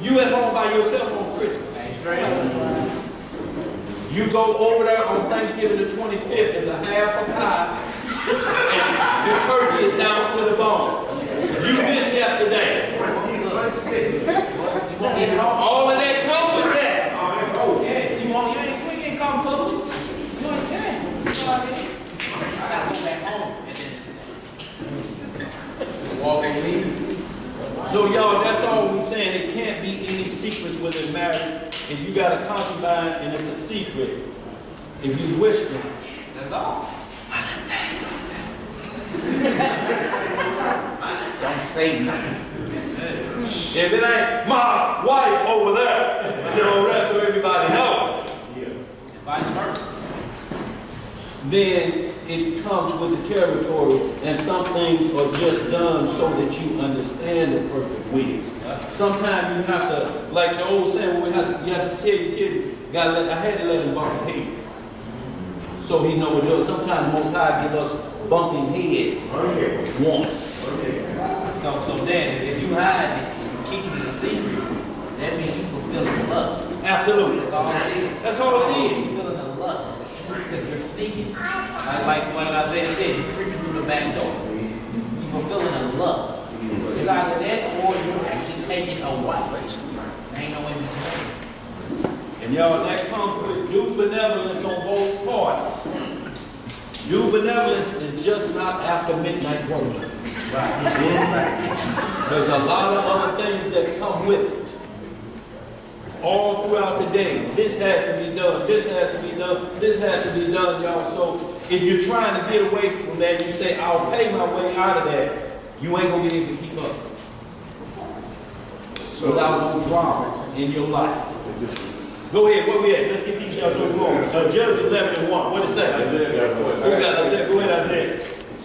You at home by yourself on Christmas. You go over there on Thanksgiving the 25th, there's a half a pie, and the turkey is down to the bone. You missed yesterday. All of that comes with that. Yeah, you ain't come close. You understand? You know what I mean? I gotta go back home and then walk and leave. So y'all, that's all we saying. It can't be any secrets within marriage. If you got a concubine and it's a secret, if you whisper, That's all. Don't say nothing. if it ain't my wife over there, and then over there so everybody knows, Vice versa. then it comes with the territory, and some things are just done so that you understand the perfect will. Sometimes you have to, like the old saying, you have to tell you, I had to let him bump his head. So he know what to do. Sometimes the Most High give us bumping head once. So then, if you hide it, keeping it a secret, that means you fulfilling lust. Absolutely. That's all it is. That's all it is. You're fulfilling the lust. Because you're sneaking. Like what Isaiah said, you're creeping through the back door. You're fulfilling a lust. It's either that or you're actually taking a wife. There ain't no in between. And y'all, that comes with due benevolence on both parties. Due benevolence is just not after midnight work. Right. There's a lot of other things that come with it. All throughout the day. This has to be done. This has to be done. This has to be done, y'all. So if you're trying to get away from that, you say, I'll pay my way out of that, you ain't going to be able to keep up. Without no drama in your life. Go ahead, where we at? Let's get these y'all so we go. Judges 11 and 1. What it say? Go ahead, Isaiah.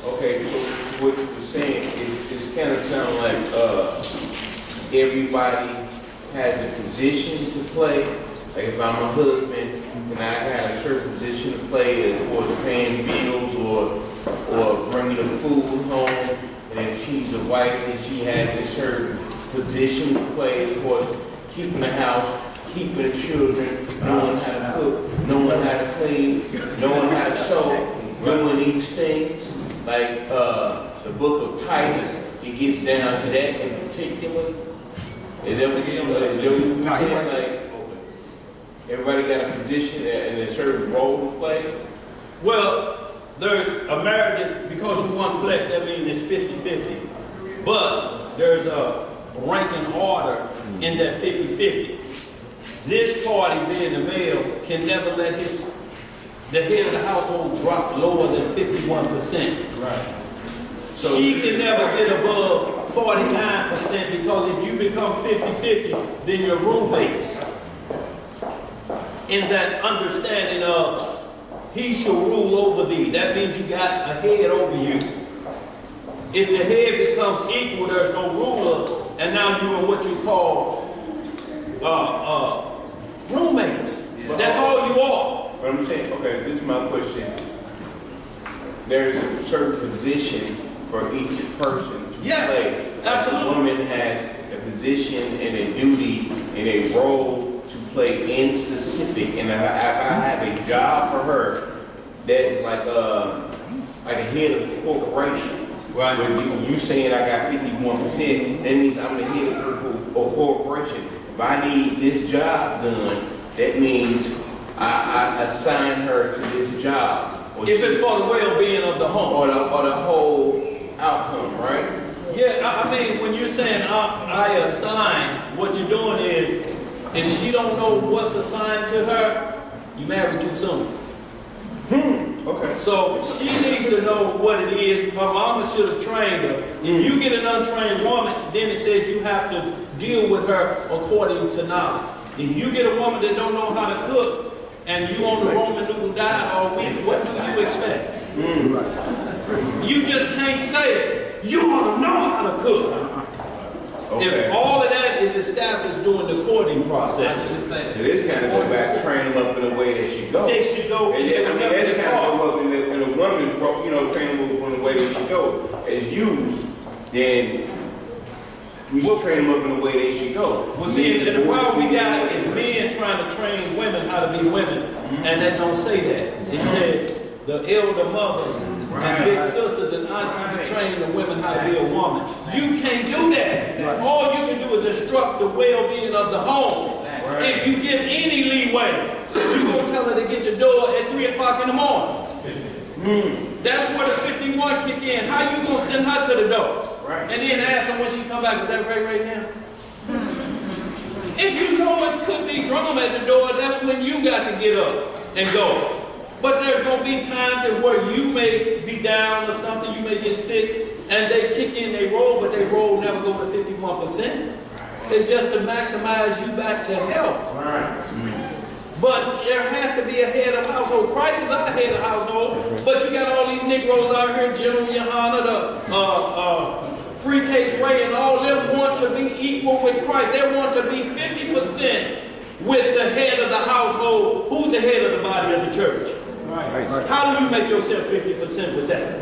Okay, so what you're saying, it kind of sounds like everybody has a position to play. Like if I'm a husband, and I have a certain position to play as far as paying bills or bringing the food home. And if she's a wife, then she has a certain position to play as far as keeping the house, keeping the children, knowing how to cook, knowing how to clean, knowing how to sew, doing these things. Like the book of Titus, it gets down to that in particular. Is that what you're saying? Like, everybody got a position and a certain role to play? Well, there's a marriage, because you want flesh, that means it's 50-50. But there's a rank and order in that 50-50. This party, being the male, can never let the head of the household drop lower than 51%. Right. So she can never get above 49%, because if you become 50-50, then you're roommates. In that understanding of he shall rule over thee. That means you got a head over you. If the head becomes equal, there's no ruler, and now you're what you call roommates. Yeah. That's all you are. But I'm saying, okay, this is my question. There's a certain position for each person to play. Absolutely. The woman has a position and a duty and a role to play in specific. And if I have a job for her, that's like a head of the corporation. Right. But you saying I got 51%, that means I'm the head of a corporation. If I need this job done, that means I assign her to this job. If it's for the well-being of the home. Or the whole outcome, right? Yeah, I mean, when you're saying I assign, what you're doing is, If she don't know what's assigned to her, you marry too soon. Okay. So she needs to know what it is. Her mama should have trained her. If you get an untrained woman, then it says you have to deal with her according to knowledge. If you get a woman that don't know how to cook, and you on the Roman noodle diet all week, what do you expect? You just can't say, you ought to know how to cook. Okay. If all of that is established during the courting process, It is kind of go back, train them up in the way that she goes. they should go. And yeah, I mean, that's kind of go up in a woman's, you know, train them up in the way that she goes. As used, then we should train them up in the way they should go. Well, see, the problem we got is men trying to train women how to be women, and they don't say that. It says the elder mothers and big sisters and aunties train the women how to be a woman. You can't do that. All you can do is instruct the well-being of the home. If you give any leeway, you're going to tell her to get the door at 3 o'clock in the morning. That's where the 51 kick in. How you going to send her to the door? And then ask her when she come back, is that right now? If you know it could be drama at the door, that's when you got to get up and go. But there's going to be times where you may be down or something, you may get sick, and they kick in, they roll, but they roll never go to 51%. It's just to maximize you back to health. But there has to be a head of household. Christ is our head of household, but you got all these Negroes out here, General Yohana, the Free Case Ray, and all them want to be equal with Christ. They want to be 50% with the head of the household. Who's the head of the body of the church? How do you make yourself 50% with that?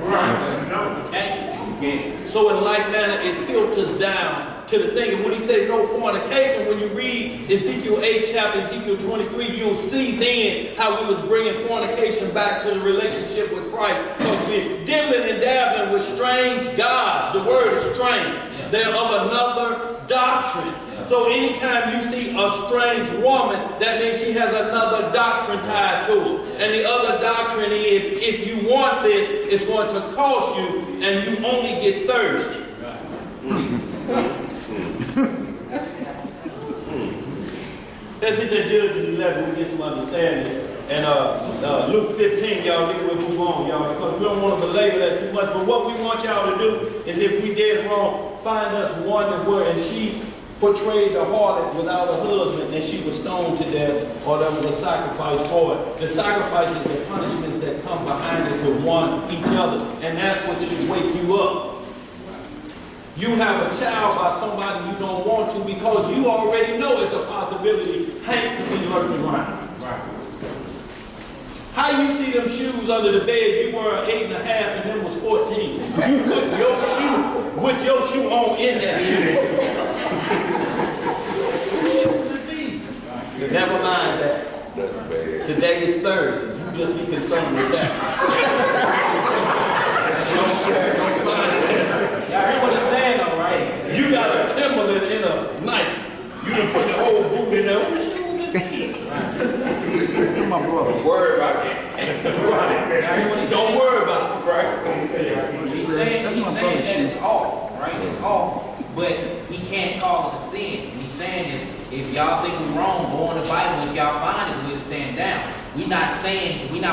Okay? So in like manner, it filters down to the thing. And when he said no fornication, when you read Ezekiel 8 chapter, Ezekiel 23, you'll see then how we was bringing fornication back to the relationship with Christ. Because we're dibbling and dabbling with strange gods. The word is strange. They're of another doctrine. So anytime you see a strange woman, that means she has another doctrine tied to it. And the other doctrine is, if you want this, it's going to cost you, and you only get thirsty. Let's hit that Judges 11, we get some understanding. And Luke 15, y'all, we'll move on, y'all, because we don't want to belabor that too much. But what we want y'all to do is, if we did wrong, find us one where, and she portrayed the harlot without a husband, and she was stoned to death, or there was a sacrifice for it. The sacrifice is the punishments that come behind it to one each other, and that's what should wake you up. You have a child by somebody you don't want to, because you already know it's a possibility Hank could be lurking around. How you see them shoes under the bed? You were 8.5 and them was 14. You put your shoe on in that shoe. Never mind that. That's bad. Today is Thursday. You just be concerned with that. Y'all hear what he's saying though, right? You got a Timberland in a Nike. You done put the whole boot in there. What shoes is these? My brother. Don't worry about it. Don't worry about it. Right. He's saying that it's off, right? It's off, but he can't call it a sin. And he's saying if y'all think we're wrong, go on the Bible. If y'all find it, we'll stand down. We're not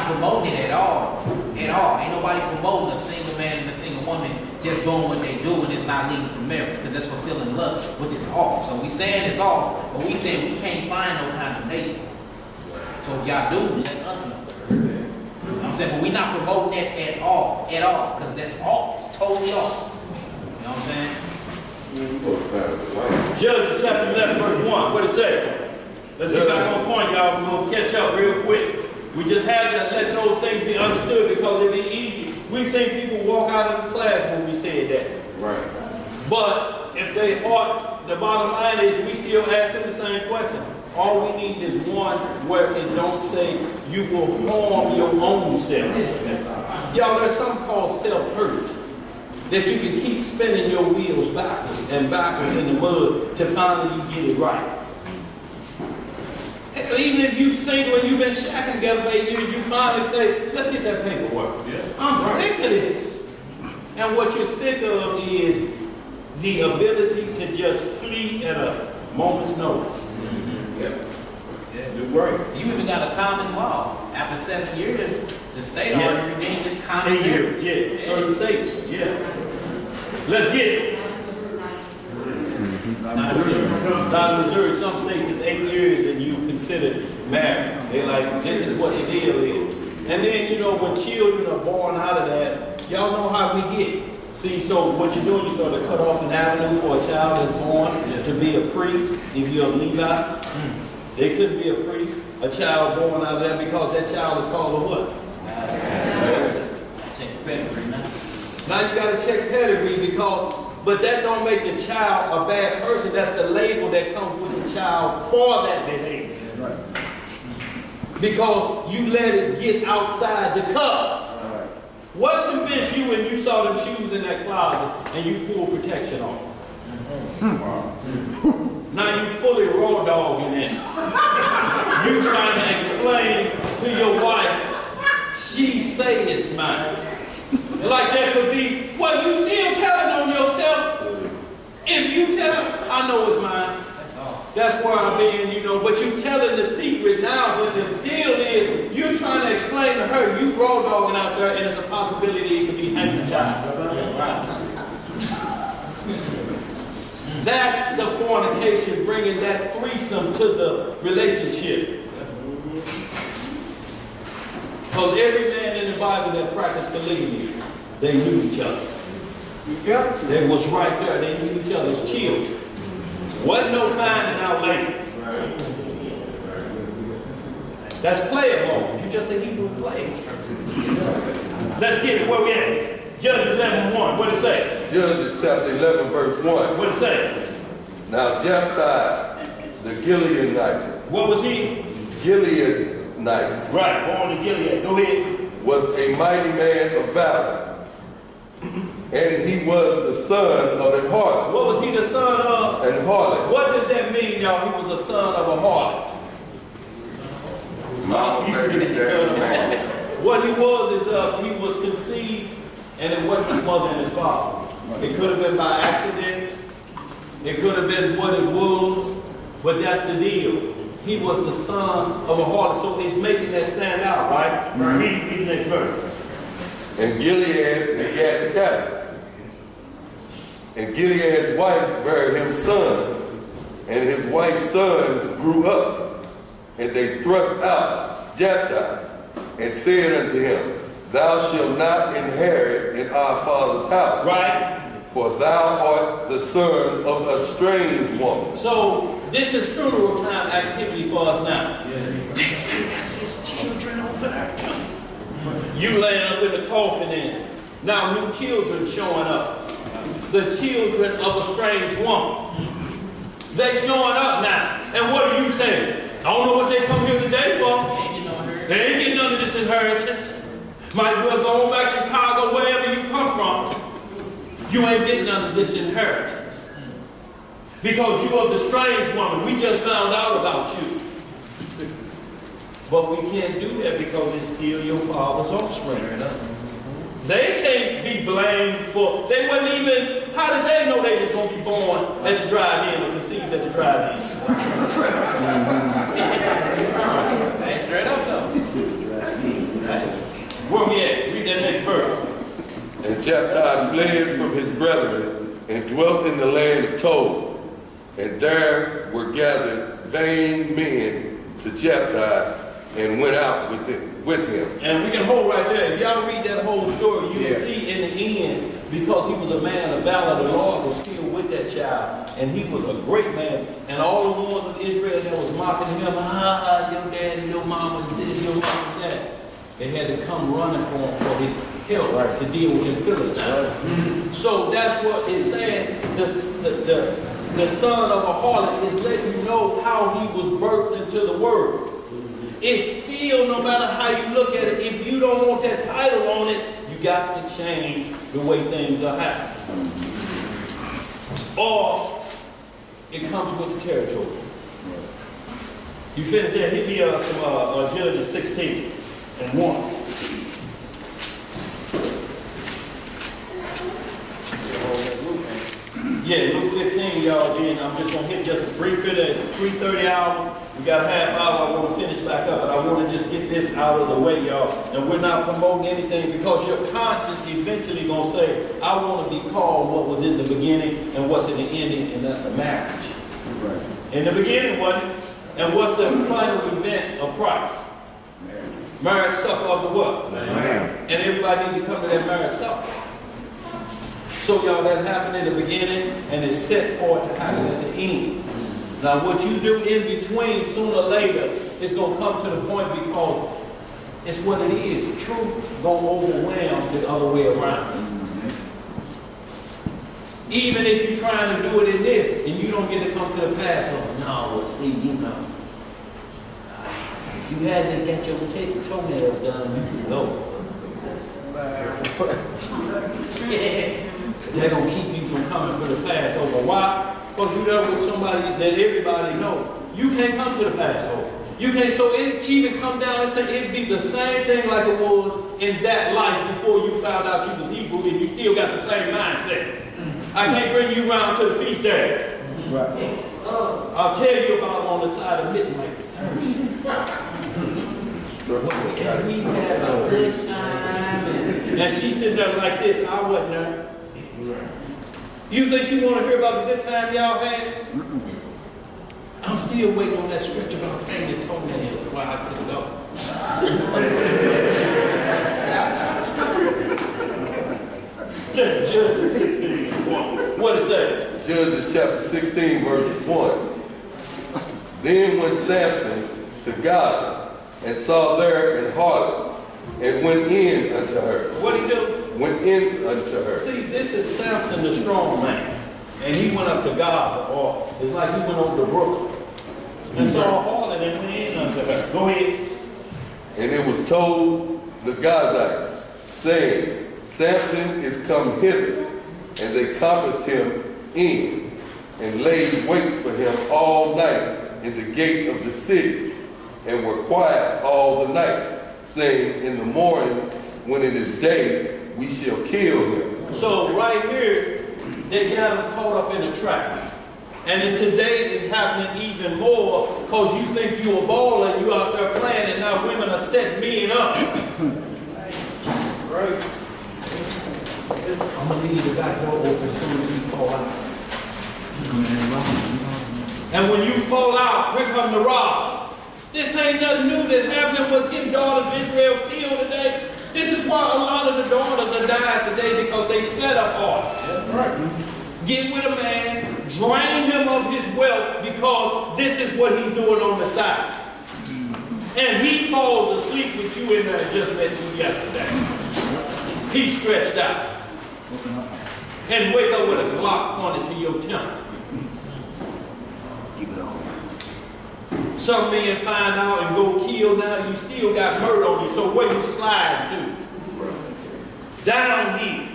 promoting it at all. At all. Ain't nobody promoting a single man and a single woman just doing what they do and it's not leading to marriage, because that's fulfilling lust, which is off. So we saying it's off, but we saying we can't find no condemnation. So if y'all do, let us know. You know what I'm saying? But we're not promoting that at all, because that's off. It's totally off. You know what I'm saying? Judges chapter 11, verse 1. What it say? Let's get back on point, y'all. We're going to catch up real quick. We just had to let those things be understood, because it'd be easy. We've seen people walk out of this class when we said that. Right. But if they ought, the bottom line is we still ask them the same question. All we need is one where it don't say you will harm your own self. Y'all, there's something called self-hurt. That you can keep spinning your wheels backwards and backwards in the mud to finally you get it right. Even if you're single and you've been shacking together for 8 years, you finally say, let's get that paperwork. I'm sick of this. And what you're sick of is the ability to just flee at a moment's notice. Do right. You even got a common law. After 7 years, the state Yeah. already redeemed its common 8 years, yeah. Certain states, yeah. Let's get it. Not in Missouri, some states it's 8 years and you consider married. They're like, this is what the deal is. And then, you know, when children are born out of that, y'all know how we get. See, so what you're doing, you start to cut off an avenue for a child that's born to be a priest. If you're a Levi, they couldn't be a priest. A child born out of that because that child is called a what? Check pedigree now. Now you got to check pedigree because, but that don't make the child a bad person. That's the label that comes with the child for that behavior. Right. Because you let it get outside the cup. What convinced you when you saw them shoes in that closet and you pulled protection on them? Now you fully raw dogging it. You trying to explain to your wife, she say it's mine. Like that could be, well, you still telling on yourself. If you tell her, I know it's mine. That's where I'm being, you know, but you telling the secret now, but the deal is, you're trying to explain to her, you raw dogging out there, and there's a possibility it could be Hank's child. That's the fornication, bringing that threesome to the relationship. Because every man in the Bible that practiced polygamy, they knew each other. They was right there. They knew each other's children. Wasn't no finding out later. That's player mode. You just say Hebrew player. Let's get it. Where we at? Judges 11:1. What it say? Judges chapter 11, verse 1. What it say? Now Jephthah, the Gileadite. What was he? Gileadite. Right, born in Gilead. Go ahead. Was a mighty man of valor. And he was the son of an harlot. What was he the son of? An harlot. What does that mean, y'all? He was a son of a harlot. He said he's son of a harlot. What he was is he was conceived and it wasn't his mother and his father. It could have been by accident. It could have been what it was. But that's the deal. He was the son of a harlot. So he's making that stand out, right? Read the next verse. And Gilead begat Jephthah. And Gilead's wife bare him sons, and his wife's sons grew up, and they thrust out Jephthah, and said unto him, Thou shalt not inherit in our father's house, right? For thou art the son of a strange woman. So this is funeral time activity for us now. They say that's his children over there. You laying up in the coffin and now new children showing up. The children of a strange woman. They showing up now. And what are you saying? I don't know what they come here today for. They ain't getting none of this inheritance. Might as well go on back to Chicago, wherever you come from. You ain't getting none of this inheritance. Because you are the strange woman. We just found out about you. But we can't do that because it's still your father's offspring. They can't be blamed for, they wasn't even, how did they know they was going to be born at the drive-in or conceived at the drive-in? Straight up though. Where we at? Read that next verse. And Jephthah fled from his brethren and dwelt in the land of Tob. And there were gathered vain men to Jephthah and went out with him. And we can hold right there. If y'all read that whole story, you'll see in the end, because he was a man of valor, the Lord was still with that child. And he was a great man. And all the ones of Israel that was mocking him, your daddy, your mama's this, your mama's that. They had to come running for him for his help to deal with the Philistines. So that's what it's saying. The son of a harlot is letting you know how he was birthed into the world. It's still, no matter how you look at it, if you don't want that title on it, you got to change the way things are happening. Or it comes with the territory. You finished there. Hit me some Judges 16:1. Yeah, Luke 15, y'all. Then I'm just gonna hit just a brief bit. It's 3:30 hour. We got a half hour. I want to finish back up, but I want to just get this out of the way, y'all. And we're not promoting anything because your conscience eventually going to say, I want to be called what was in the beginning and what's in the ending, and that's a marriage. Right. In the beginning, wasn't it? And what's the final event of Christ? Marriage supper of the what? Amen. And everybody needs to come to that marriage supper. So y'all, that happened in the beginning and it's set for it to happen at the end. Now what you do in between, sooner or later, it's going to come to the point because it's what it is. Truth going to overwhelm the other way around. Even if you're trying to do it in this and you don't get to come to the Passover. No, well, see, you know. You had to get your toenails done, you can go. They're going to keep you from coming for the Passover. Why? Because you're there with somebody that everybody knows. You can't come to the Passover. You can't, so it even come down, it'd be the same thing like it was in that life before you found out you was Hebrew and you still got the same mindset. I can't bring you around to the feast days. Right. I'll tell you about on the side of midnight Thursday. And we had a good time. And she sitting there like this. I wasn't there. You think she want to hear about the good time y'all had? I'm still waiting on that scripture about paying your toenails while I could go. Judges 16, 1. What it say? Judges chapter 16, verse 1. Then went Samson to Gaza, and saw there an harlot, and went in unto her. What did he do? Went in unto her. See, this is Samson the strong man. And he went up to Gaza, or it's like he went over to Brooklyn. And saw a harlot and went in unto her. Go ahead. And it was told the Gazites, saying, Samson is come hither. And they compassed him in, and laid wait for him all night in the gate of the city, and were quiet all the night, saying, in the morning, when it is day, we shall kill him. So right here, they got him caught up in a trap. And it's today is happening even more because you think you're a baller and you out there playing and now women are setting men up. Right. I'm going to leave the back door open as soon as we fall out. And when you fall out, here come the robbers. This ain't nothing new that happening was getting daughters of Israel killed today. This is why a lot of the daughters are dying today because they set up hard. That's right. Get with a man, drain him of his wealth because this is what he's doing on the side. And he falls asleep with you in there and just met you yesterday. He's stretched out. And wake up with a Glock pointed to your temple. Some men find out and go kill now, you still got murder on you, so where you slide to? Down here.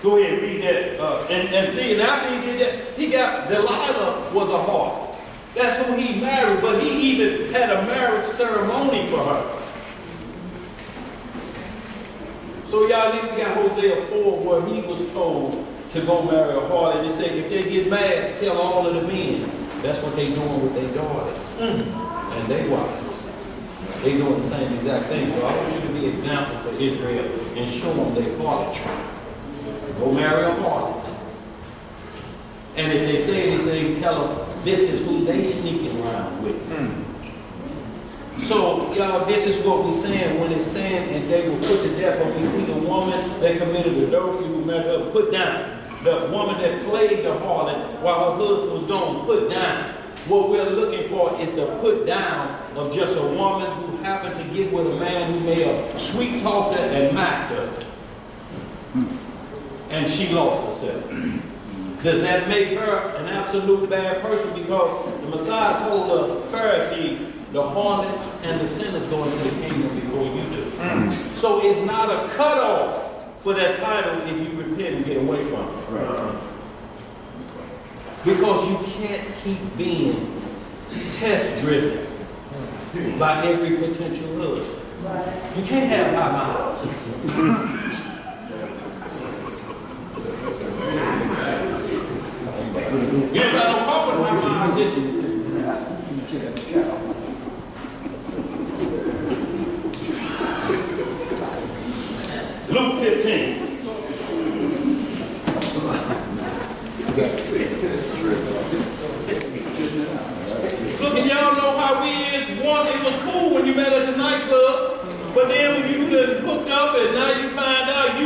Go ahead, read that. And see, and after he did that, he got, Delilah was a harlot. That's who he married, but he even had a marriage ceremony for her. So y'all need to get Hosea 4 where he was told to go marry a harlot. And they say if they get mad, tell all of the men. That's what they doing with their daughters and their wives. They doing the same exact thing. So I want you to be an example for Israel and show them their harlotry. Go marry a harlot. And if they say anything, tell them this is who they sneaking around with. So, y'all, this is what we're saying when it's saying and they will put to death. When we see the woman that committed adultery who met her put down. The woman that played the harlot while her husband was gone, put down. What we're looking for is the put down of just a woman who happened to get with a man who may have sweet talked her and mocked her. And she lost herself. Does that make her an absolute bad person? Because the Messiah told the Pharisee, the harlots and the sinners go into the kingdom before you do. So it's not a cutoff for that title if you repent and get away from it. Right. Because you can't keep being test-driven by every potential husband. Right. You can't have high miles. You ain't got no problem with high miles, just Luke 15. Look, and y'all know how we is. One, it was cool when you met at the nightclub, but then when you done hooked up and now you find out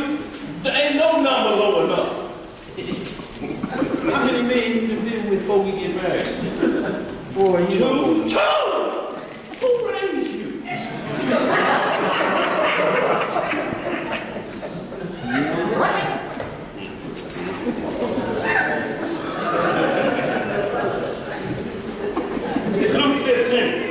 there ain't no number low enough. How many men you can be with before we get married? Boy, you know. Two! Who raised you? Luke 15.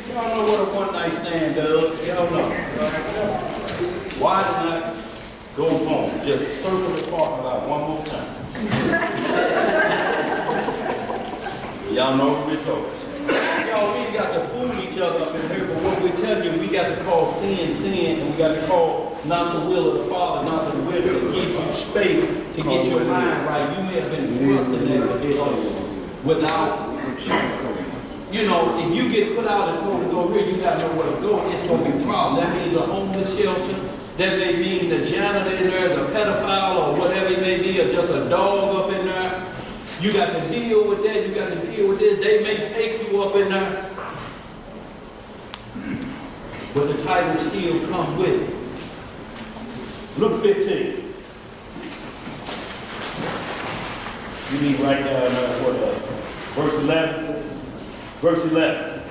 Y'all know what a one-night stand does. Y'all know. Why not go home? Just circle the parking lot one more time. Y'all know the results. Y'all, we got to fool each other up in here, but what we're telling you, we got to call sin, sin, and we got to call not the will of the Father, not the will that gives you space to get your mind right. You may have been thrust in that condition without, you know, if you get put out and told to go here, you got nowhere to go, it's going to be a problem. That means a homeless shelter. That may mean the janitor in there is a pedophile or whatever it may be, or just a dog up in there. You got to deal with that. You got to deal with this. They may take you up in there. But the title still comes with it. Luke 15. You need right down verse 11. Verse 11.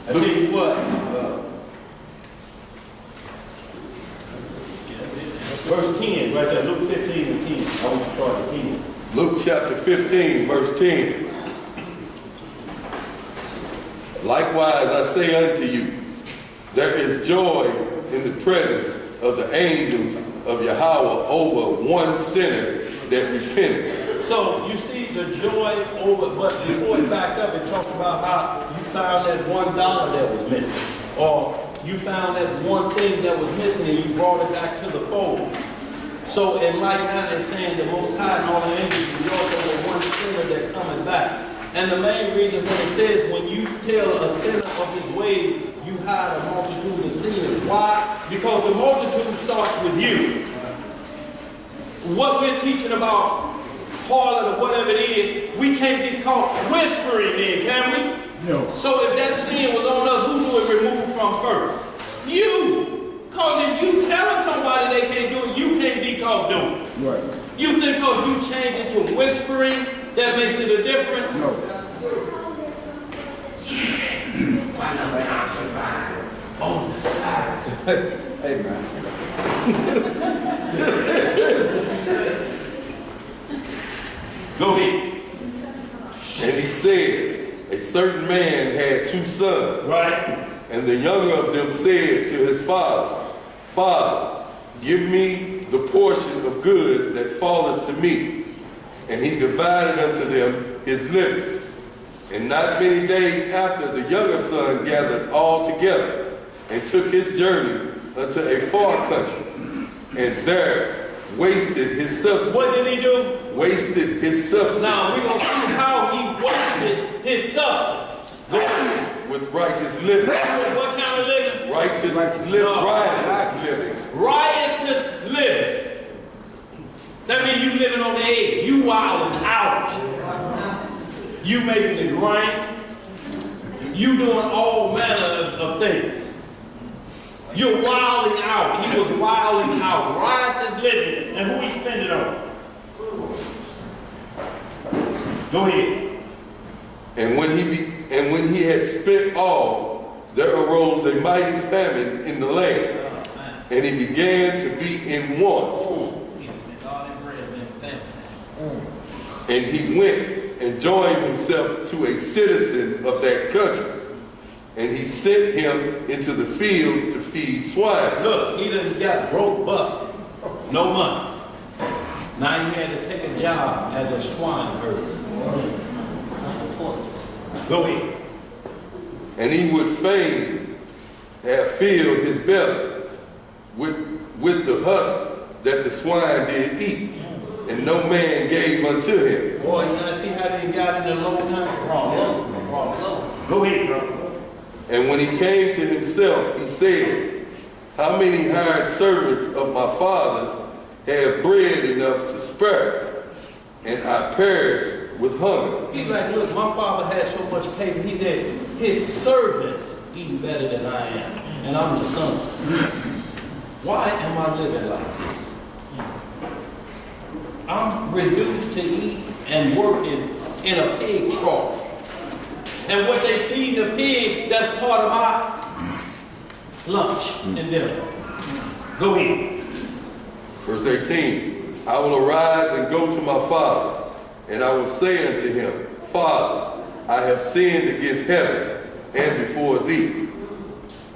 I tell you what. Verse 10, right there. Luke 15 and 10. I want to start at 10. Luke chapter 15, verse 10. Likewise I say unto you, there is joy in the presence of the angels of Yahweh over one sinner that repenteth. So you see the joy over, but before it backed up, it talked about how you found that $1 that was missing. Or you found that one thing that was missing and you brought it back to the fold. So in like that, it's saying the Most High and all the angels rejoice over one sinner that coming back. And the main reason when it says when you tell a sinner of his ways, you hide a multitude of sins. Why? Because the multitude starts with you. What we're teaching about harlot or whatever it is, we can't be caught whispering in, can we? No. So if that sin was on us, who do it remove from first? You. Because if you telling somebody they can't do it, you can't be caught doing it. Right. You think because you change it to whispering, that makes it a difference? No. On the side. Hey, man. Go ahead. And he said, a certain man had 2 sons. Right. And the younger of them said to his father, Father, give me the portion of goods that falleth to me. And he divided unto them his living. And not many days after, the younger son gathered all together and took his journey unto a far country, and there wasted his substance. What did he do? Wasted his substance. Now we're going to see how he wasted his substance. Go ahead. With righteous living. What kind of living? Righteous living. No. Riotous living. Riotous living. That means you living on the edge. You wilding out. You making it rain. You doing all manner of things. You're wilding out. He was wilding out. Riotous living. And who he spend it on? Go ahead. And when he had spent all, there arose a mighty famine in the land, and he began to be in want. And he went and joined himself to a citizen of that country, and he sent him into the fields to feed swine. Look, he done got broke, busted, no money. Now he had to take a job as a swine herder. Go ahead. And he would fain have filled his belly with the husk that the swine did eat, and no man gave unto him. Boy, you gotta see how they got in the low time? Wrong. Go ahead, bro. And when he came to himself, he said, how many hired servants of my father's have bread enough to spare, and I perish with hunger? He's like, look, my father has so much paper, he said, his servants eat better than I am, and I'm the son. Why am I living like this? I'm reduced to eat and working in a pig trough. And what they feed the pigs, that's part of my lunch and dinner. Go ahead. Verse 18, I will arise and go to my father, and I will say unto him, Father, I have sinned against heaven and before thee,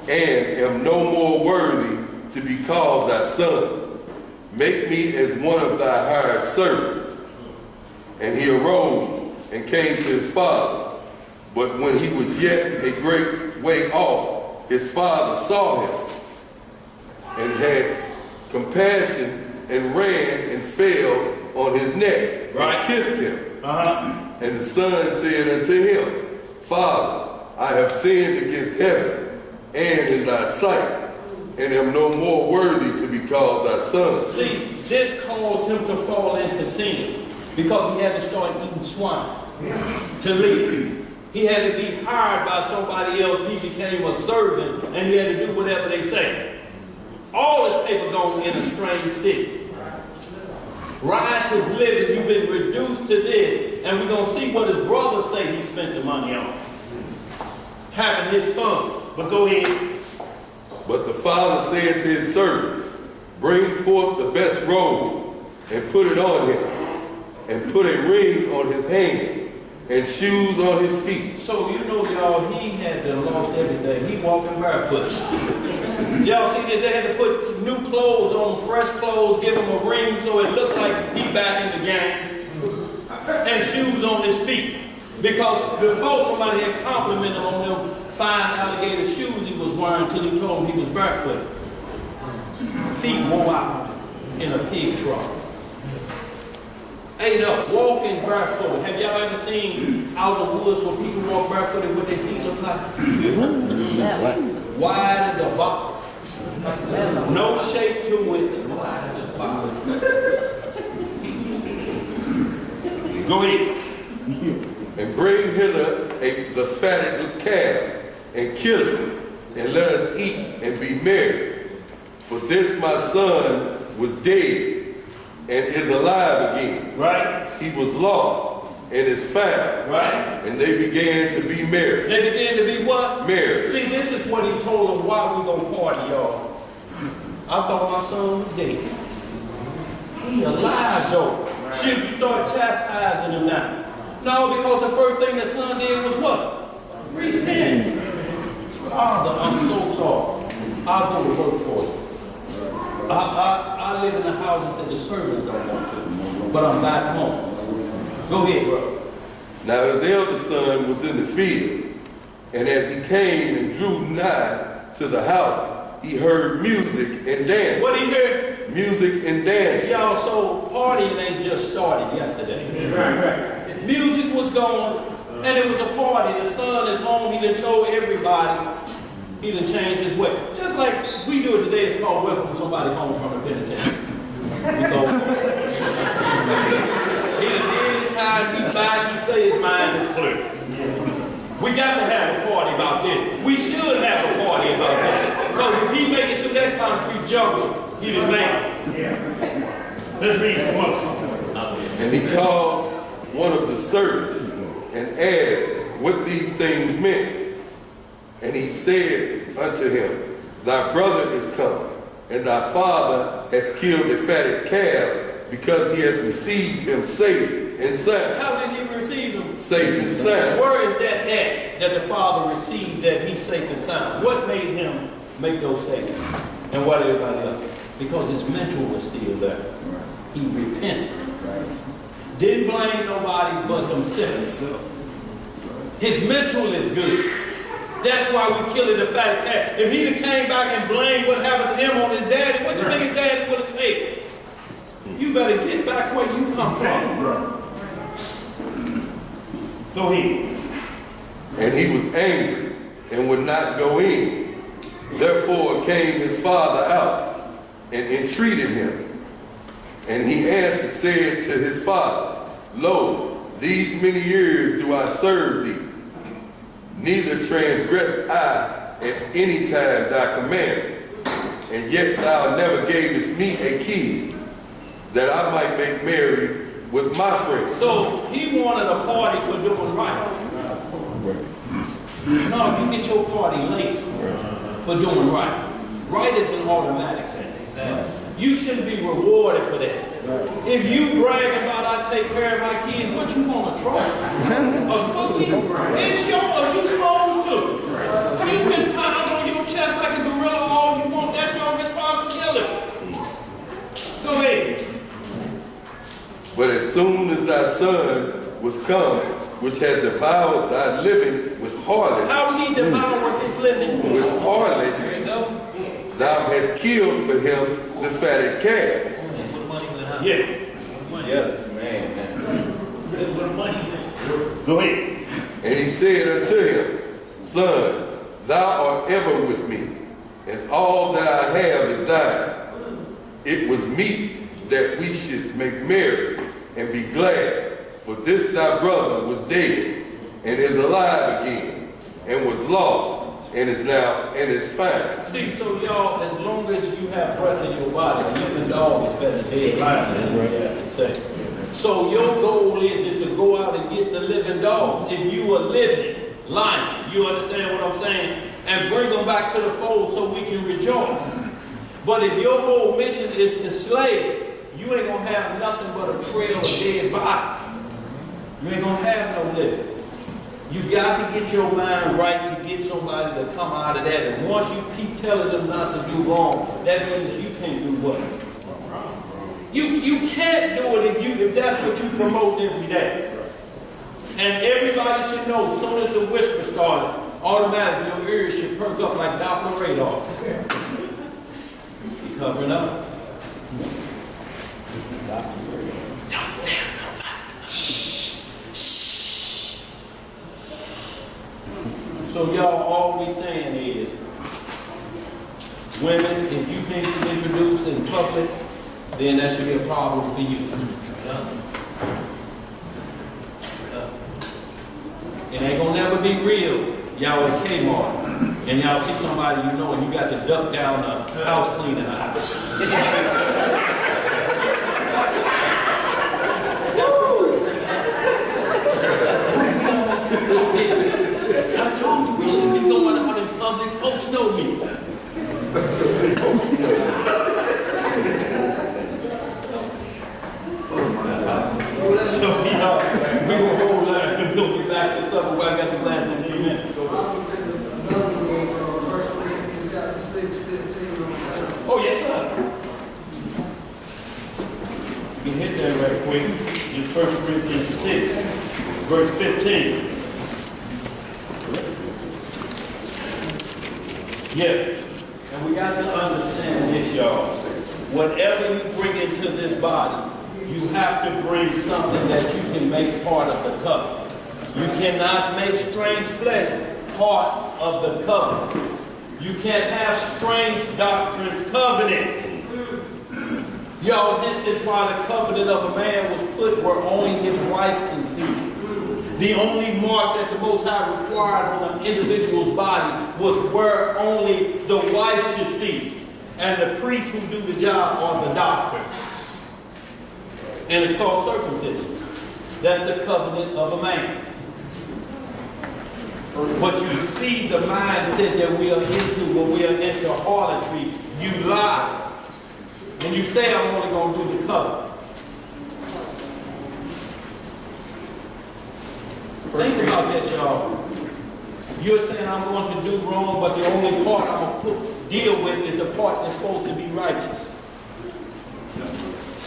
and am no more worthy to be called thy son. Make me as one of thy hired servants. And he arose and came to his father. But when he was yet a great way off, his father saw him and had compassion and ran and fell on his neck and kissed him. And the son said unto him, Father, I have sinned against heaven and in thy sight, and am no more worthy to be called thy son. See, this caused him to fall into sin because he had to start eating swine to live. He had to be hired by somebody else. He became a servant, and he had to do whatever they say. All his paper gone in a strange city. Riotous living, you've been reduced to this, and we're going to see what his brothers say he spent the money on. Having his fun. But go ahead. But the father said to his servants, bring forth the best robe, and put it on him, and put a ring on his hand, and shoes on his feet. So you know, y'all, he had to lost everything. He walking barefoot. Y'all see that they had to put new clothes on, fresh clothes, give him a ring so it looked like he back in the game, and shoes on his feet. Because before somebody had complimented him on them fine alligator shoes he was wearing until he told him he was barefoot. Feet wore out in a pig trough. Ate up, walking barefoot. Have y'all ever seen out in the woods where people walk barefoot and what their feet look like? Wide as a box. No shape to it. Wide as a box. Go ahead. And bring hither the fatted calf, and kill it, and let us eat and be merry. For this my son was dead, and is alive again. Right. He was lost, and is found. Right. And they began to be merry. They began to be what? Merry. See, this is what he told them why we gonna party, y'all. I thought my son was dead. He alive, though. Should you start chastising him now? No, because the first thing the son did was what? Repent. Father, I'm so sorry. I'll go to work for you. I live in the houses that the servants don't want to, but I'm back home. Go ahead, bro. Now his eldest son was in the field, and as he came and drew nigh to the house, he heard music and dance. What did he hear? Music and dance. Y'all, so partying ain't just started yesterday. Right. Music was going, and it was a party. The son is home. He done told everybody. He done changed his way. Just like we do it today, it's called welcome somebody home from the penitentiary. He done did his time. He back. He say his mind is clear. We got to have a party about this. We should have a party about this. Because if he make it through that concrete jungle, he done made it. Let's read some more. And he called one of the servants and asked what these things meant. And he said unto him, thy brother is come, and thy father hath killed a fatted calf, because he hath received him safe and sound. How did he receive him? Safe and sound. Where is that at that the father received that he's safe and sound? What made him make those statements? And what everybody else? Because his mental was still there. He repented. Didn't blame nobody but himself. His mental is good. That's why we killing the fatted calf. If he'd have came back and blamed what happened to him on his daddy, what you think his daddy would have said? You better get back where you come from. Go ahead. And he was angry and would not go in. Therefore came his father out and entreated him. And he answered, said to his father, Lo, these many years do I serve thee, neither transgressed I at any time thy commandment, and yet thou never gavest me a kid, that I might make merry with my friends. So he wanted a party for doing right. No, you get your party late for doing right. Right is an automatic thing. Exactly. You shouldn't be rewarded for that. If you brag about I take care of my kids, what you want to try? A cookie? It's yours. You supposed to. You can pound on your chest like a gorilla all you want. That's your responsibility. Go ahead. But as soon as thy son was come, which had devoured thy living with harlots. How he devoured his living? With harlots. Thou hast killed for him the fatted calf. Yeah. Yes, man. Go ahead. And he said unto him, Son, thou art ever with me, and all that I have is thine. It was meet that we should make merry and be glad, for this thy brother was dead and is alive again, and was lost and is now and is found. See, so y'all, as long as you have breath in your body, a living dog is better than dead lion. So your goal is to go out and get the living dogs. If you are living lion, you understand what I'm saying? And bring them back to the fold so we can rejoice. But if your whole mission is to slay, you ain't gonna have nothing but a trail of dead bodies. You ain't gonna have no living. You got to get your mind right to get somebody to come out of that. And once you keep telling them not to do wrong, that means you can't do what? You can't do it if that's what you promote every day. And everybody should know, as soon as the whisper started, automatically your ears should perk up like Doppler radar. You covering up? Don't tell nobody. Shh. Shh. So y'all, all we saying is, women, if you've been introduced in public, then that should be a problem for you. It ain't gonna never be real. Y'all at Kmart, and y'all see somebody you know, and you got to duck down the house cleaning house. I told you we shouldn't be going out in public. Folks know me. So we will hold that and we'll get back to something where I got the last 15 minutes. Oh, yes, sir. You can hit that right quick. Just 1 Corinthians 6, verse 15. Yes. And we got to understand this, y'all. Whatever you bring into this body, you have to bring something that you can make part of the covenant. You cannot make strange flesh part of the covenant. You can't have strange doctrines covenant. Y'all, this is why the covenant of a man was put where only his wife can see it. The only mark that the Most High required on an individual's body was where only the wife should see it. And the priests who do the job are the doctors. And it's called circumcision. That's the covenant of a man. But you see the mindset that we are into when we are into harlotry. You lie. And you say, I'm only going to do the covenant. Think about that, y'all. You're saying I'm going to do wrong, but the only part I'm going to deal with is the part that's supposed to be righteous.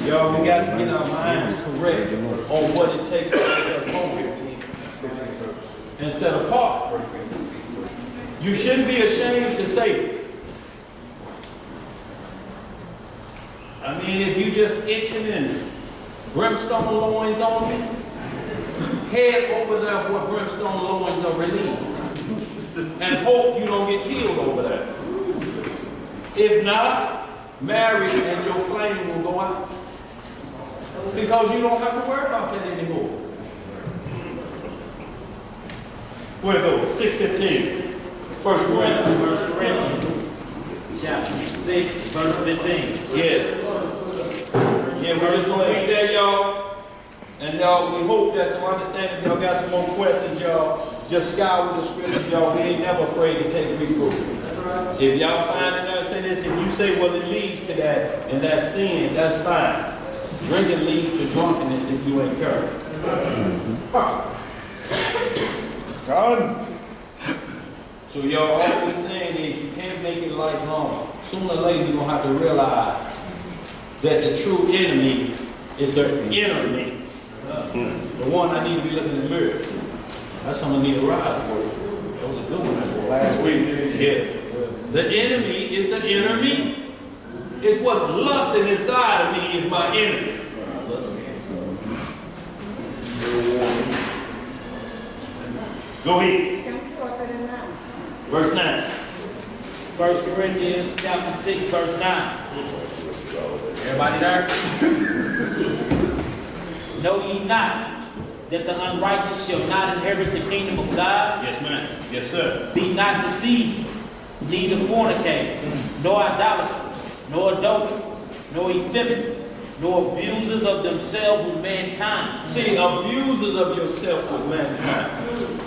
Y'all, we got to get our minds correct on what it takes to make us holy. and set apart. You shouldn't be ashamed to say it. I mean, if you just itching and brimstone loins on me, head over there where brimstone loins are relieved and hope you don't get killed over there. If not, marry and your flame will go out. Because you don't have to worry about that anymore. Where it goes? 6:15. 1 Corinthians. Chapter 6, verse 15. Yes. Yeah, we're just going to read that, y'all. And y'all, we hope that some understanding. Y'all got some more questions, y'all. Just scour the scriptures, y'all. We ain't never afraid to take reproof. If y'all find another say this, if you say, well, it leads to that, and that's sin, that's fine. Drinking leads to drunkenness if you ain't careful. God. So y'all, all we're saying is you can't make it lifelong. Sooner or later, you're going to have to realize that the true enemy is the inner me. The one I need to be looking in the mirror. That's something I need to rise for. That was a good one last week. Yeah. The enemy is the inner me. It's what's lusting inside of me is my enemy. Go ahead. Can we start that in 9? Verse 9. 1 Corinthians chapter 6, verse 9. Everybody there? Know ye not that the unrighteous shall not inherit the kingdom of God? Yes, ma'am. Yes, sir. Be not deceived, neither fornicators, nor idolaters, nor adulterers, nor effeminate, nor abusers of themselves with mankind. See, abusers of yourself with mankind.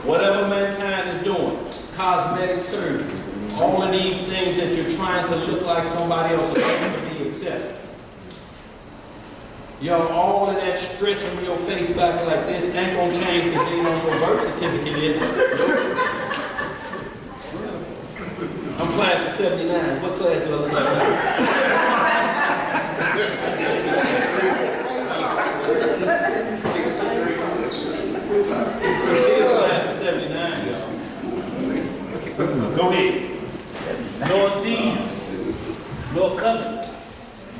Whatever mankind is doing, cosmetic surgery, all of these things that you're trying to look like somebody else is to be accepted. Y'all, all of that stretching your face back like this ain't gonna change the date on your birth certificate, is it? I'm class of 79. What class do I look like now? Class of 79, y'all. Go ahead. Nor thieves, nor covetous,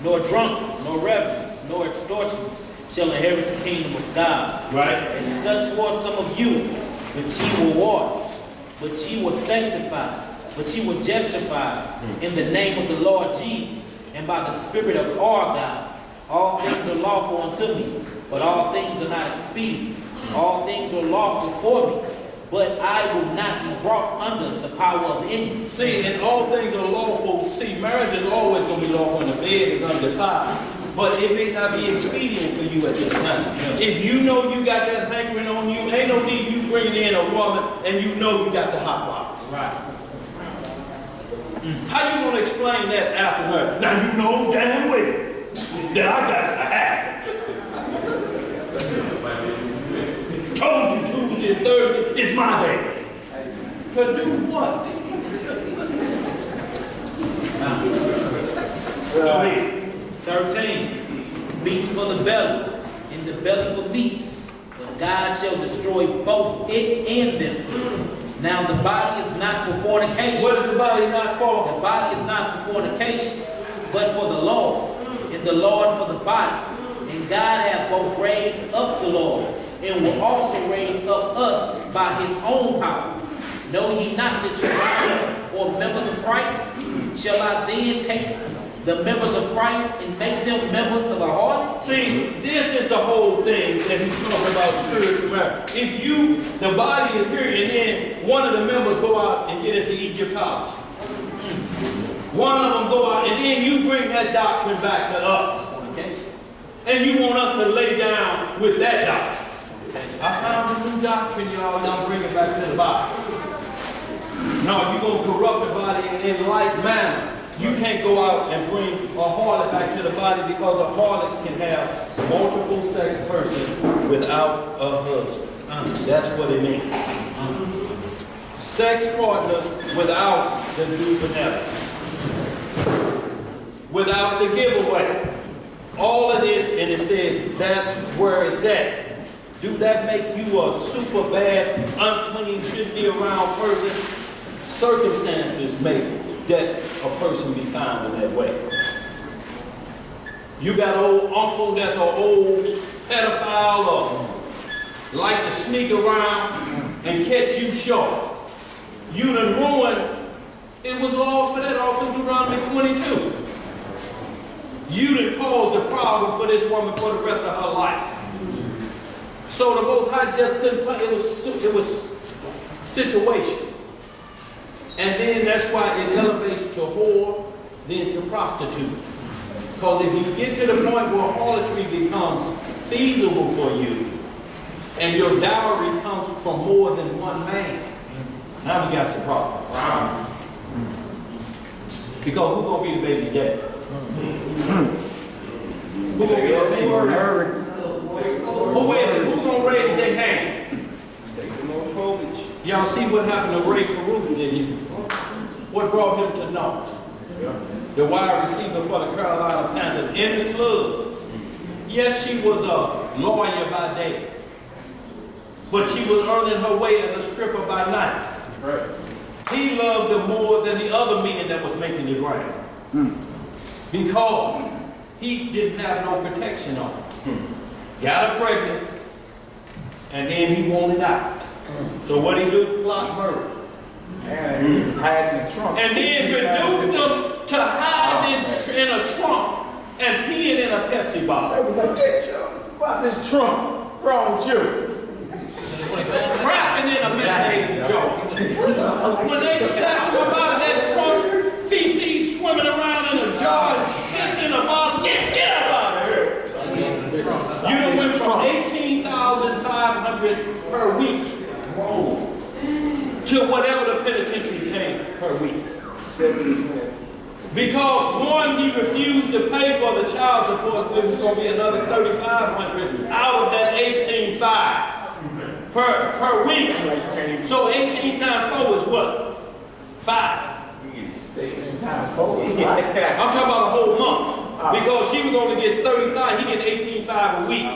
nor drunkards, nor revelers, nor extortioners shall inherit the kingdom of God. Right. And such were some of you, but ye were washed, but ye were sanctified, but ye were justified in the name of the Lord Jesus, and by the Spirit of our God. All things are lawful unto me, but all things are not expedient. All things are lawful for me, but I will not be brought under the power of any. See, and all things are lawful. See, marriage is always going to be lawful, and the bed is undefiled. But it may not be expedient for you at this time. If you know you got that hankering on you, ain't no need you bringing in a woman and you know you got the hot box. Right. How you going to explain that after marriage? Now you know damn well that I got to have it. Told you Tuesday and Thursday is my day. To do what? Go ahead. 13. Meats for the belly, and the belly for meats. But God shall destroy both it and them. Now the body is not for fornication. What is the body not for? The body is not for fornication, but for the Lord, and the Lord for the body. And God hath both raised up the Lord, and will also raise up us by his own power. Know ye not that you are or members of Christ? Shall I then take the members of Christ and make them members of a harlot? See, this is the whole thing that he's talking about spiritual marriage. If you, the body is here, and then one of the members go out and get into Egypt college. One of them go out, and then you bring that doctrine back to us. And you want us to lay down with that doctrine. I found a new doctrine, y'all bring it back to the body. No, you're going to corrupt the body in like manner. You can't go out and bring a harlot back to the body, because a harlot can have multiple sex person without a husband. That's what it means. Sex partners without the due benevolence. Without the giveaway. All of this, and it says that's where it's at. Do that make you a super bad, unclean, shouldn't be around person? Circumstances make that a person be found in that way. You got an old uncle that's an old pedophile or like to sneak around and catch you short. You done ruined, it was laws for that all through Deuteronomy 22. You done caused a problem for this woman for the rest of her life. So the Most High just couldn't, it was situation. And then that's why it elevates to whore, then to prostitute. Because if you get to the point where harlotry becomes feasible for you, and your dowry comes from more than one man, now we got some problems. Because who's going to be the baby's dad? Who's going to be the baby's dad? Who is it? Who's going to raise their hand? Y'all see what happened to Ray Caruth, did you? What brought him to naught? The wide receiver for the Carolina Panthers in the club. Yes, she was a lawyer by day, but she was earning her way as a stripper by night. Right. He loved her more than the other men that was making the ground. Because he didn't have no protection on her. Got her pregnant, and then he wanted out. So what he do? Plot murder. And he was hiding in the trunk. And then reduced them to hide in a trunk and peeing in a Pepsi bottle. They was like, get you about this trunk. Wrong with you. Trapping in a mayonnaise jar. When they snatched him up out of that trunk, feces swimming around in a jar, piss in a bottle, get up out of here. You done went from 18,500 per week to whatever the penitentiary paid per week. Because one, he refused to pay for the child support, so it was going to be another 3,500 out of that 18,500 per week. So 18 times 4 is what? 5. 18 times 4 is 5. I'm talking about a whole month. Because she was going to get 35, he get 18,500 a week.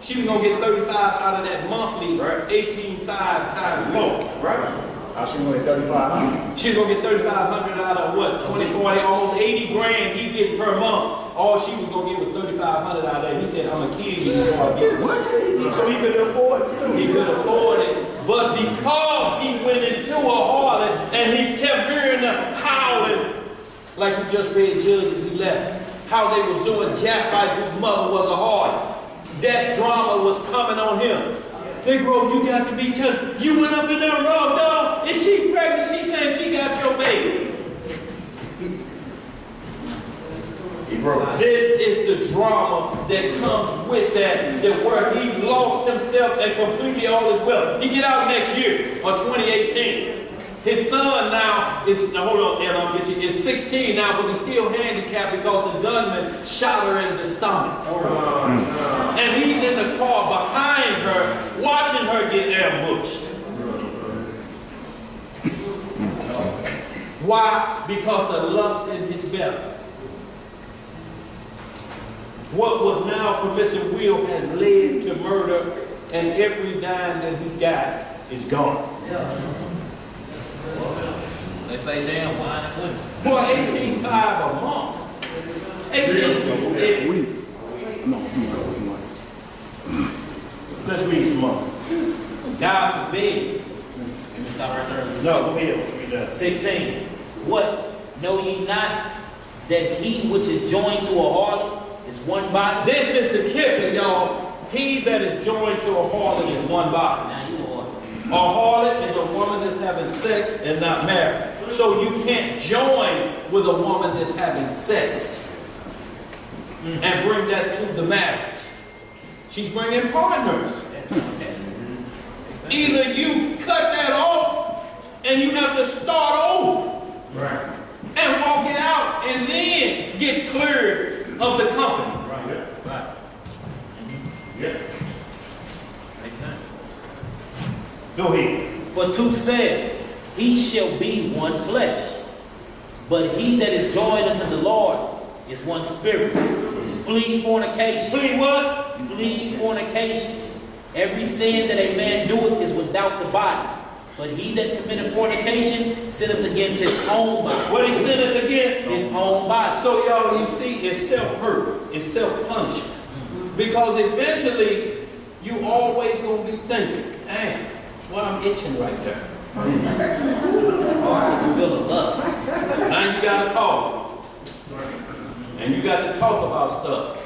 She was going to get 35 out of that monthly, 18,500 times 4. Right. She was going to get 3,500. She's going to get 3,500 out of what? 20, 40, almost 80 grand he get per month. All she was going to get was 3,500 out of that. He said, I'm going to kill you before I get it. What? So he could afford it. He could afford it. But because he went into a harlot and he kept hearing the howling, like we just read Judges 11, how they was doing Japhite, whose mother was a harlot. That drama was coming on him. Negro, you got to be tough. You went up in there raw dog. Is she pregnant? She said she got your baby. This is the drama that comes with that where he lost himself and completely all his wealth. He get out next year, or 2018. His son now is, hold on, and I'll get you, is 16 now, but he's still handicapped because the gunman shot her in the stomach. And he's in the car behind her, watching her get ambushed. Why? Because the lust in his belly. What was now permissive will has led to murder, and every dime that he got is gone. They say damn wine and women. Boy, 18,500 a month. 18 is. Let's read some more. God forbid. Let me stop right there. No, go ahead. 16. What? Know ye not that he which is joined to a harlot is one body? This is the kicker, y'all. He that is joined to a harlot is one body. Now you know what? A harlot is a woman that's having sex and not married. So you can't join with a woman that's having sex and bring that to the marriage. She's bringing partners. Either you cut that off and you have to start over. Right. And walk it out and then get cleared of the company. Right. Right. Yeah. Makes sense. Go ahead. For 2 said, he shall be one flesh. But he that is joined unto the Lord is one spirit. Flee fornication. Flee what? Flee fornication. Every sin that a man doeth is without the body. But he that committeth fornication sinneth against his own body. What he sinneth against? His own body. So y'all, you see, it's self-hurt. It's self-punishment. Because eventually, you always going to be thinking, damn, what I'm itching right there. To fulfill a lust. Now you got to call. And you got to talk about stuff.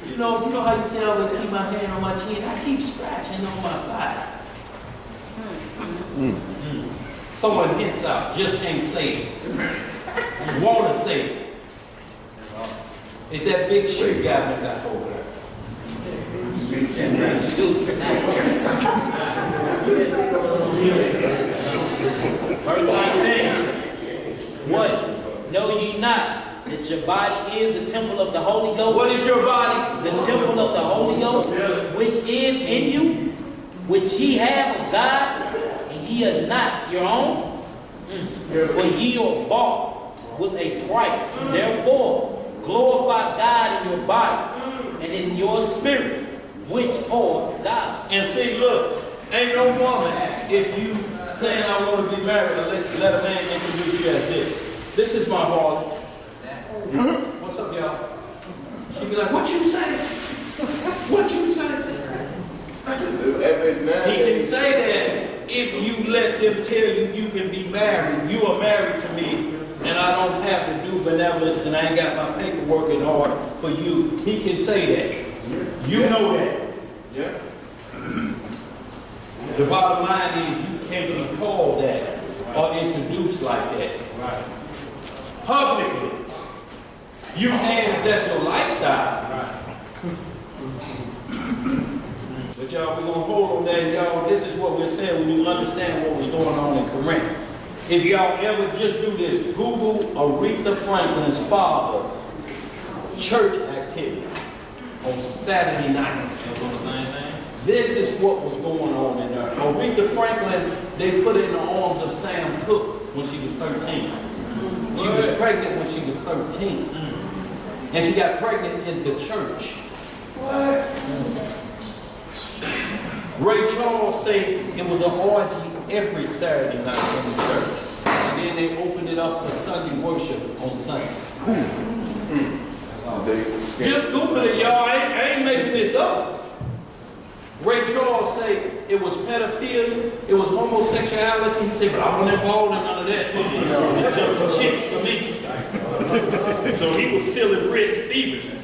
You know how you say I would keep my hand on my chin? I keep scratching on my thigh. Someone hints out, just can't say it. Want to say it. It's that big shoe guy we got over there. Verse 19. What? Know ye not that your body is the temple of the Holy Ghost? What is your body? The temple of the Holy Ghost, which is in you, which ye have of God, and ye are not your own. For ye are bought with a price. Therefore, glorify God in your body and in your spirit, which are God. And see, look, ain't no woman, if you saying I want to be married, let a man introduce you as this. This is my heart. What's up, y'all? She be like, what you say? What you say? He can say that if you let them tell you you can be married. You are married to me, and I don't have to do benevolence, and I ain't got my paperwork in order for you. He can say that. You know that. Yeah. The bottom line is you can't be called that or introduced like that. Right. Publicly. You can if that's your lifestyle. Right. But y'all, we're going to hold on that. Y'all, this is what we're saying when you understand what was going on in Corinth. If y'all ever just do this, Google Aretha Franklin's father's church activity on Saturday nights. This is what was going on in there. Aretha Franklin, they put her in the arms of Sam Cooke when she was 13. She was pregnant when she was 13. And she got pregnant in the church. What? Ray Charles said it was an orgy every Saturday night in the church. And then they opened it up for Sunday worship on Sunday. Just Google it, y'all. I ain't making this up. Ray Charles said it was pedophilia, it was homosexuality. He said, but I wasn't involved in none of that. It's just chicks for me. So he was feeling rich feverishly.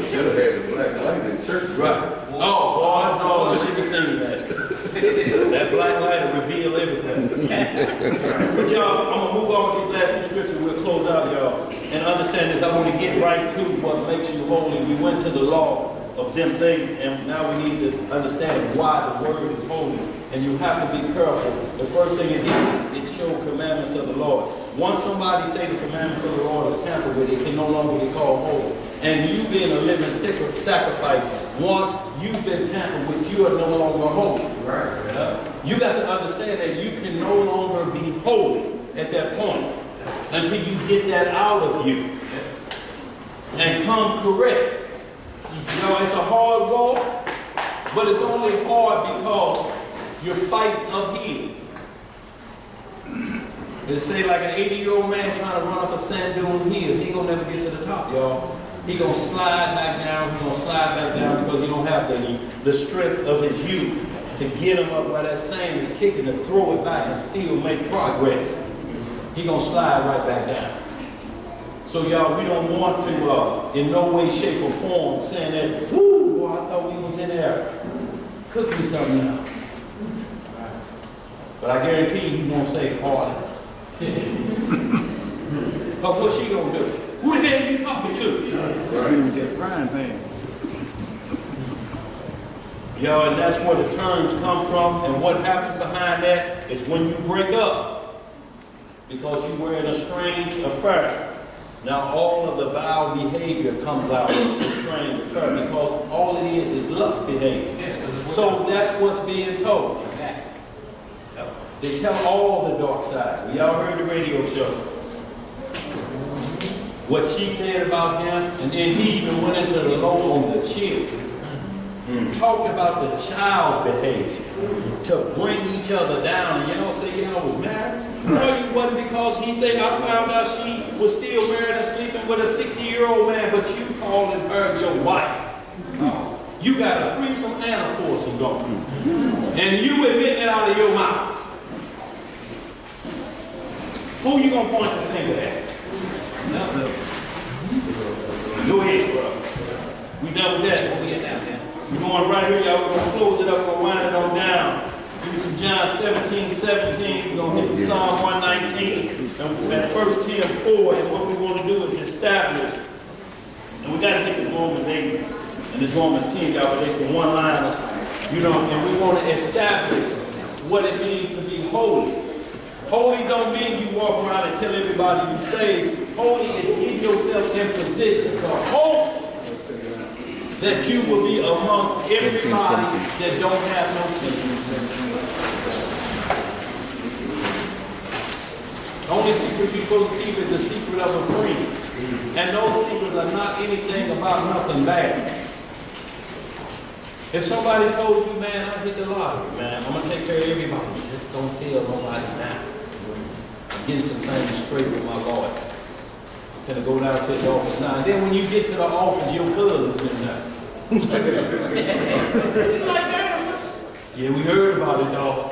Should have had the black light in church. Right. Oh, boy, no, she can sing that. That black light will reveal everything. But y'all, I'm going to move on with these last two scriptures. We'll close out, y'all. And understand this, I want to get right to what makes you holy. We went to the law of them things, and now we need to understand why the word is holy. And you have to be careful. The first thing it is, it shows commandments of the Lord. Once somebody say the commandments of the Lord is tampered with, it can no longer be called holy. And you being a living sacrifice, once you've been tampered with, you are no longer holy. Right. You got to understand that you can no longer be holy at that point until you get that out of you and come correct. You know, it's a hard walk, but it's only hard because you're fighting uphill. They say like an 80-year-old man trying to run up a sand dune hill, he ain't gonna never get to the top, y'all. He gonna slide back down, he gonna slide back down because he don't have the strength of his youth to get him up where that sand is kicking, to throw it back and still make progress. He gonna slide right back down. So y'all, we don't want to, in no way, shape, or form, saying that, whoo, boy, I thought we was in there. Cook me something now. But I guarantee you, he won't say harder. But what's she gonna do? Who the hell are you talking to? That frying pan. Y'all, and that's where the terms come from, and what happens behind that is when you break up, because you're wearing a strange affair. Now all of the vile behavior comes out of the strange affair, because all it is lust behavior. Yeah, because it's So that's what's being told. Exactly. They tell all the dark side. We all heard the radio show. What she said about him, and then he even went into the low on the children. Talked about the child's behavior to bring each other down. And y'all say y'all was married? No, you wasn't, because he said, I found out she was still married and sleeping with a 60-year-old man, but you calling her your wife. You got a threesome and a foursome going. And you admitting it out of your mouth. Who you gonna point the finger at? Go ahead, bro. We done with that. Where we at now, man? We're going right here, y'all. We're gonna close it up, we're gonna wind it on down. Give me some John 17:17. We're gonna get some Psalm 119 and 1 Tim 4. And what we want to do is establish. And we gotta get the Romans 8 and this Romans 10, y'all, but they say one line, you know, and we want to establish what it means to be holy. Holy don't mean you walk around and tell everybody you saved. Holy is get yourself in position to hope that you will be amongst everybody that don't have no secrets. The only secret you're supposed to keep is the secret of a friend. And those secrets are not anything about nothing bad. If somebody told you, man, I hit the lottery, man, I'm going to take care of everybody. Just don't tell nobody now. I'm getting some things straight with my Lord. I'm going to go down to the office now. And then when you get to the office, your cousin's in there. He's like, damn, yeah, we heard about it, dog.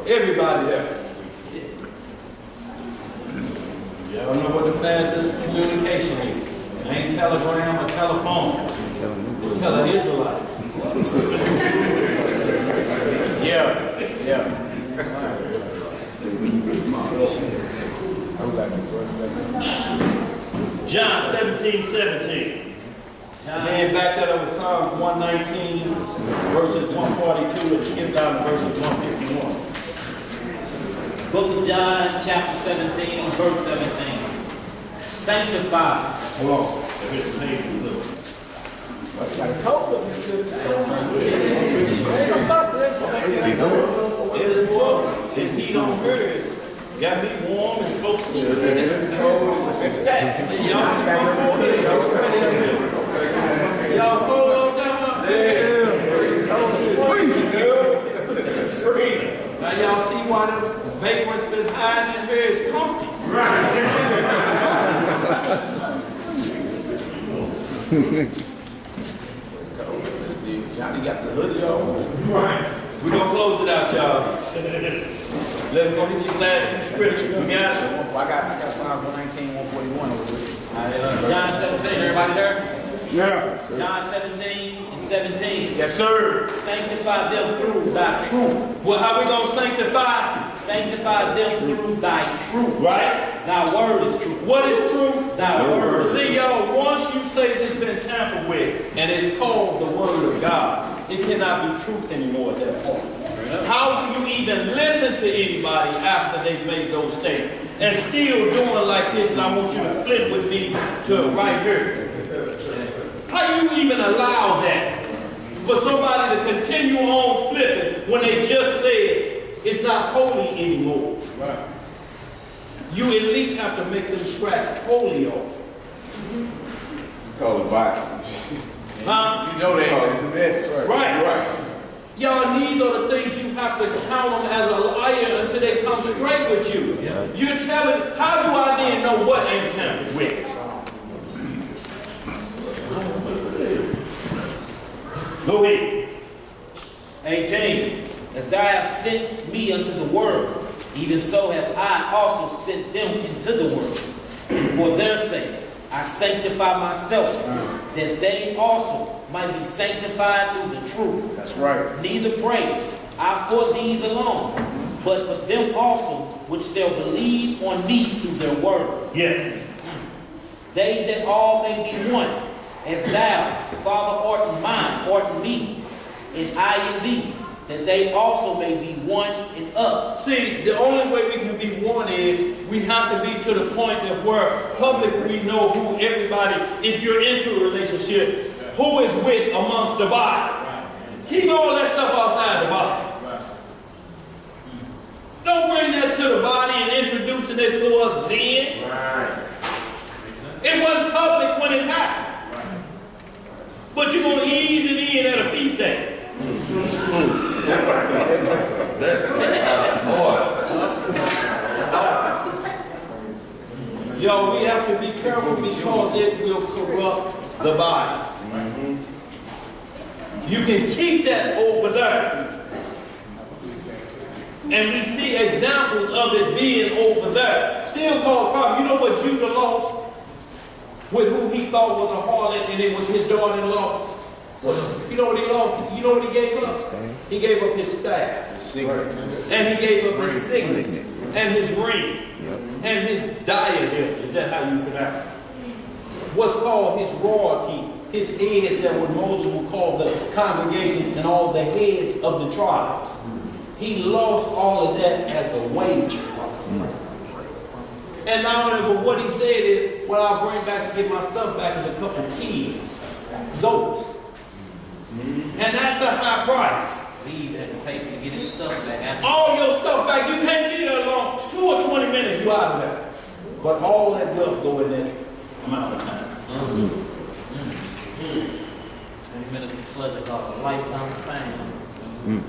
Everybody there. Y'all know what the fastest communication is. It ain't telegram or telephone. It's telling Israelites. Yeah. John 17:17. Man, back that up with Psalms 119, verses 142, and skip down to verses 151. Book of John, chapter 17, verse 17. Sanctify. Hold on. His heat on hers got me warm and toasty. Y'all hold on down there. Free. Now y'all see why the vagrant's been hiding in here is comfy. Johnny got the hoodie on. Right. We're going to close it out, y'all. Let's go get these last few scriptures. We got it. I got Psalms 119, 141 over there. John 17, everybody there? Yeah. John 17 and 17. Yes, sir. Sanctify them through thy truth. Well, how we going to sanctify? Sanctify them through thy truth. Right? Thy word is truth. What is truth? Thy word. See, y'all, once you say it's been tampered with, and it's called the word of God, it cannot be truth anymore at that point. How do you even listen to anybody after they've made those statements? And still doing like this, and I want you to flip with me to right here. How do you even allow that? For somebody to continue on flipping when they just said it's not holy anymore. Right. You at least have to make them scratch holy off. You call it Bible. Huh? You know they ain't do that. Right. Y'all, these are the things you have to count them as a liar until they come straight with you. Yeah. You're telling, how do I then know what ain't tampered with? Go ahead. 18. As thou hast sent me unto the world, even so have I also sent them into the world. And for their sakes I sanctify myself, that they also might be sanctified through the truth. That's right. Neither pray I for these alone, but for them also which shall believe on me through their word. Yeah. They that all may be one, as thou, Father, art in mine, art in me, and I in thee, that they also may be one in us. See, the only way we can be one is we have to be to the point of where public we know who everybody, if you're into a relationship, who is with amongst the body. Keep all that stuff outside the body. Don't bring that to the body and introducing it to us then. It wasn't public when it happened. But you're going to ease it in at a feast day. Yo, we have to be careful because it will corrupt the body. You can keep that over there. And we see examples of it being over there. Still called a problem. You know what Judah lost? With who he thought was a harlot, and it was his daughter-in-law. You know what he lost? You know what he gave up? He gave up his staff. And he gave up his signet. And his ring. And his diadem. Is that how you pronounce it? What's called his royalty. His heads that what Moses would call the congregation and all the heads of the tribes. He lost all of that as a wager. And not only, but what he said is, what I'll bring back to get my stuff back is a couple of kids, goats. And that's a high price. Leave that paper and get his stuff back. All your stuff back. You can't be there long. 2 or 20 minutes, you out of there. But all that wealth go in that amount of time. 20 minutes of pleasure about a lifetime of pain.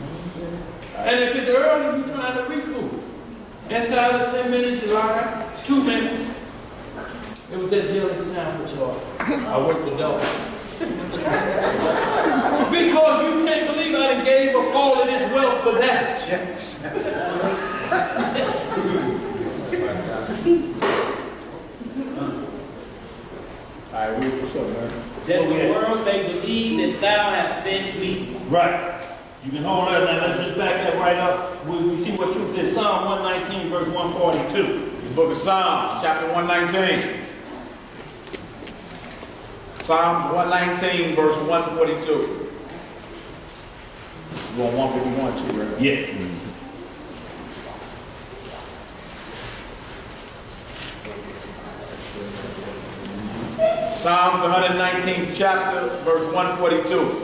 And if it's early, you're trying to recoup. Inside of 10 minutes, you lie. 2 minutes. It was that jelly sandwich, y'all. I worked the double. Because you can't believe I done gave up all of this wealth for that. All right, what's up, man? That the world may believe that thou hast sent me. Right. You can hold that now. Let's just back that right up. We see what truth is. Psalm 119, verse 142. The book of Psalms, chapter 119. Psalms 119, verse 142. You want 151 too, right? Yeah. Psalms 119th chapter, verse 142.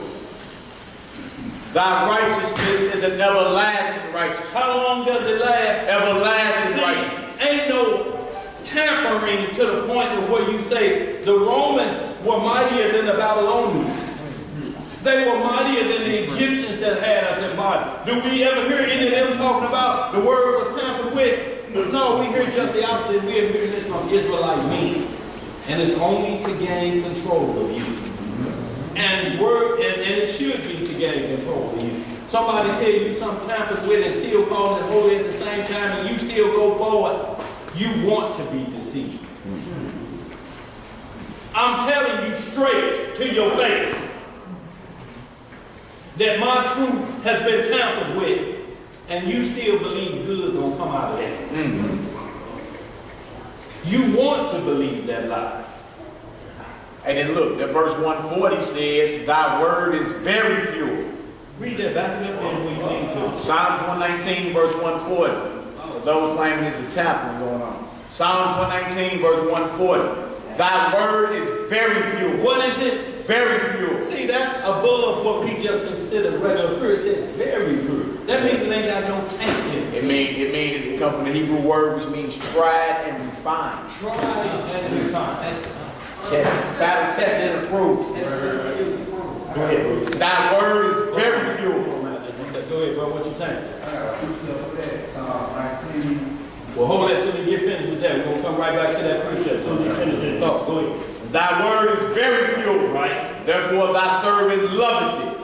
Thy righteousness is an everlasting righteousness. How long does it last? Everlasting righteousness. Ain't no tampering to the point of where you say the Romans were mightier than the Babylonians. They were mightier than the Egyptians that had us in body. Do we ever hear any of them talking about the word was tampered with? No, we hear just the opposite. We are hearing this from Israelite men. And it's only to gain control of you. And it should be to gain control of you. Somebody tell you something tampered with and still call it holy at the same time, and you still go forward. You want to be deceived. I'm telling you straight to your face that my truth has been tampered with, and you still believe good gonna come out of that. You want to believe that lie. And then look, that verse 140 says, thy word is very pure. Read that back up and we need to. Psalms 119, verse 140. For those claiming there's a tampering going on. Psalms 119, verse 140. Thy word is very pure. What is it? Very pure. See, that's above what we just consider regular pure. It said very pure. That means it ain't got no taint in it. It comes from the Hebrew word which means tried and refined. Tried and refined. Battle tested and approved. Go ahead, Bruce. Thy word is very pure. Go ahead, bro. What you saying? Psalm 19. Well, hold that till we get finished with that. We're going to come right back to that precept. So we finish this thought. Go ahead. Thy word is very pure, right? Therefore thy servant loveth it.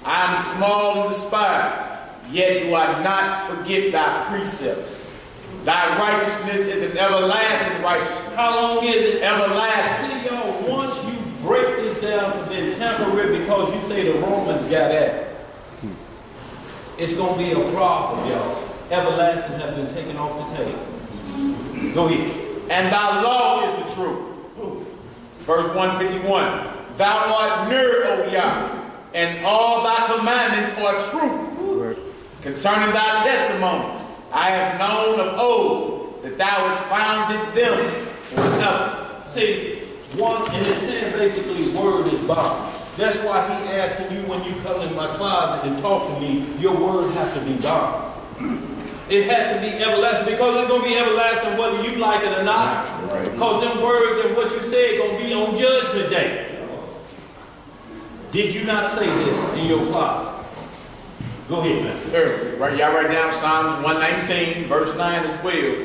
I am small and despised, yet do I not forget thy precepts. Thy righteousness is an everlasting righteousness. How long is it? Everlasting. See, y'all, once you break this down to then tamper with because you say the Romans got at it, it's going to be a problem, y'all. Everlasting have been taken off the table. Go ahead. And thy law is the truth. Verse 151. Thou art near, O Yah, and all thy commandments are truth. Concerning thy testimonies, I have known of old that thou hast founded them forever. See, once, and it's saying basically word is bond. That's why he asking you when you come in my closet and talk to me, your word has to be bond. It has to be everlasting, because it's going to be everlasting whether you like it or not. Because them words and what you said going to be on Judgment Day. Did you not say this in your closet? Go ahead, man. Right, y'all write down Psalms 119, verse 9 as well.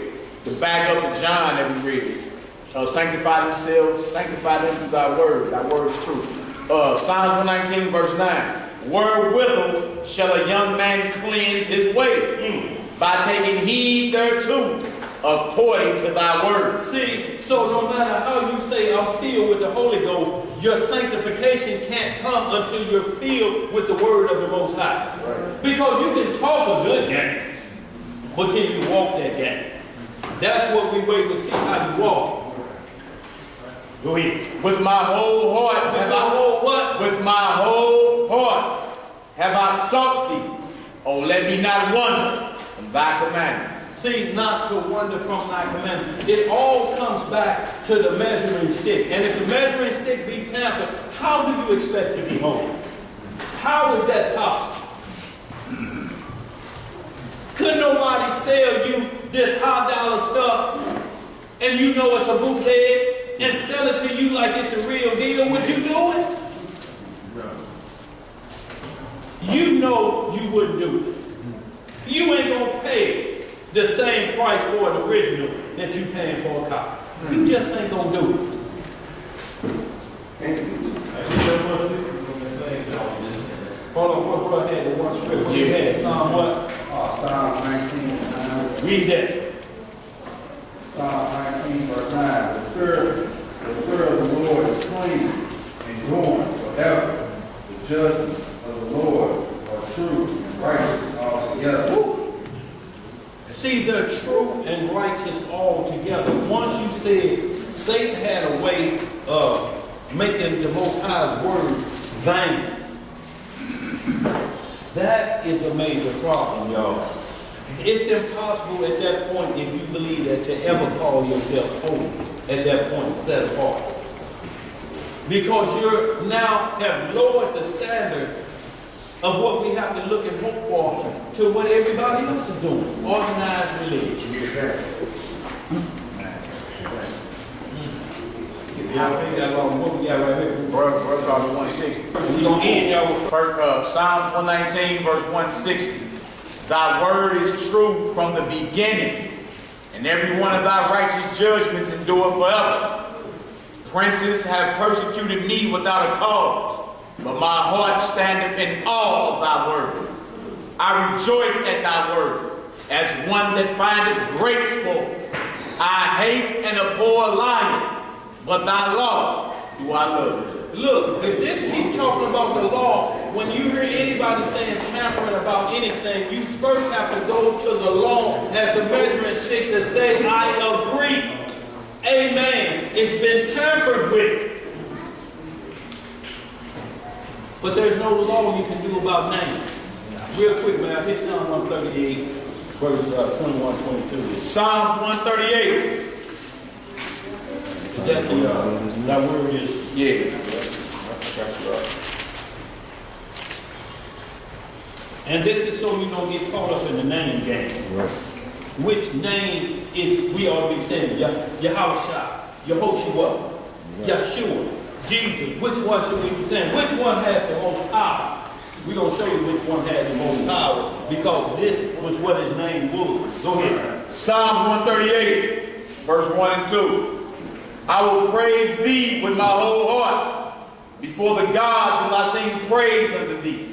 The back up of John that we read. Sanctify themselves, sanctify them through thy word. Thy word is true. Psalms 119, verse 9. Wherewithal shall a young man cleanse his way? By taking heed thereto, according to thy word. See, so no matter how you say I'm filled with the Holy Ghost, your sanctification can't come until you're filled with the word of the Most High. Right. Because you can talk a good game, but can you walk that game? That's what we wait to see how you walk. Go ahead. With my whole heart. With my whole what? With my whole heart have I sought thee. Oh, let me not wander from thy commandments. See, not to wander from thy commandments. It all comes back to the measuring stick. And if the measuring stick be tampered, how do you expect to be holy? How is that possible? Could nobody sell you this high dollar stuff and you know it's a bootleg and sell it to you like it's the real deal? Would you do it? You know you wouldn't do it. You ain't gonna pay the same price for an original that you paying for a copy. You just ain't gonna do it. Hold on, what had the one script? What you had? Psalm what? Psalm 19. Read that. Psalm 19, verse 9. The fear of the Lord is clean, enduring forever. The judgments of the Lord are true and righteous altogether. See, they're true and righteous altogether. Once you said Satan had a way of making the Most High's word vain, that is a major problem, y'all. It's impossible at that point, if you believe that, to ever call yourself holy at that point, set apart. Because you're now have lowered the standard of what we have to look and hope for to what everybody else is doing. Organized religion. What we got right here? Verse 160. We're going to end y'all with Psalms 119, verse 160. Thy word is true from the beginning, and every one of thy righteous judgments endure forever. Princes have persecuted me without a cause, but my heart standeth in awe of thy word. I rejoice at thy word, as one that findeth great sport. I hate and abhor lying, but thy law do I love. Look, if this keep talking about the law, when you hear anybody saying tampering about anything, you first have to go to the law as the measuring stick to say, I agree. Amen. It's been tampered with. But there's no law you can do about names. Real quick, man. Hit Psalm 138, verse 21, 22. Psalms 138. Is that that word is? Yeah. And this is so you don't get caught up in the name game. Right. Which name is we ought to be saying? Yahushua, Yehoshua, Yeshua, Jesus. Which one should we be saying? Which one has the most power? We're going to show you which one has the most power, because this was what his name was. Go ahead. Psalms 138, verse 1 and 2. I will praise thee with my whole heart. Before the gods will I sing praise unto thee.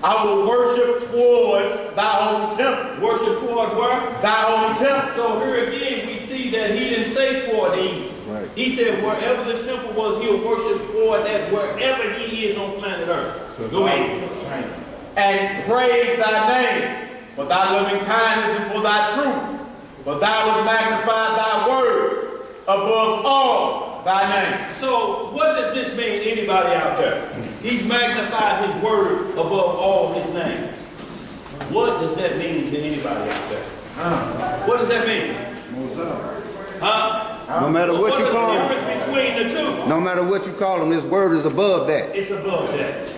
I will worship towards thy holy temple. Worship toward where? Thy holy temple. So here again we see that he didn't say toward the east. Right. He said wherever the temple was, he'll worship toward that, wherever he is on planet Earth. Go ahead. And praise thy name for thy loving kindness and for thy truth. For thou hast magnified thy word above all thy name. So what does this mean, anybody out there? He's magnified his word above all his names. What does that mean to anybody out there? What does that mean? Huh? No matter what you call What's the them, difference between the two? no matter what you call them, this word is above that. It's above that.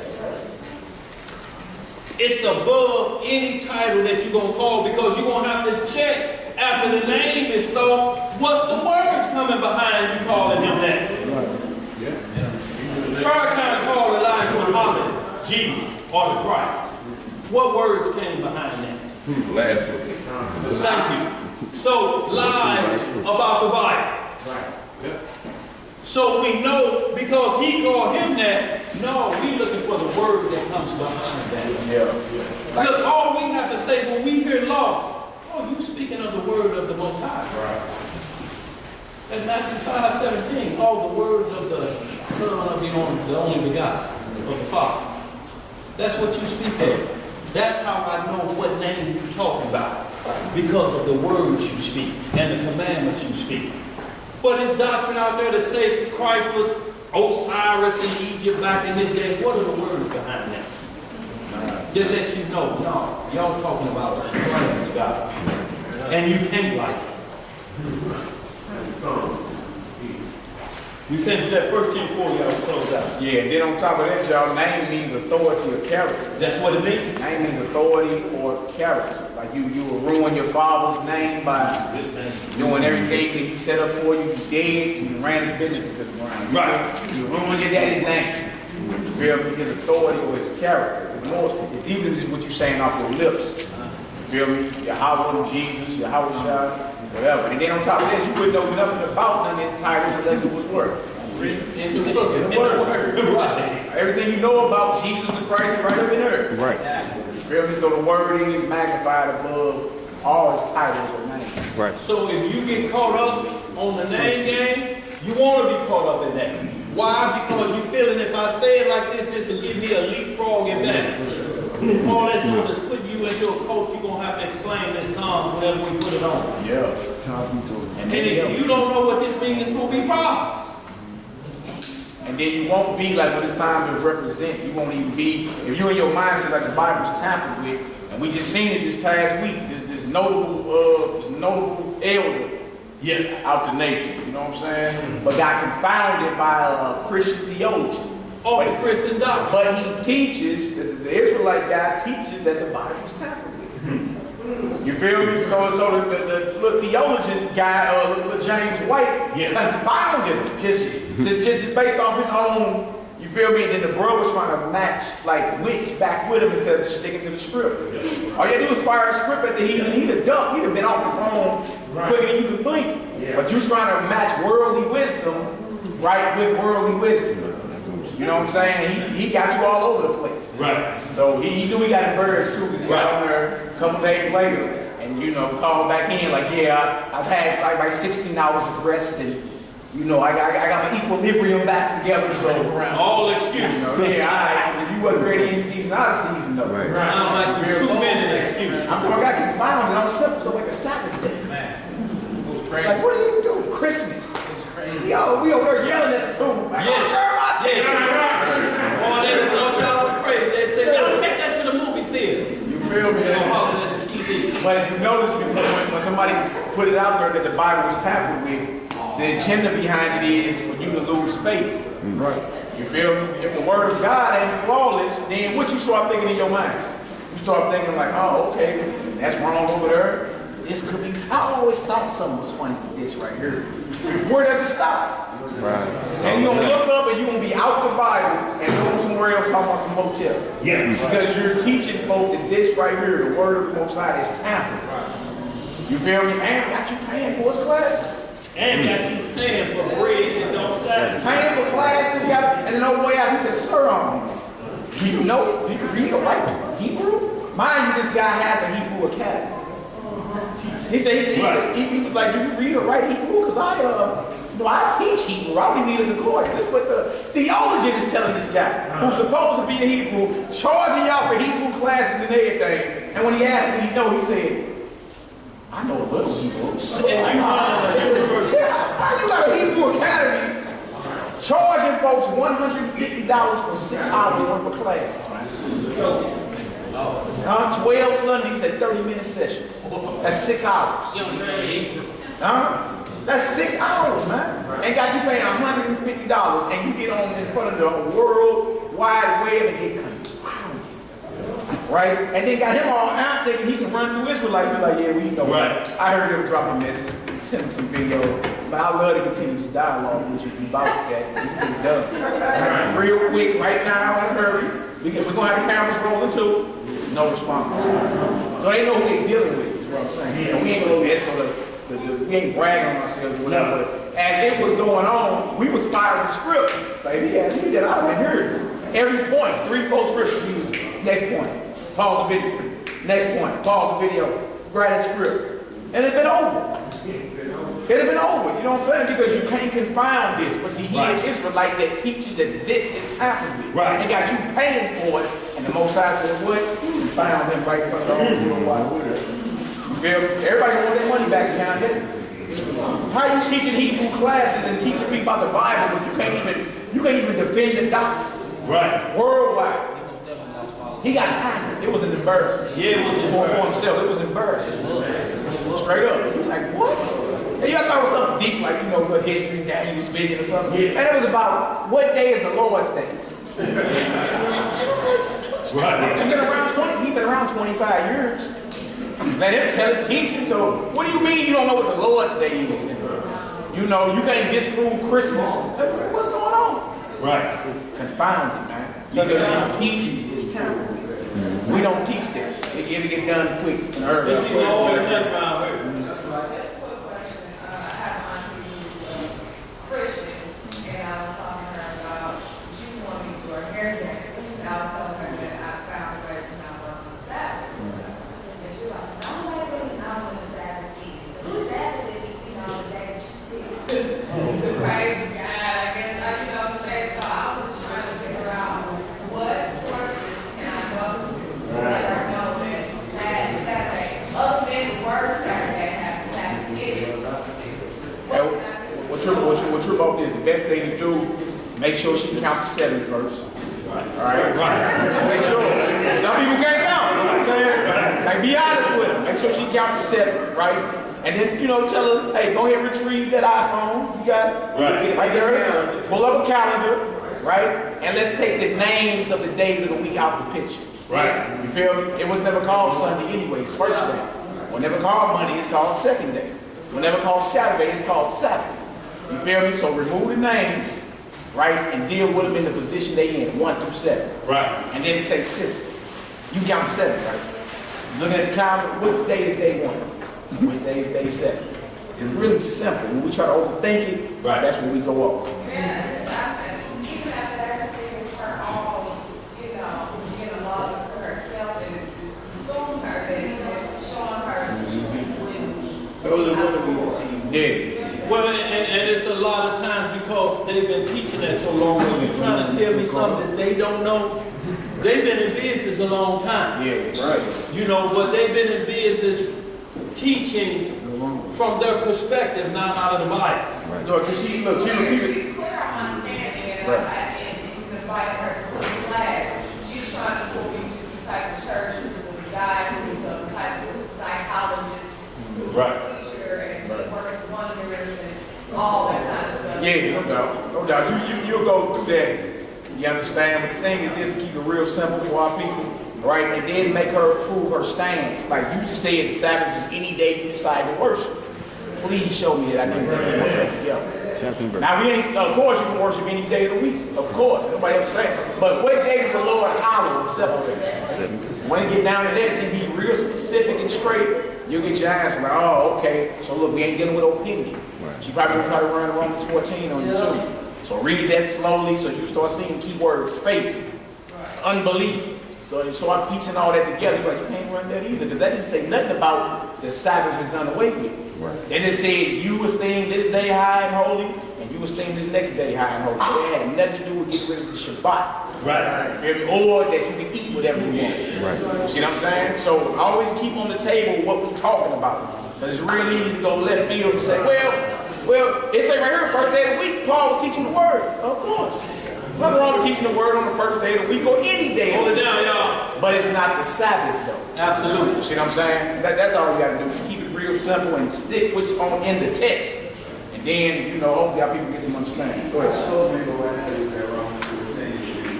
It's above any title that you're going to call, because you're going to have to check after the name is thrown. What's the words coming behind you calling him that? Farrakhan called Elijah Muhammad Jesus or the Christ. What words came behind that? Blasphemy. Thank you. So, lies about the Bible. So we know, because he called him that, no, we looking for the word that comes behind that. Look, all we have to say when we hear law, oh, you speaking of the word of the Most High. In Matthew 5:17, all the words of the Son of the only begotten of the Father. That's what you speak of. That's how I know what name you're talking about. Because of the words you speak and the commandments you speak. But this doctrine out there that say Christ was Osiris in Egypt back in his day, what are the words behind that? That let you know, no, y'all talking about a strange God. And you can't like it. We finished that first 10-4, y'all close out. Yeah, and then on top of that, y'all, name means authority or character. That's what it means? Name means authority or character. Like you will ruin your father's name by doing everything that he set up for you. He dead, you ran his business into the ground. Right. You ruined your daddy's name. You feel me? His authority or his character. It's more, it's deeper than just what you're saying off your lips. You feel me? Your house of Jesus, your house shot, whatever. And then on top of that, you wouldn't know nothing about none of his titles unless it was word. In the word. Right. Everything you know about Jesus the Christ is right up in there. Right. You feel me? So the word is magnified above all his titles or names. Right. So if you get caught up on the name game, you want to be caught up in that. Why? Because you feeling if I say it like this will give me a leapfrog in that. All that's doing is putting you into a coach. You're going to have to explain this song whenever we put it on. Yeah. And if you don't know what this means, it's going to be problems. And then you won't be like when it's time to represent. You won't even be, if you're in your mindset like the Bible's tampered with, and we just seen it this past week, this notable elder out the nation, you know what I'm saying? But got confounded by a Christian theologian. Oh, the Christian doctrine. But he teaches, the Israelite guy teaches that the Bible's tampered with. You feel me? So the theologian guy, James White, confounded him just based off his own. You feel me? And then the bro was trying to match like wits back with him instead of just sticking to the script. All you had to do was fire a script at the heat, and he'd have ducked. He'd have been off the phone quicker than you could blink. But you're trying to match worldly wisdom, right, with worldly wisdom. You know what I'm saying? He got you all over the place. Right. So he knew he got embarrassed too, because he got on there a couple days later and, you know, called back in like, yeah, I've had like 16 hours of rest and, you know, I got my equilibrium back together. So all excuses. All right. You wasn't ready in season, out of season though. Right. Sound like some 2-minute excuses. I'm talking, I got confounded on simple, so like a Sabbath day. Man, it was crazy. Like, what are you doing? Christmas. It's crazy. Yo, we over there yelling at the tomb. Like, oh, oh, they thought y'all were crazy. They said, y'all take that to the movie theater. You feel me? They're hollering at the TV. But if you notice, when somebody put it out there that the Bible was tampered with, the agenda behind it is for you to lose faith. Right. You feel me? If the word of God ain't flawless, then what you start thinking in your mind? You start thinking like, oh, okay, that's wrong over there. This could be, I always thought something was funny with this right here. Where does it stop? Right. And you're going to look up and you're going to be out the Bible and go somewhere else talking about some hotel. Yes. Because you're teaching folk that this right here, the word of the Most High, is tampered. You feel me? And got you paying for his classes. And got you paying for bread that don't satisfy. Paying for classes, and then on the way out, he said, sir, do you know, do you read or write Hebrew? Mind you, this guy has a Hebrew academy. He said, he was like, do you read or write Hebrew? Because I teach Hebrew. I'll be needing the course. That's what the theologian is telling this guy, who's supposed to be a Hebrew, charging y'all for Hebrew classes and everything. And when he asked me, he said, I know a little Hebrew. And you got a university. How you got a Hebrew academy charging folks $150 for 6 hours worth of classes, man? 12 Sundays at 30-minute sessions. That's 6 hours. That's 6 hours, man. And got you paying $150 and you get on in front of the World Wide Web and get confounded. Right? And then got him all out thinking he can run through Israelites. Be like, yeah, we know. Right. I heard him drop a message, send him some video. But I love to continue this dialogue with you about that. We get it done. Real quick, right now, in a hurry. We're going to have the cameras rolling too. No response. So they know who they're dealing with, is what I'm saying. You know, we ain't going to get sort of, we ain't bragging on ourselves or whatever. No. But as it was going on, we was firing the script. Like, he had me that I would hear every point, 3-4 scriptures. Next point. Pause the video. Next point. Pause the video. Grab that script. And it's been over. It'd have been over, you know what I'm saying? Because you can't confound this. But see, he an Israelite that teaches that this is happening. Right. And got you paying for it. And the Most High said, what? You found him right in front of the whole world. You feel me? Everybody want their money back down there. How you teaching Hebrew classes and teaching people about the Bible, but you can't even defend the doctrine. Right. Worldwide. He got hacked. It was an embarrassment. Yeah, it was for himself. It was embarrassing. Straight up. He was like, what? And you thought it was something deep, like, you know, good history, Daniel's vision or something. Yeah. And it was about what day is the Lord's day. Right. He's been around 25 years. Let him tell it, teach him. So what do you mean you don't know what the Lord's day is? You know, you can't disprove Christmas. What's going on? Right. Confounded, man. Because you teach this time. We don't teach this. They get it done quick and early. This is all the What you're about is the best thing to do, make sure she can count to 7 first. Right. All right? Right. Just make sure. Some people can't count, you know what I'm saying? Right. Like, be honest with her. Make sure she can count to 7, right? And then, you know, tell her, hey, go ahead and retrieve that iPhone. You got it? Right. Right there. Pull up a calendar, right? And let's take the names of the days of the week out of the picture. Right. You feel me? It was never called Sunday anyway. It's first day. Whenever called Monday, it's called second day. Whenever called Saturday, it's called Sabbath. You feel me? So remove the names, right, and deal with them in the position they in, 1 through 7. Right. And then it says sister. You count 7, right? Looking at the calendar, what day is day 1? Which day is day 7? It's really simple. When we try to overthink it, right, that's when we go off. Yeah, even after everything is her all, you know, getting a lot for herself and showing her that, showing her. Yeah. Well, and it's a lot of times because they've been teaching that so long. When you're trying to tell me something that they don't know, they've been in business a long time. Yeah, right. You know, but they've been in business teaching from their perspective, not out of the Bible. Right. No, because she repeated. She's clear on understanding it, and you can invite her to the class. She's trying to pull you to the type of church who will be guide, who's a type of psychologist, who's a teacher, and works wonders, and all that kind of stuff. Yeah, no doubt. No doubt. You'll go through that. You understand? But the thing is just to keep it real simple for our people, right? And then make her prove her stance. Like you just said, the Sabbath is any day you decide to worship. Please show me that I didn't do myself. Yeah. Now, we ain't, of course, you can worship any day of the week. Of course. Nobody ever say. But what day does the Lord hallow and separate? When you get down to that, to be real specific and straight, you'll get your answer. Like, oh, okay. So, look, we ain't dealing with opinion. Right. She probably going to try to run Romans 14 on you, too. So, read that slowly so you start seeing keywords. Faith, unbelief. So you start piecing all that together, but you can't run that either, because that didn't say nothing about the Sabbath is done away with. Right. They just said you esteem this day high and holy, and you esteem this next day high and holy. So it had nothing to do with getting rid of the Shabbat. Right. Feel me? Or that you can eat whatever you want. Right. See what I'm saying? So always keep on the table what we're talking about. Because it's real easy to go left field and say, well, it say right here, first day of the week, Paul was teaching the word. Of course. Nothing wrong with teaching the word on the first day of the week or any day. Hold it down, y'all. But it's not the Sabbath, though. Absolutely. You see what I'm saying? That's all you got to do. Just keep it real simple and stick what's on in the text. And then, you know, hopefully our people get some understanding. Go ahead.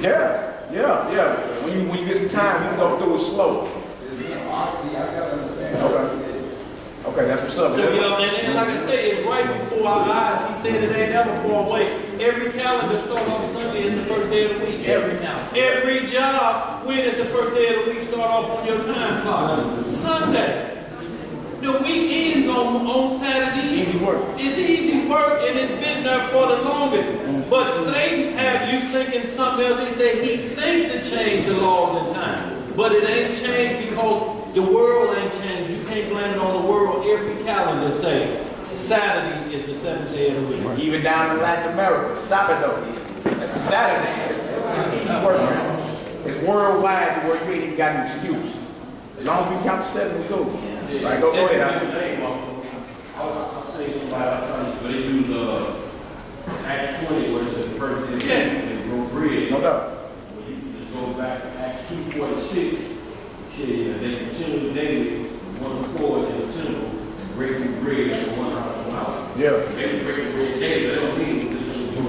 Yeah. When you get some time, you can go through it slow. Okay, that's what's up. So, and like I say, it's right before our eyes. He said it ain't never far away. Every calendar starts on Sunday is the first day of the week. Every job, when is the first day of the week start off on your time clock? Sunday. The week ends on Saturday. Easy work. It's easy work, and it's been there for the longest. But Satan have you thinking something else. He said he think to change the laws and time. But it ain't changed because the world ain't changed. You can't blame it on the world. Every calendar say Saturday is the 7th day of the week. Even down in Latin America, Sabbath. That's Saturday. It's easy work, man. It's worldwide to where you ain't even got an excuse. As long as we count to 7, we go. Right, go ahead. I'll say somebody, but they use Acts 20, where it says the first day they grow bread. No doubt. Well, you can just go back to Acts 2:46. They continue daily, one accord in the temple, breaking bread and one hour. Yeah. They breaking bread daily. They don't need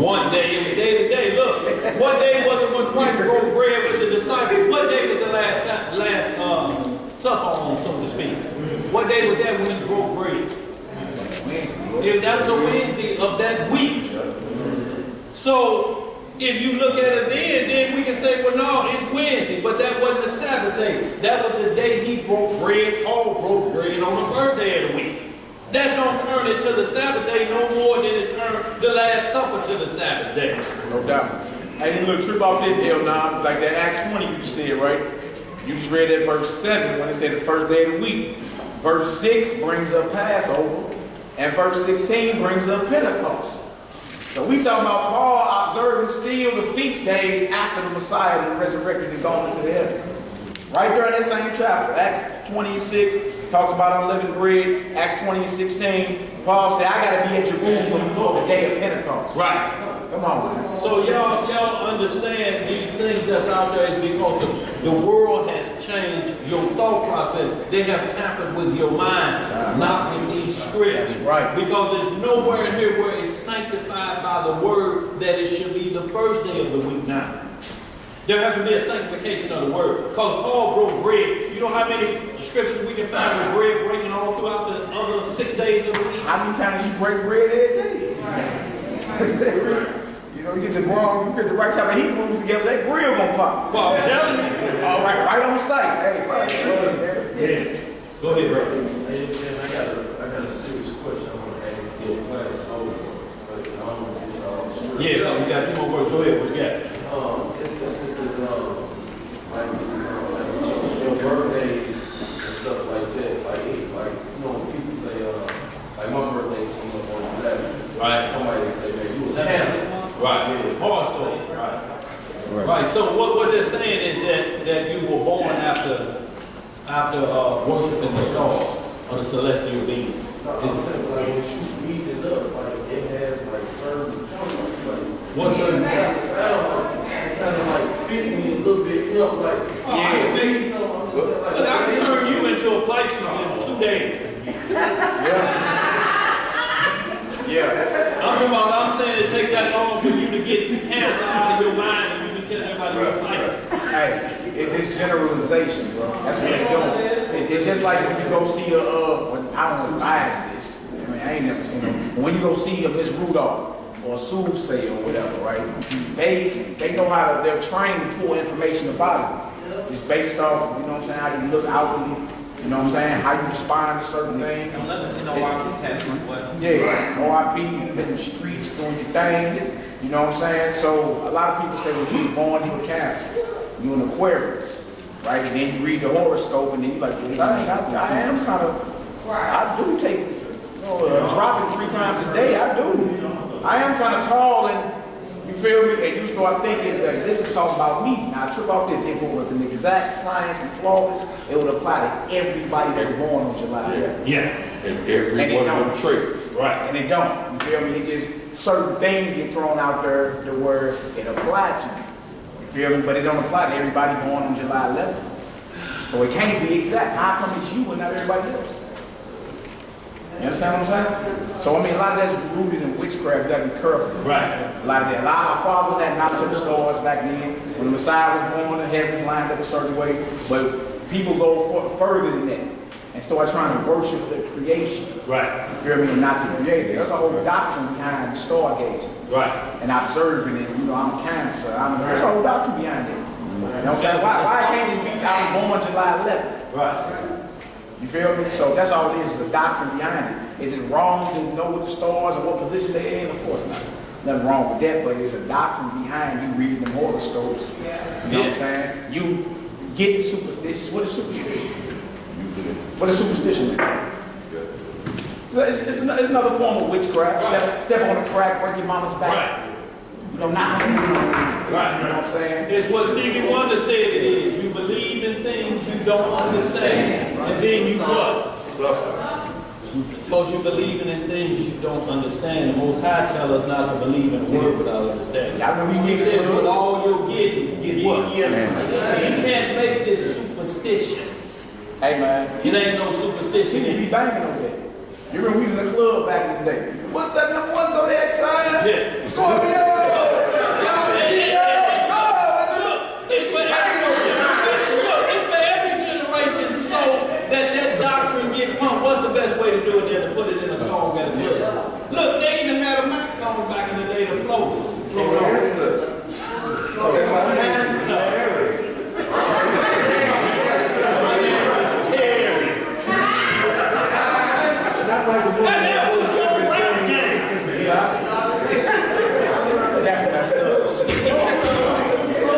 one day, it's day to day. Look, what day was it when Christ broke bread with the disciples? What day was the last supper on, so to speak? What day was that when he broke bread? That was a Wednesday of that week. So, if you look at it then we can say, well, no, it's Wednesday, but that wasn't the Sabbath day. That was the day he broke bread. Paul broke bread on the first day of the week. That don't turn it to the Sabbath day no more than it turned the Last Supper to the Sabbath day. No doubt. I didn't look trip off this hill now, like that Acts 20 you just said, right? You just read that verse 7 when it said the first day of the week. Verse 6 brings up Passover, and verse 16 brings up Pentecost. So we talking about Paul observing still the feast days after the Messiah and resurrected and gone into the heavens. Right there in that same chapter, Acts 26 talks about unleavened bread. Acts 20:16, Paul said, I got to be at Jerusalem for the day of Pentecost. Right. Come on, man. So y'all understand these things that's out there is because the world has changed your thought process. They have tampered with your mind, not with these scripts. Right. Because there's nowhere in here where it's sanctified by the word that it should be the first day of the week now. There has to be a sanctification of the word. Because Paul broke bread. You know how many scriptures we can find with bread breaking all throughout the other 6 days of the week? How many times you break bread every day? Right. You know, you get the right type of Hebrews together, that grill gonna pop. Well, I'm telling you. All right on sight. Hey, right. Yeah. Go ahead, bro. Hey, I got a serious question I want to ask you. Yeah, we got 2 more words. Go ahead. What you got? It's with this, like your birthdays and stuff like that. Like you know, people say, like my birthday's coming up on 11. Right. Somebody say, man, you was handsome. Right. Horoscope. Right. So what they're saying is that you were born after worshiping the stars or the celestial beings. It's like when you read it up, like it has like certain points, like what certain points? It kind of like fit me a little bit, you know, like I can make something. Look, I can turn you into a Pisces in 2 days. Yeah. I'm saying it take that long for you to get cancer out of your mind and you be telling everybody you're a Pisces. Hey, it's just generalization, bro. That's what they're doing. It's just like when you go see I asked this. I mean, I ain't never seen them. When you go see a Miss Rudolph or a soothsayer or whatever, right? They know they're trained to pull information about it. It's based off, you know what I'm saying, how you look outwardly. You know what I'm saying? How you respond to certain things. Yeah, OIP, you've been in the streets doing your thing. You know what I'm saying? So a lot of people say, well, you were born in Cancer. You're an Aquarius. Right? And then you read the horoscope and then you're like, well, I am kind of, I do take, dropping 3 times a day. I do. I am kind of tall and, you feel me? And you start thinking that this is talking about me. Now, I trip off this. If it was an exact science and flawless, it would apply to everybody that's born on July 11th. Yeah. And every one of them traits. Right. And it don't. You feel me? certain things get thrown out there to where it applied to you. You feel me? But it don't apply to everybody born on July 11th. So it can't be exact. How come it's you and not everybody else? You understand what I'm saying? So I mean, a lot of that's rooted in witchcraft. You gotta be careful. Right. A lot of that. A lot of our fathers had knowledge of the stars back then. When the Messiah was born, the heavens lined up a certain way. But people go further than that and start trying to worship the creation. Right. You feel me? And not the creator. There's a whole doctrine behind stargazing. Right. And observing it. You know, I'm Cancer. There's a whole doctrine behind it. You know what I'm saying? Why can't it be I was born July 11th? Right. You feel me? So that's all it is a doctrine behind it. Is it wrong to know what the stars or what position they're in? Of course not. Nothing wrong with that, but it's a doctrine behind you reading the horoscopes. You know what I'm saying? You getting superstitious. What is superstition? What is superstition? It's another form of witchcraft. Step on a crack, break your mama's back. Right. You know, not right. You know what I'm saying? It's what Stevie Wonder said it is. You believe in things you don't understand. And then you what? Suffer. Because you're believing in things you don't understand. The Most High tell us not to believe in a word without understanding. He says with all you're getting, get what? You can't make this superstition. Hey man. It ain't no superstition. You be banging on that. You remember we was in the club back in the day. What's that number one on the X sign? Yeah. Scorpio! That doctrine get pumped. What's the best way to do it than to put it in a song at a club? Look, they even had a Mac song back in the day, the floaters. And that was your rap game. That's messed up.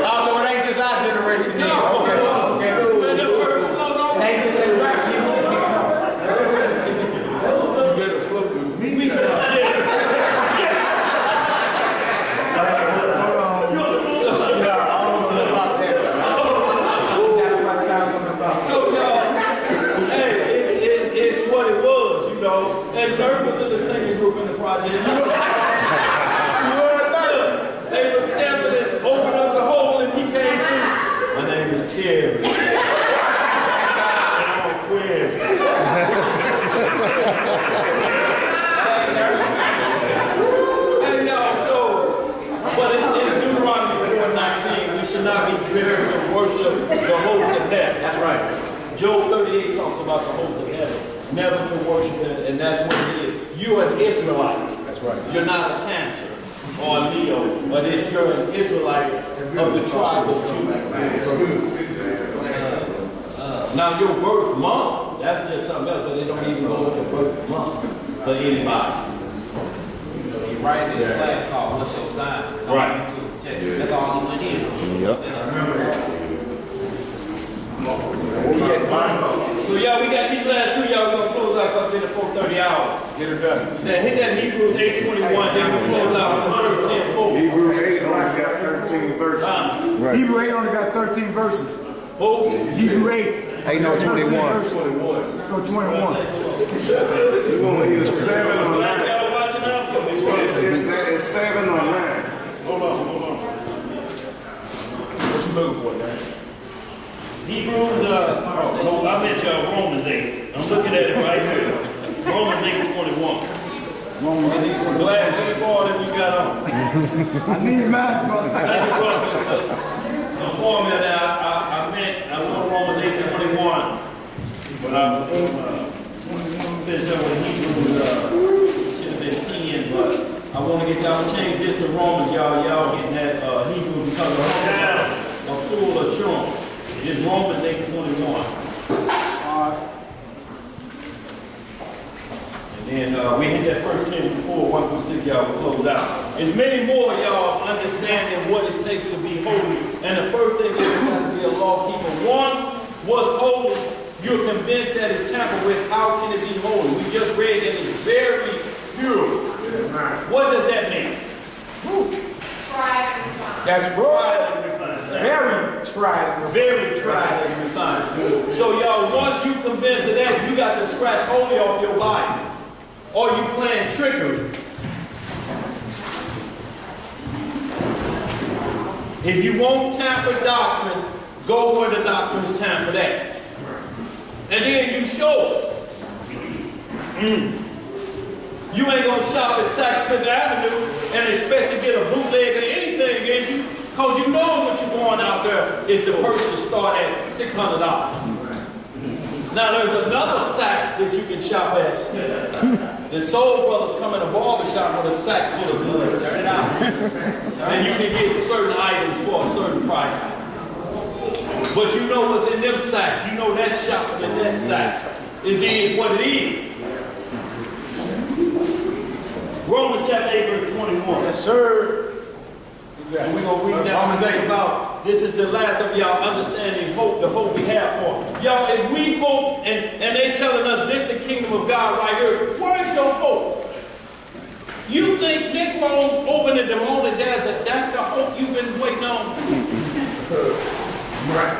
Also, it ain't just our generation. No. Okay. When the first float on, It ain't just that rap. You better float with me. It's what it was, you know. And Bird was in the singing group in the project. They were stamping it, opened up the hole, and he came through. My name is Terry. And I'm a queer. Hey, y'all, so, but it's Deuteronomy 4:19. We should not be driven to worship the host of heaven. That's right. Job 38 talks about the host of heaven. Never to worship it, and that's what it is. You're an Israelite. That's right. You're not a Cancer or a Leo, but you're an Israelite of the tribe of Judah. Now your birth month, that's just something else, but they don't even go with your birth months for anybody. He right in the class called What's Your Sign? Right. Check it. That's all he went in. Yep. So y'all, we got these last two, y'all, we're gonna close out because it's been the 4:30 hour. Get her done. Now hit that Hebrews 8:21, then we close out with the first 10:4. Hebrews 8 only got 13 verses. Right. Hebrew 8 only got 13 verses. Who? Hebrew 8. Ain't no 21. No, 21. It's 7 or 9. Y'all watching out for me? It's 7 or 9. Hold on. What you looking for, man? Hebrews, no, I meant y'all Romans 8. I'm looking at it right here. Romans 8:21. I need some glasses. What all that you got on? I need mine, brother. For me that I know Romans 8:21, but I'm finish up with Hebrews. Should have been 10, but I want to get y'all to change this to Romans. Y'all getting that Hebrews because of a full assurance. It's Romans 8:21. And we hit that first 10 before 1 through 6, y'all will close out. There's many more y'all understanding what it takes to be holy. And the first thing is you have to be a law keeper. Once was holy, you're convinced that it's tampered with. How can it be holy? We just read that it's very pure. What does that mean? Tried and refined. That's Tried right. and refined. Very tried. Very tried and refined. So y'all, once you convinced of that, you got to scratch holy off your body. Or you playing trickery. If you won't tamper doctrine, go where the doctrine's tampered at. And then you show it. You ain't gonna shop at Saks Fifth Avenue and expect to get a bootleg or anything against you, because you know what you're going out there is the purchase start at $600. Now there's another Saks that you can shop at. The Soul Brothers come in a barbershop with a sack full of goods. And you can get certain items for a certain price. But you know what's in them sacks. You know that shop in that sacks is what it is. Romans chapter 8, verse 21. Yes, sir. And we're going to read that Romans 8 about this is the last of y'all understanding hope, the hope we have for. Y'all, if we hope, and they telling us this the kingdom of God right here, where's your hope? You think Negroes over in the Demona Desert, that's the hope you've been waiting on? Right.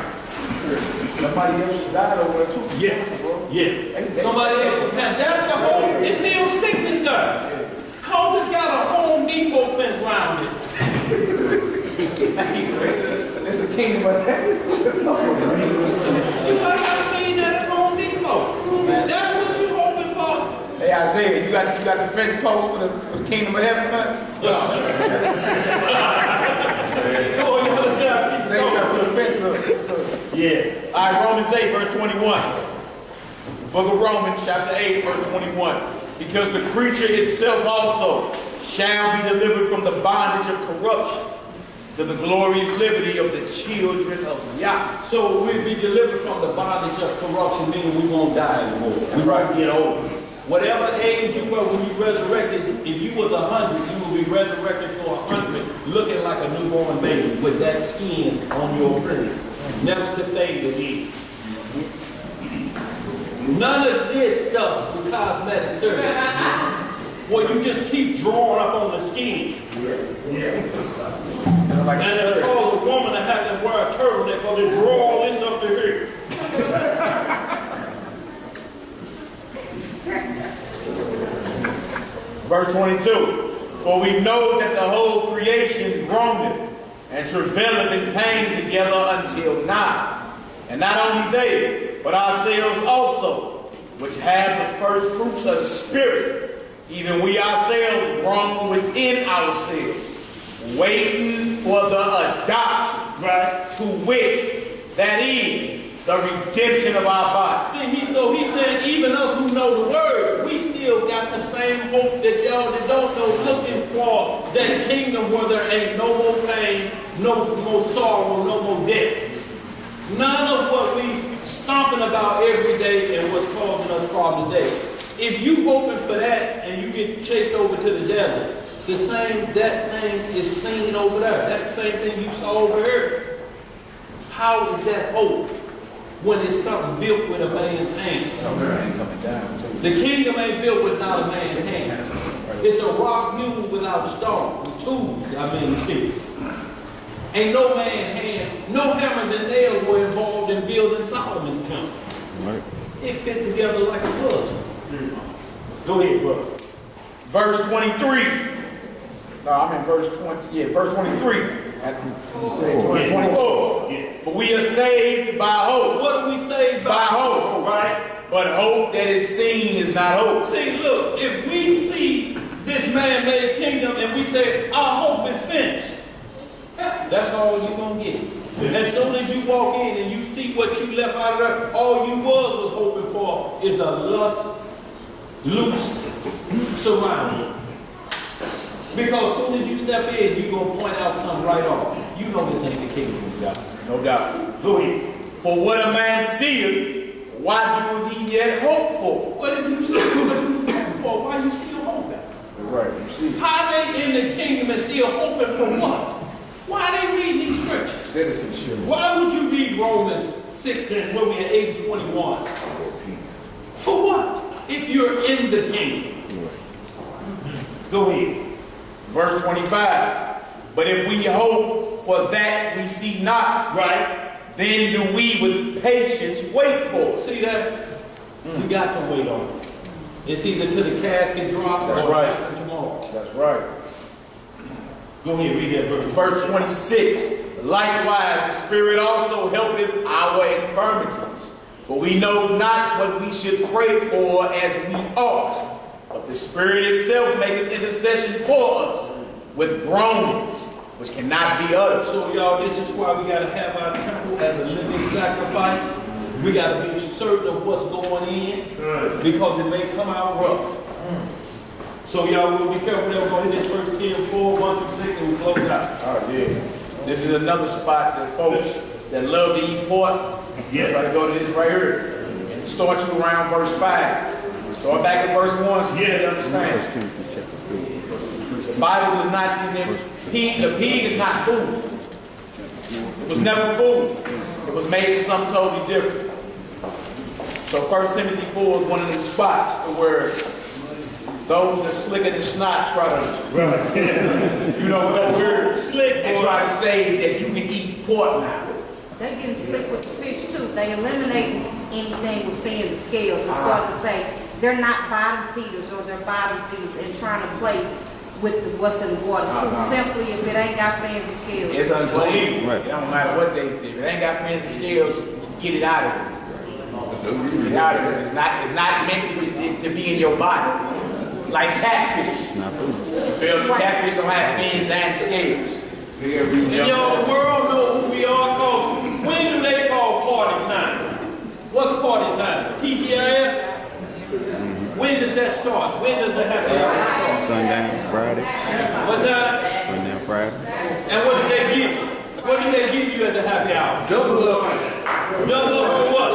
Somebody else died over there too. Yeah. Somebody else. That's the hope. It's still sickness there. Cause it's got a Home Depot fence around it. It's the kingdom of heaven. You might not seen that at Home Depot. That's what you hoping for. Hey Isaiah, you got the fence post for the kingdom of heaven, man? Say you got to put a fence up. Yeah. All right, Romans 8, verse 21. Book of Romans, chapter 8, verse 21. Because the creature itself also shall be delivered from the bondage of corruption to the glorious liberty of the children of Yah. So we'll be delivered from the bondage of corruption, meaning we won't die anymore. We won't get old. Whatever age you were when you resurrected, if you was 100, you will be resurrected to 100, looking like a newborn baby with that skin on your face, never to fade again. None of this stuff with cosmetic surgery. Well, you just keep drawing up on the skin. Like and it causes a woman to have to wear a turtleneck because they draw all this up to here. Verse 22. For we know that the whole creation groaneth and travaileth in pain together until now. And not only they, but ourselves also, which have the first fruits of the Spirit, even we ourselves groan within ourselves, waiting for the adoption, right? To wit, that is, the redemption of our body. See, so he said, even us who know the word, we still got the same hope that y'all that don't know, looking for that kingdom where there ain't no more pain, no more sorrow, no more death. None of what we stomping about every day and what's causing us problem today. If you hoping for that and you get chased over to the desert, that thing is seen over there. That's the same thing you saw over here. How is that hope when it's something built with a man's hand? The kingdom ain't built without a man's hand. It's a rock hewn without a stone, with tools, sticks. Ain't no man's hand, no hammers and nails were involved in building Solomon's temple. Right. It fit together like a puzzle. Go ahead, brother. Verse 23. No, I'm in verse 20. Yeah, verse 23. 24. Yeah. For we are saved by hope. What are we saved by? By hope, right? But hope that is seen is not hope. See, look, if we see this man-made kingdom and we say our hope is finished, that's all you're going to get. As soon as you walk in and you see what you left out of there, all you was hoping for is a loosed surrounding. Because as soon as you step in, you're going to point out something right off. You know this ain't the kingdom of God. No doubt. Go ahead. For what a man seeth, why doeth he yet hope for? But if you see what you hope for, why you still hoping? Right, you see. How they in the kingdom and still hoping for what? Why they reading these scriptures? Citizenship. Why would you read Romans 6 and where we at 8:21? For what? If you're in the kingdom. Go ahead. Verse 25. But if we hope for that we see not, right, then do we with patience wait for it. See that? We got to wait on it. It's either till the casket drop That's or right. tomorrow. That's right. Go ahead, read that verse. Verse 26. Likewise, the Spirit also helpeth our infirmities. For we know not what we should pray for as we ought. But the Spirit itself maketh intercession for us with groanings which cannot be uttered. So y'all, this is why we got to have our temple as a living sacrifice. We got to be certain of what's going in, because it may come out rough. So y'all will be careful that we're going to hit this first 10, 4, 1 through 6, and we close out. Oh, yeah. This is another spot that folks that love to eat pork, try to go to this right here. And start you around verse 5. Start back at verse 1 so you can understand. The Bible is not, the pig is not food. It was never food. It was made for something totally different. So 1 Timothy 4 is one of them spots where those that slicker than snot try to, you know, what we're slick and try to say that you can eat pork now. They're getting slick with the fish too. They eliminate anything with fins and scales and start to say they're not bottom feeders or they're bottom feeders and trying to play with what's in the water. Too simply, if it ain't got fins and scales, it's unclean. Right. It don't matter what they do. If it ain't got fins and scales, get it out of it. Get it out of it. It's not meant for it to be in your body. Like catfish. It's not food. Catfish don't have fins and scales. Yo, the world know who we are, cause when do they call party time? What's party time? TGIF? When does that start? When does that happen? Sundown, Friday. What time? Sundown, Friday. And what do they give you? What do they give you at the happy hour? Double up. Double up on what?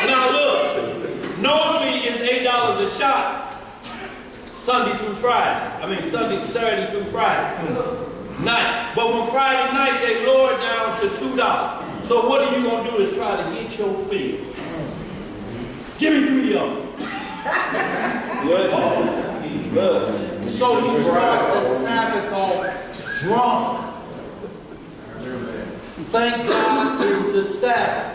Now look, normally it's $8 a shot. Sunday through Friday. I mean Saturday through Friday night. But when Friday night they lower it down to $2. So what are you gonna do is try to get your fill. Give me 3 of them. So you start the Sabbath off drunk. Thank God it's the Sabbath.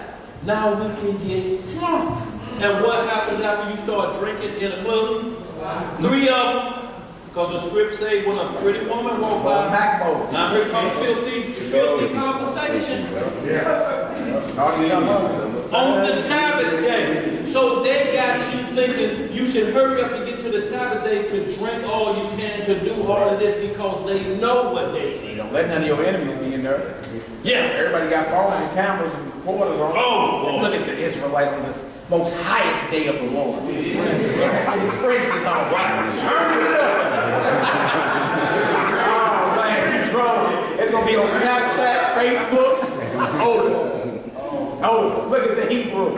Now we can get drunk. And what happens after you start drinking in a club? 3 of them. Because the script say when a pretty woman walk by, now here comes filthy conversation. On the Sabbath day. So they got you thinking you should hurry up to get to the Sabbath day to drink all you can, to do all of this, because they know what they need. Don't let none of your enemies be in there. Yeah. Everybody got phones and cameras and recorders on. Oh, look at the Israelite on this most highest day of the Lord. His friends is all right. Turn it up. Oh man, you trolling. It's gonna be on Snapchat, Facebook, over. Look at the Hebrew.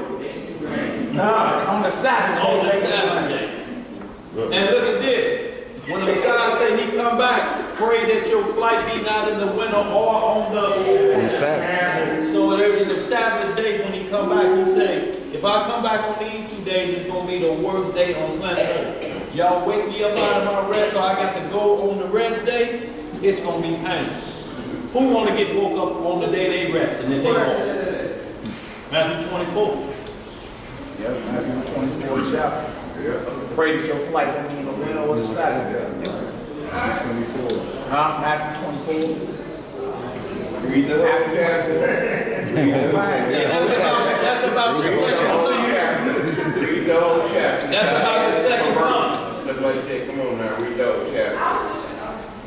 On the Sabbath. On the Sabbath day. And look at this. When the Messiah say he come back, pray that your flight be not in the winter or on the Sabbath. So there's an established day when he come back. He say, if I come back on these 2 days, it's going to be the worst day on planet Earth. Y'all wake me up out of my rest, so I got to go on the rest day. It's going to be painful. Who want to get woke up on the day they rest and then they go? Matthew 24. Yep, Matthew 24 chapter. Pray that your flight won't be in the winter or the Sabbath. Matthew 24. Read the whole chapter. That's about the second. Read the whole chapter. That's about the second coming. Stuff like that. Come on now, read the whole chapter.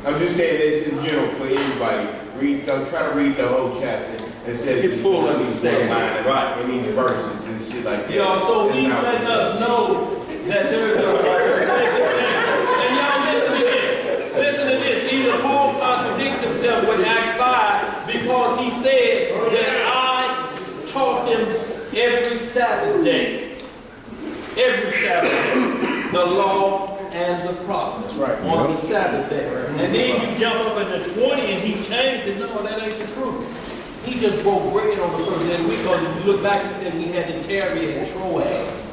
I'm just saying this in general for everybody. Try to read the whole chapter instead of get full understanding. Right. In these verses and shit like that. Y'all, so he's letting us know that there's and y'all listen to this. Listen to this. Either Paul contradicts himself with Acts 5 because he said that I taught them every Sabbath day. Every Sabbath day. The law and the prophets. Right. On the Sabbath day. And then you jump up in the 20 and he changed it. No, that ain't the truth. He just broke bread on the first day of the week, because if you look back, he said we had to tarry at Troas.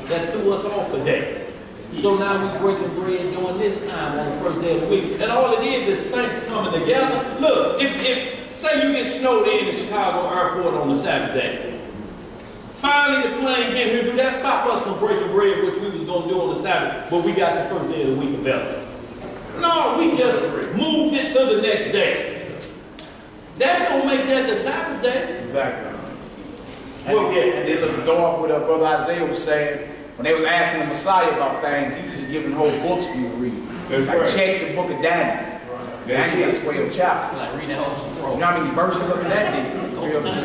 That threw us off a day. So now we're breaking bread during this time on the first day of the week. And all it is saints coming together. Look, if say you get snowed in the Chicago airport on the Sabbath day. Finally the plane get here, do that stop us from breaking bread, which we was going to do on the Sabbath, but we got the first day of the week available? No, we just moved it to the next day. That don't make that the Sabbath day. Exactly. And then look, go off with what Brother Isaiah was saying. When they was asking the Messiah about things, he was just giving whole books for you to read. That's like right. check the book of Daniel. Daniel had 12 chapters. Like read that whole scroll. You know how many verses of that did? You feel me? And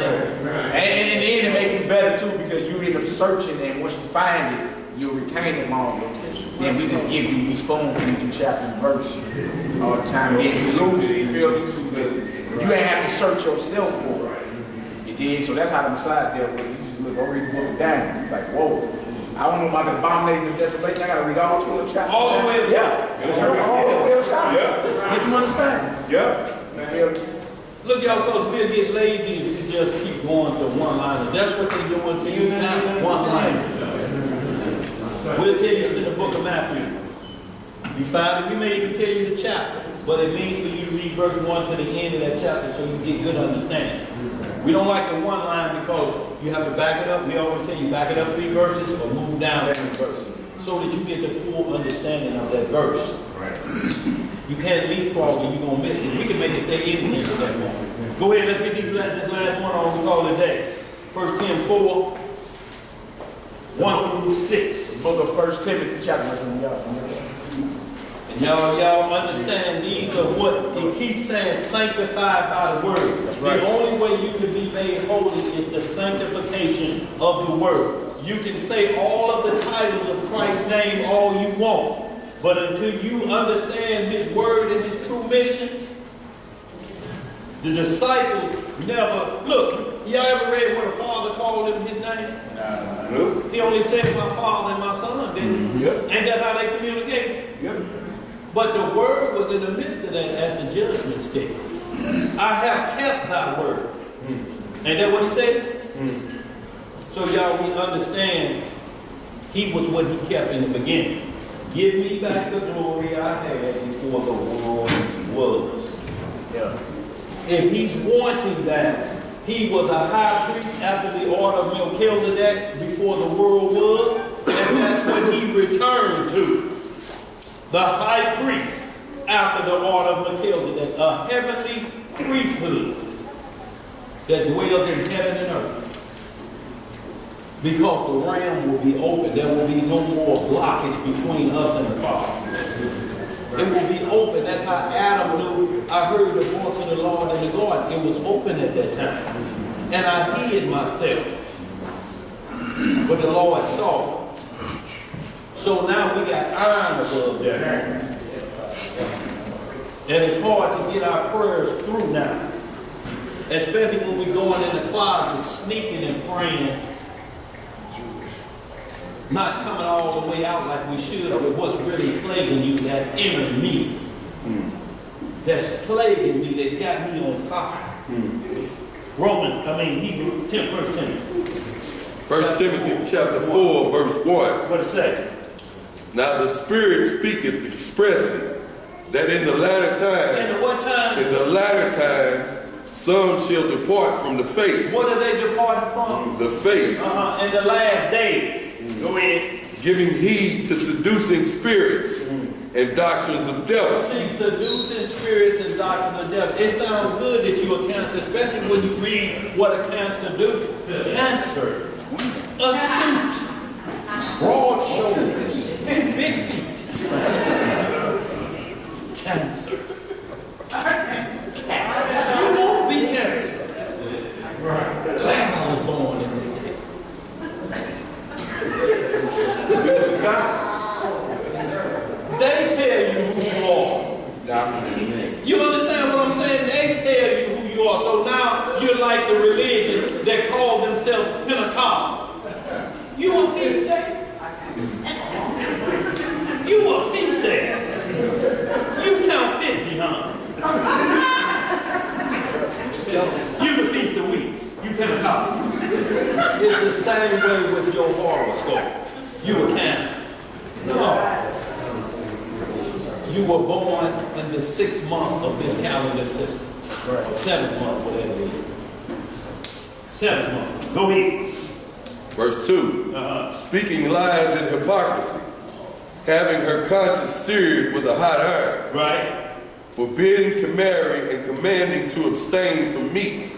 then it make it better too because you end up searching, and once you find it, you'll retain it longer. Then we just give you these phones for you chapter and verse all the time. Then you lose it, you feel me? Because you ain't have to search yourself for it. You did? So that's how the Messiah dealt with it. You just look, go read the book of Daniel. You're like, whoa. I don't know about the abomination of desolation. I gotta read all 12 chapters. All 12 chapters. All 12 chapters. Yeah. Get some understanding. Yeah. You feel me? Look, y'all, because we'll get lazy if you just keep going to one-liners. That's what they're doing to you now, one-liners. We'll tell you it's in the book of Matthew. You find it, we may even tell you the chapter, but it means for you to read verse 1 to the end of that chapter so you get good understanding. We don't like the one line because you have to back it up. We always tell you back it up 3 verses or move down 3 verses so that you get the full understanding of that verse. Right. You can't leapfrog and you're going to miss it. We can make it say anything at that moment. Go ahead, let's get this last one on. We call it a day. 1 Timothy 4, 1 through 6. The book of 1 Timothy chapter 1. And y'all understand these are what it keeps saying, sanctified by the word. That's right. The only way you can be made holy is the sanctification of the word. You can say all of the titles of Christ's name all you want, but until you understand his word and his true mission, the disciple never, look, y'all ever read what a father called him his name? No. He only said my father and my son, didn't he? Yep. Ain't that how they communicate? Yep. But the word was in the midst of that as the judgment stick. I have kept thy word. Ain't that what he said? So y'all, we understand he was what he kept in the beginning. Give me back the glory I had before the world was. Yeah. If he's wanting that, he was a high priest after the order of Melchizedek before the world was, and that's what he returned to. The high priest after the order of Melchizedek, a heavenly priesthood that dwells in heaven and earth. Because the realm will be open. There will be no more blockage between us and the Father. It will be open. That's how Adam knew. I heard the voice of the Lord in the garden. It was open at that time. And I hid myself. But the Lord saw. So now we got iron above there. And it's hard to get our prayers through now. Especially when we're going in the closet, sneaking and praying. Not coming all the way out like we should, but what's really plaguing you, that inner me. That's plaguing me, that's got me on fire. Hebrew, 1 Timothy. 1 Timothy chapter 4, verse 1. What it say? Now the Spirit speaketh expressly, that in the latter times, in the what time? In the latter times, some shall depart from the faith. What are they departing from? The faith. In the last days. Go ahead. Giving heed to seducing spirits and doctrines of devils. See, seducing spirits and doctrines of devils. It sounds good that you're a cancer, especially when you read what a cancer do. Cancer. Astute. Broad shoulders. Big feet. Cancer. You won't be cancer. Glad I was born in this day. They tell you who you are. You understand what I'm saying? They tell you who you are. So now you're like the religion that call themselves Pentecostal. You a feast day? You a feast day? You count 50, huh? You the Feast of Weeks. You Pentecostal. It's the same way with your horoscope. You a Cancer. No. You were born in the 6th month of this calendar system. Right. 7th month, whatever it is. 7th month. Go ahead. Verse 2. Speaking lies and hypocrisy, having her conscience seared with a hot iron. Right. forbidding to marry and commanding to abstain from meats,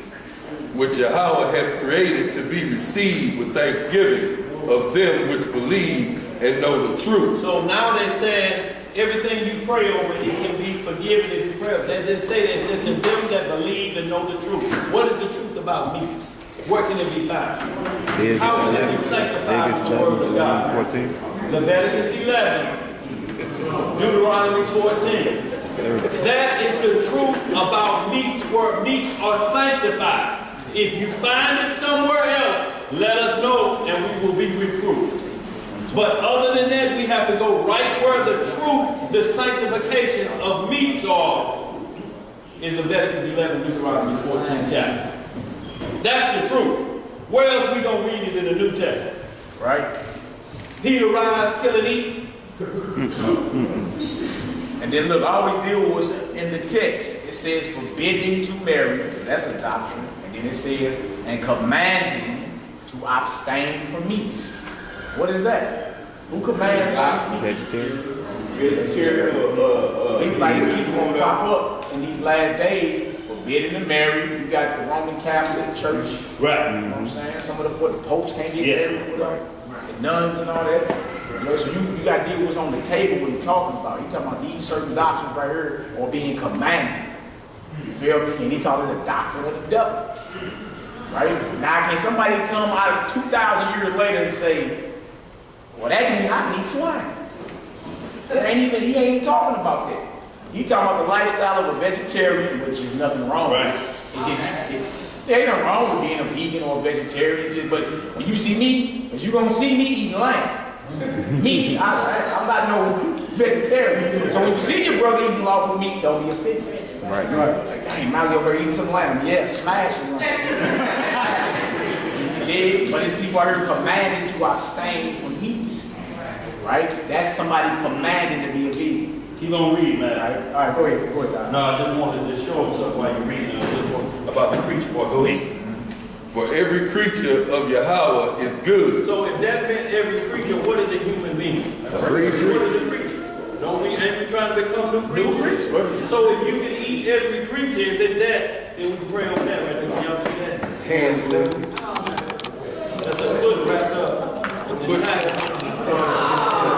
which Yahweh hath created to be received with thanksgiving of them which believe and know the truth. So now they said everything you pray over, it can be forgiven if you pray. They didn't say that. It said to them that believe and know the truth. What is the truth about meats? Where can it be found? How can it be sanctified with the word of God? 14. Leviticus 11, Deuteronomy 14. That is the truth about meats, where meats are sanctified. If you find it somewhere else, let us know and we will be reproved. But other than that, we have to go right where the truth, the sanctification of meats are, in Leviticus 11, Deuteronomy 14 chapter. That's the truth. Where else we gonna read it in the New Testament? Right? Peter rise, kill and eat. And then look, all we deal was in the text. It says forbidding to marry, so that's a doctrine. And then it says, and commanding to abstain from meats. What is that? Who commands Vegetarian. People like these people gonna pop up in these last days, forbidding to marry. You got the Roman Catholic Church. Right. You know what I'm saying? Some of the popes can't get married. Right. The nuns and all that. You know, so you got to deal with what's on the table when you're talking about. You're talking about these certain doctrines right here or being commanded. You feel me? And he called it a doctrine of the devil. Right? Now can somebody come out of 2,000 years later and say, well, that means I can eat swine? He ain't even talking about that. He talking about the lifestyle of a vegetarian, which is nothing wrong with it. There ain't nothing wrong with being a vegan or a vegetarian, but when you see me, because you're going to see me eating lamb. Meat, I'm not no vegetarian. So when you see your brother eating lawful meat, don't be offended. Right. Like, dang, now you're over here eating some lamb. Yeah, smash it. But it's people out here commanded to abstain from meats. Right? That's somebody commanded to be a vegan. Keep on reading, man. All right, go ahead, Doc. No, I just wanted to show him something while you're reading about the creature part. Go ahead. For every creature of Yahweh is good. So if that meant every creature, what is a human being? What is a creature? Don't we ain't we trying to become new creatures? So if you can eat every creature, if it's that, then we can pray on that right there. Y'all see that? Hands up. That's a foot wrapped up.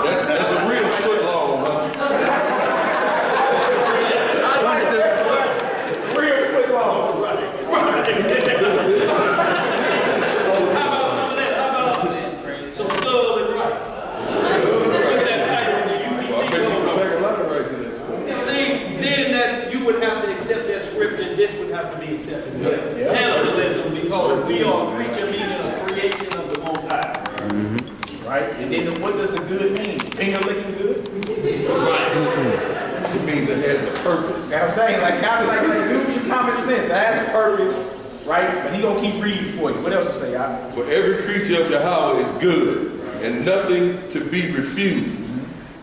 That's a real foot long, huh? Real foot long. This would have to be accepted. Cannibalism, because we are a creature, meaning a creation of the Most High. Right? And then what does the good mean? Finger licking good? Right. It means it has a purpose. You know what I'm saying? Like use your common sense. That has a purpose, right? But he gonna keep reading for you. What else to say? For every creature of Yahweh is good, and nothing to be refused,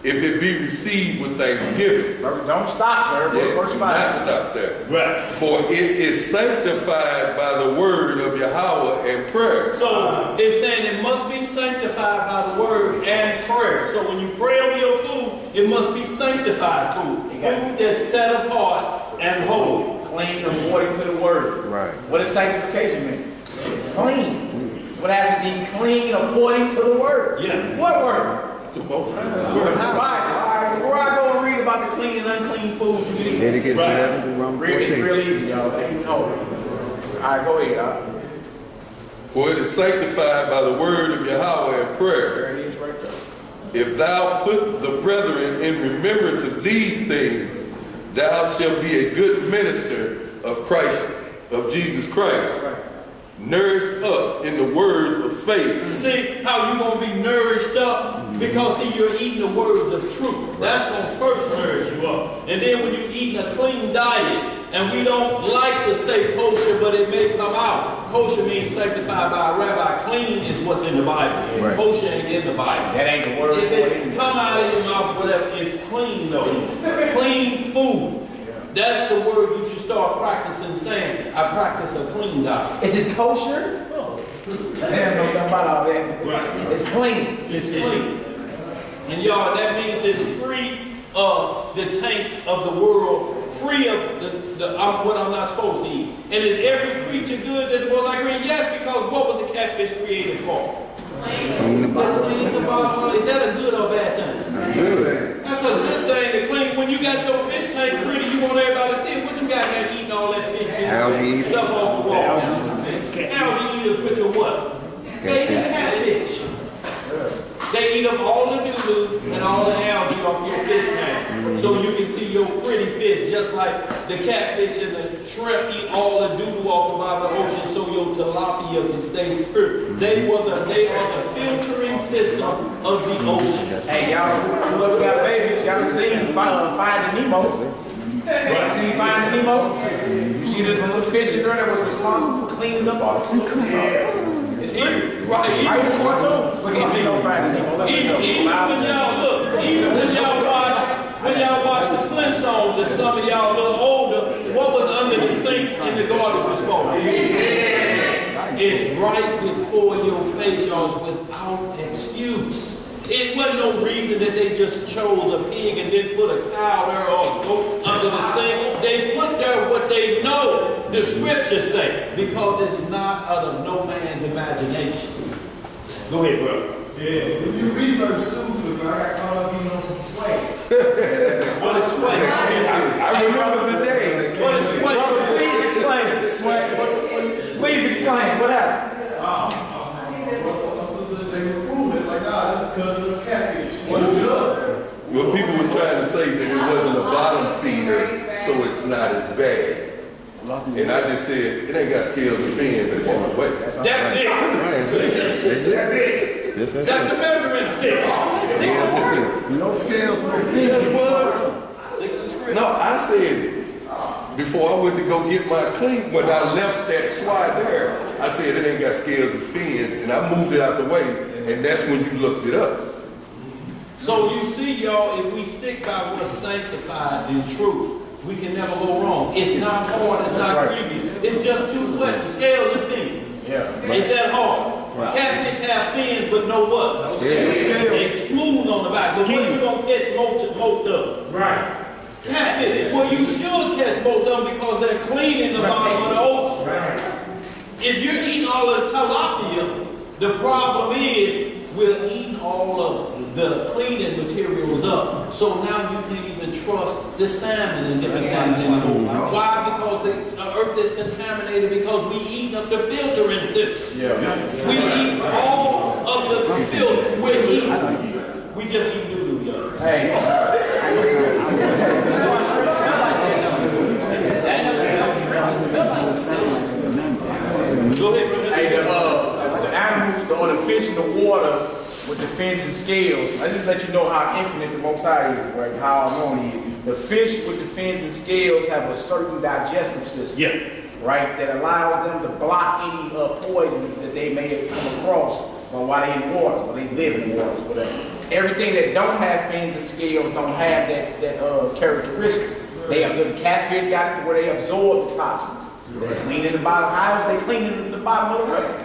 if it be received with thanksgiving. Don't stop there. Verse 5. Not stop there. Right. For it is sanctified by the word of Yahweh and prayer. So it's saying it must be sanctified by the word and prayer. So when you pray over your food, it must be sanctified food. Food that's set apart and holy. Clean according to the word. Right. What does sanctification mean? Clean. What has to be clean according to the word? Yeah. What word? The Most High. All right, so where I go and read about the clean and unclean food, you can eat. Leviticus 11 to Romans 14. It's real easy, y'all. If you know it. All right, go ahead, y'all. For it is sanctified by the word of Yahweh and prayer. There it is right there. If thou put the brethren in remembrance of these things, thou shalt be a good minister of Christ, of Jesus Christ, nourished up in the words of faith. See how you gonna be nourished up? Because see, you're eating the words of truth. That's gonna first nourish you up. And then when you're eating a clean diet, and we don't like to say kosher, but it may come out. Kosher means sanctified by a rabbi. Clean is what's in the Bible. Right. Kosher ain't in the Bible. That ain't the word. If it come out of your mouth, whatever, it's clean though. Clean food. That's the word you should start practicing saying. I practice a clean diet. Is it kosher? No. Damn, no nothing about all that. Right. It's clean. It's clean. And y'all, that means it's free of the taints of the world free of what I'm not supposed to eat. And is every creature good that the Most High created? Yes, because what was the catfish created for? Clean the bottle. Is that a good or bad thing? Good. That's a good thing to clean. When you got your fish tank pretty, you want everybody to see it. What you got there eating all that fish Algae eaters. stuff off the wall? Algae eaters with your what? They eat catfish. They eat up all the doo-doo and all the algae off your fish tank. So you can see your pretty fish, just like the catfish and the shrimp eat all the doo-doo off the bottom of the ocean so your tilapia can stay pure. They are the filtering system of the ocean. Hey, y'all, whoever got babies, y'all seen Finding Nemo. You seen Finding Nemo? You see the little fishing girl that was responsible for cleaning up all the food? Yeah. It's here. Right in the cartoons. Look at me on Finding Nemo. Even when y'all watch the Flintstones, if some of y'all a little older, what was under the sink in the garbage disposal? It's right before your face, y'all, without excuse. It wasn't no reason that they just chose a pig and didn't put a cow there or a goat under the sink. They put there what they know the scriptures say, because it's not out of no man's imagination. Go ahead, brother. Yeah, when you research too, because I got caught up in on some sway. What is sway? I remember the day. What is sway? Please explain. Please explain. What happened? They were proving like, that's because of the catfish. What is it up? Well, people were trying to say that it wasn't a bottom feeder, so it's not as bad. And I just said, it ain't got scales or fins that walk away. That's it. That's That's the measuring stick. No scales, no fins. No, I said it. Before I went to go get my clean, when I left that slide there, I said it ain't got scales or fins, and I moved it out the way, and that's when you looked it up. So you see, y'all, if we stick by what's sanctified in truth, we can never go wrong. It's not hard, it's not creepy. It's just two questions, scales and fins. Yeah. It's that hard. Right. Catfish have fins, but no what? No scales. It's smooth on the back, but what you gonna catch most of? Right. Catfish, well, you should catch most of them because they're cleaning the bottom of the ocean. Right. If you're eating all of the tilapia, the problem is we're eating all of the cleaning materials up. So now you can't even trust the salmon and different things anymore. Why? Because the earth is contaminated because we eat up the filtering system. We eat all of the filter. We're eating. We just eat noodles, y'all. Hey. Go ahead, brother. Hey, the animals, the fish in the water with the fins and scales. I just let you know how infinite the Most High is, right? How harmony is. The fish with the fins and scales have a certain digestive system, right? That allows them to block any poisons that they may come across while they're in waters, while they live in waters, whatever. Everything that don't have fins and scales don't have that characteristic. The catfish got it to where they absorb the toxins. They clean in the bottom. How is they cleaning the bottom of the river?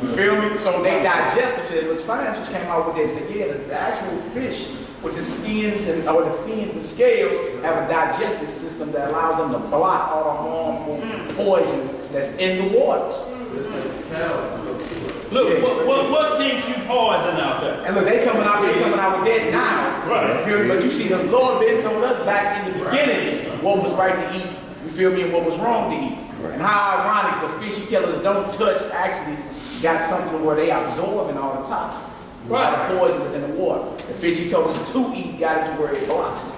You feel me? So they digestive system. Look, science just came out with that and said, yeah, the actual fish with the skins or the fins and scales have a digestive system that allows them to block all the harmful poisons that's in the waters. Look, what can't you poison out there? And look, they coming out with that now. Right. You feel me? But you see, the Lord been told us back in the beginning what was right to eat. You feel me? And what was wrong to eat. Right. And how ironic the fish he tells us don't touch actually got something where they absorbing all the toxins. Right. All the poison is in the water. The fish he told us to eat got it to where it blocks it.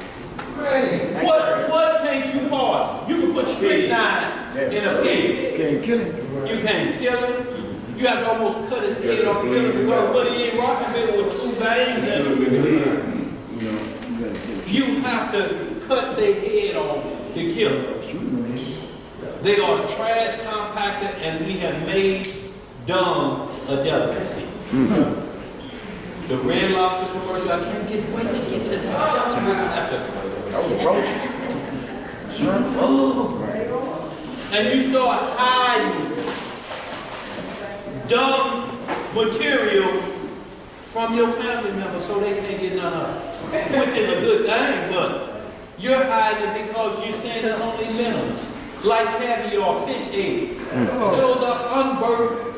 What can't you poison? You can put strychnine in a pig. Can't kill him. You can't kill him. You have to almost cut his head off because what he ain't rocking with two veins in it. You have to cut their head off to kill them. They are trash compactor, and we have made dung a delicacy. The Red Lobster commercial, I can't wait to get to that dung receptacle. That was roaches. Shrimp. Oh. And you start hiding dung material from your family members so they can't get none of it. Which is a good thing, but You're hiding it because you're saying it's only minimum. Like caviar, fish eggs. Those are unburdened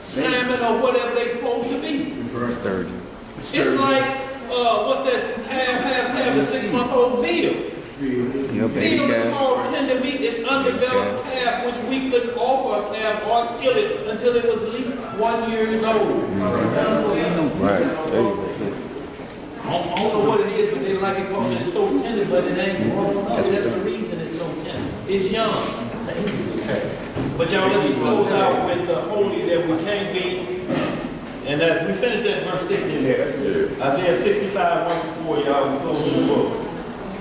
salmon or whatever they're supposed to be. It's like, what's that calf, a 6-month-old veal. Veal is called tender meat. It's undeveloped calf, which we couldn't offer a calf or kill it until it was at least 1 year old. Right. I don't know what it is, but they like it because it's so tender, but it ain't grown up. That's the reason it's so tender. It's young. But y'all, let's close out with the holy that we can't be. And as we finish that verse 60, Isaiah 65, 1-4, y'all, we close in the book.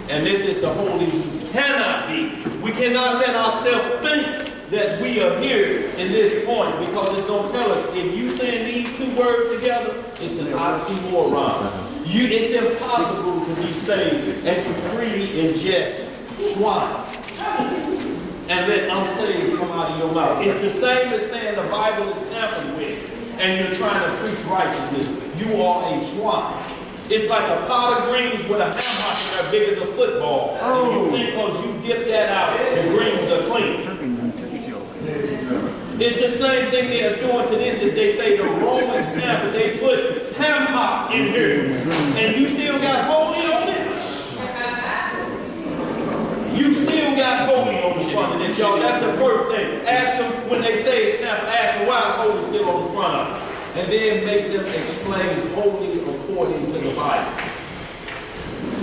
And this is the holy we cannot be. We cannot let ourselves think that we are here in this point, because it's going to tell us, if you saying these two words together, it's an oxymoron. It's impossible to be saved and to freely ingest swine and let unsaved come out of your mouth. It's the same as saying the Bible is tampered with and you're trying to preach righteousness. You are a swine. It's like a pot of greens with a ham hock that are big as a football. And you think because you dip that out, the greens are clean. It's the same thing they are doing to this. If they say the Romans tamper, they put ham hock in here. And you still got holy on it? You still got holy on the front of this, y'all. That's the first thing. Ask them when they say it's tamper, ask them why is holy still on the front of it. And then make them explain holy according to the Bible.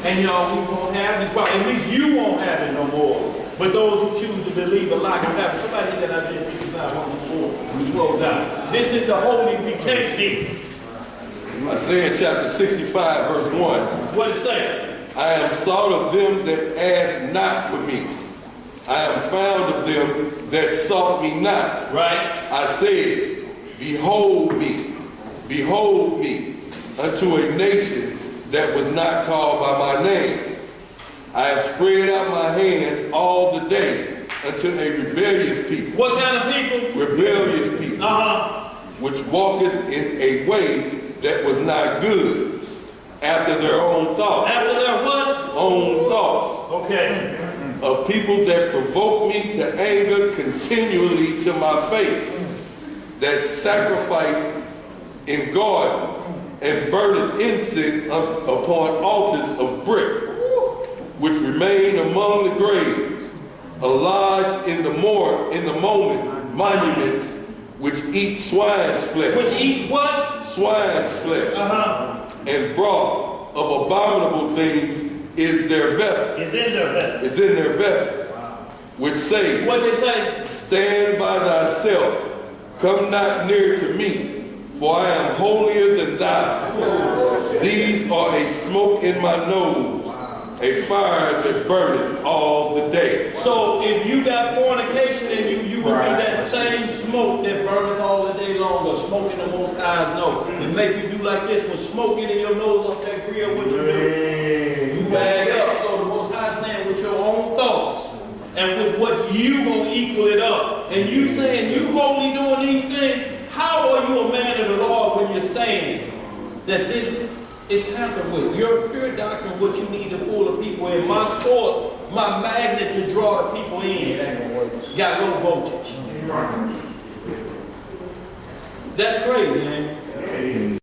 And y'all, we won't have this problem. At least you won't have it no more. But those who choose to believe a lie can have it. Somebody get Isaiah 65, 1-4. We close out. This is the holy we can't be. Isaiah chapter 65, verse 1. What it say? I am sought of them that ask not for me. I am found of them that sought me not. Right. I said, behold me, unto a nation that was not called by my name. I have spread out my hands all the day unto a rebellious people. What kind of people? Rebellious people. Which walketh in a way that was not good, after their own thoughts. After their what? Own thoughts. Okay. Of people that provoke me to anger continually to my face, that sacrifice in gardens and burneth incense upon altars of brick, which remain among the graves, a lodge in the monuments, which eat swine's flesh. Which eat what? Swine's flesh. And broth of abominable things is their vessel. Is in their vessel. Is in their vessels. Which say, what they say? Stand by thyself, come not near to me, for I am holier than thou. These are a smoke in my nose, a fire that burneth all the day. So if you got fornication in you will see that same smoke that burneth all the day long, or smoke in the Most High's nose. It make you do like this, when smoke in your nose off that grill, what you do? You bag up. So the Most High saying with your own thoughts and with what you gonna equal it up. And you saying you holy doing these things, how are you a man of the Lord when you're saying that this is tampered with? Your pure doctrine, what you need to pull the people in. My source, my magnet to draw the people in, got low voltage. That's crazy, man.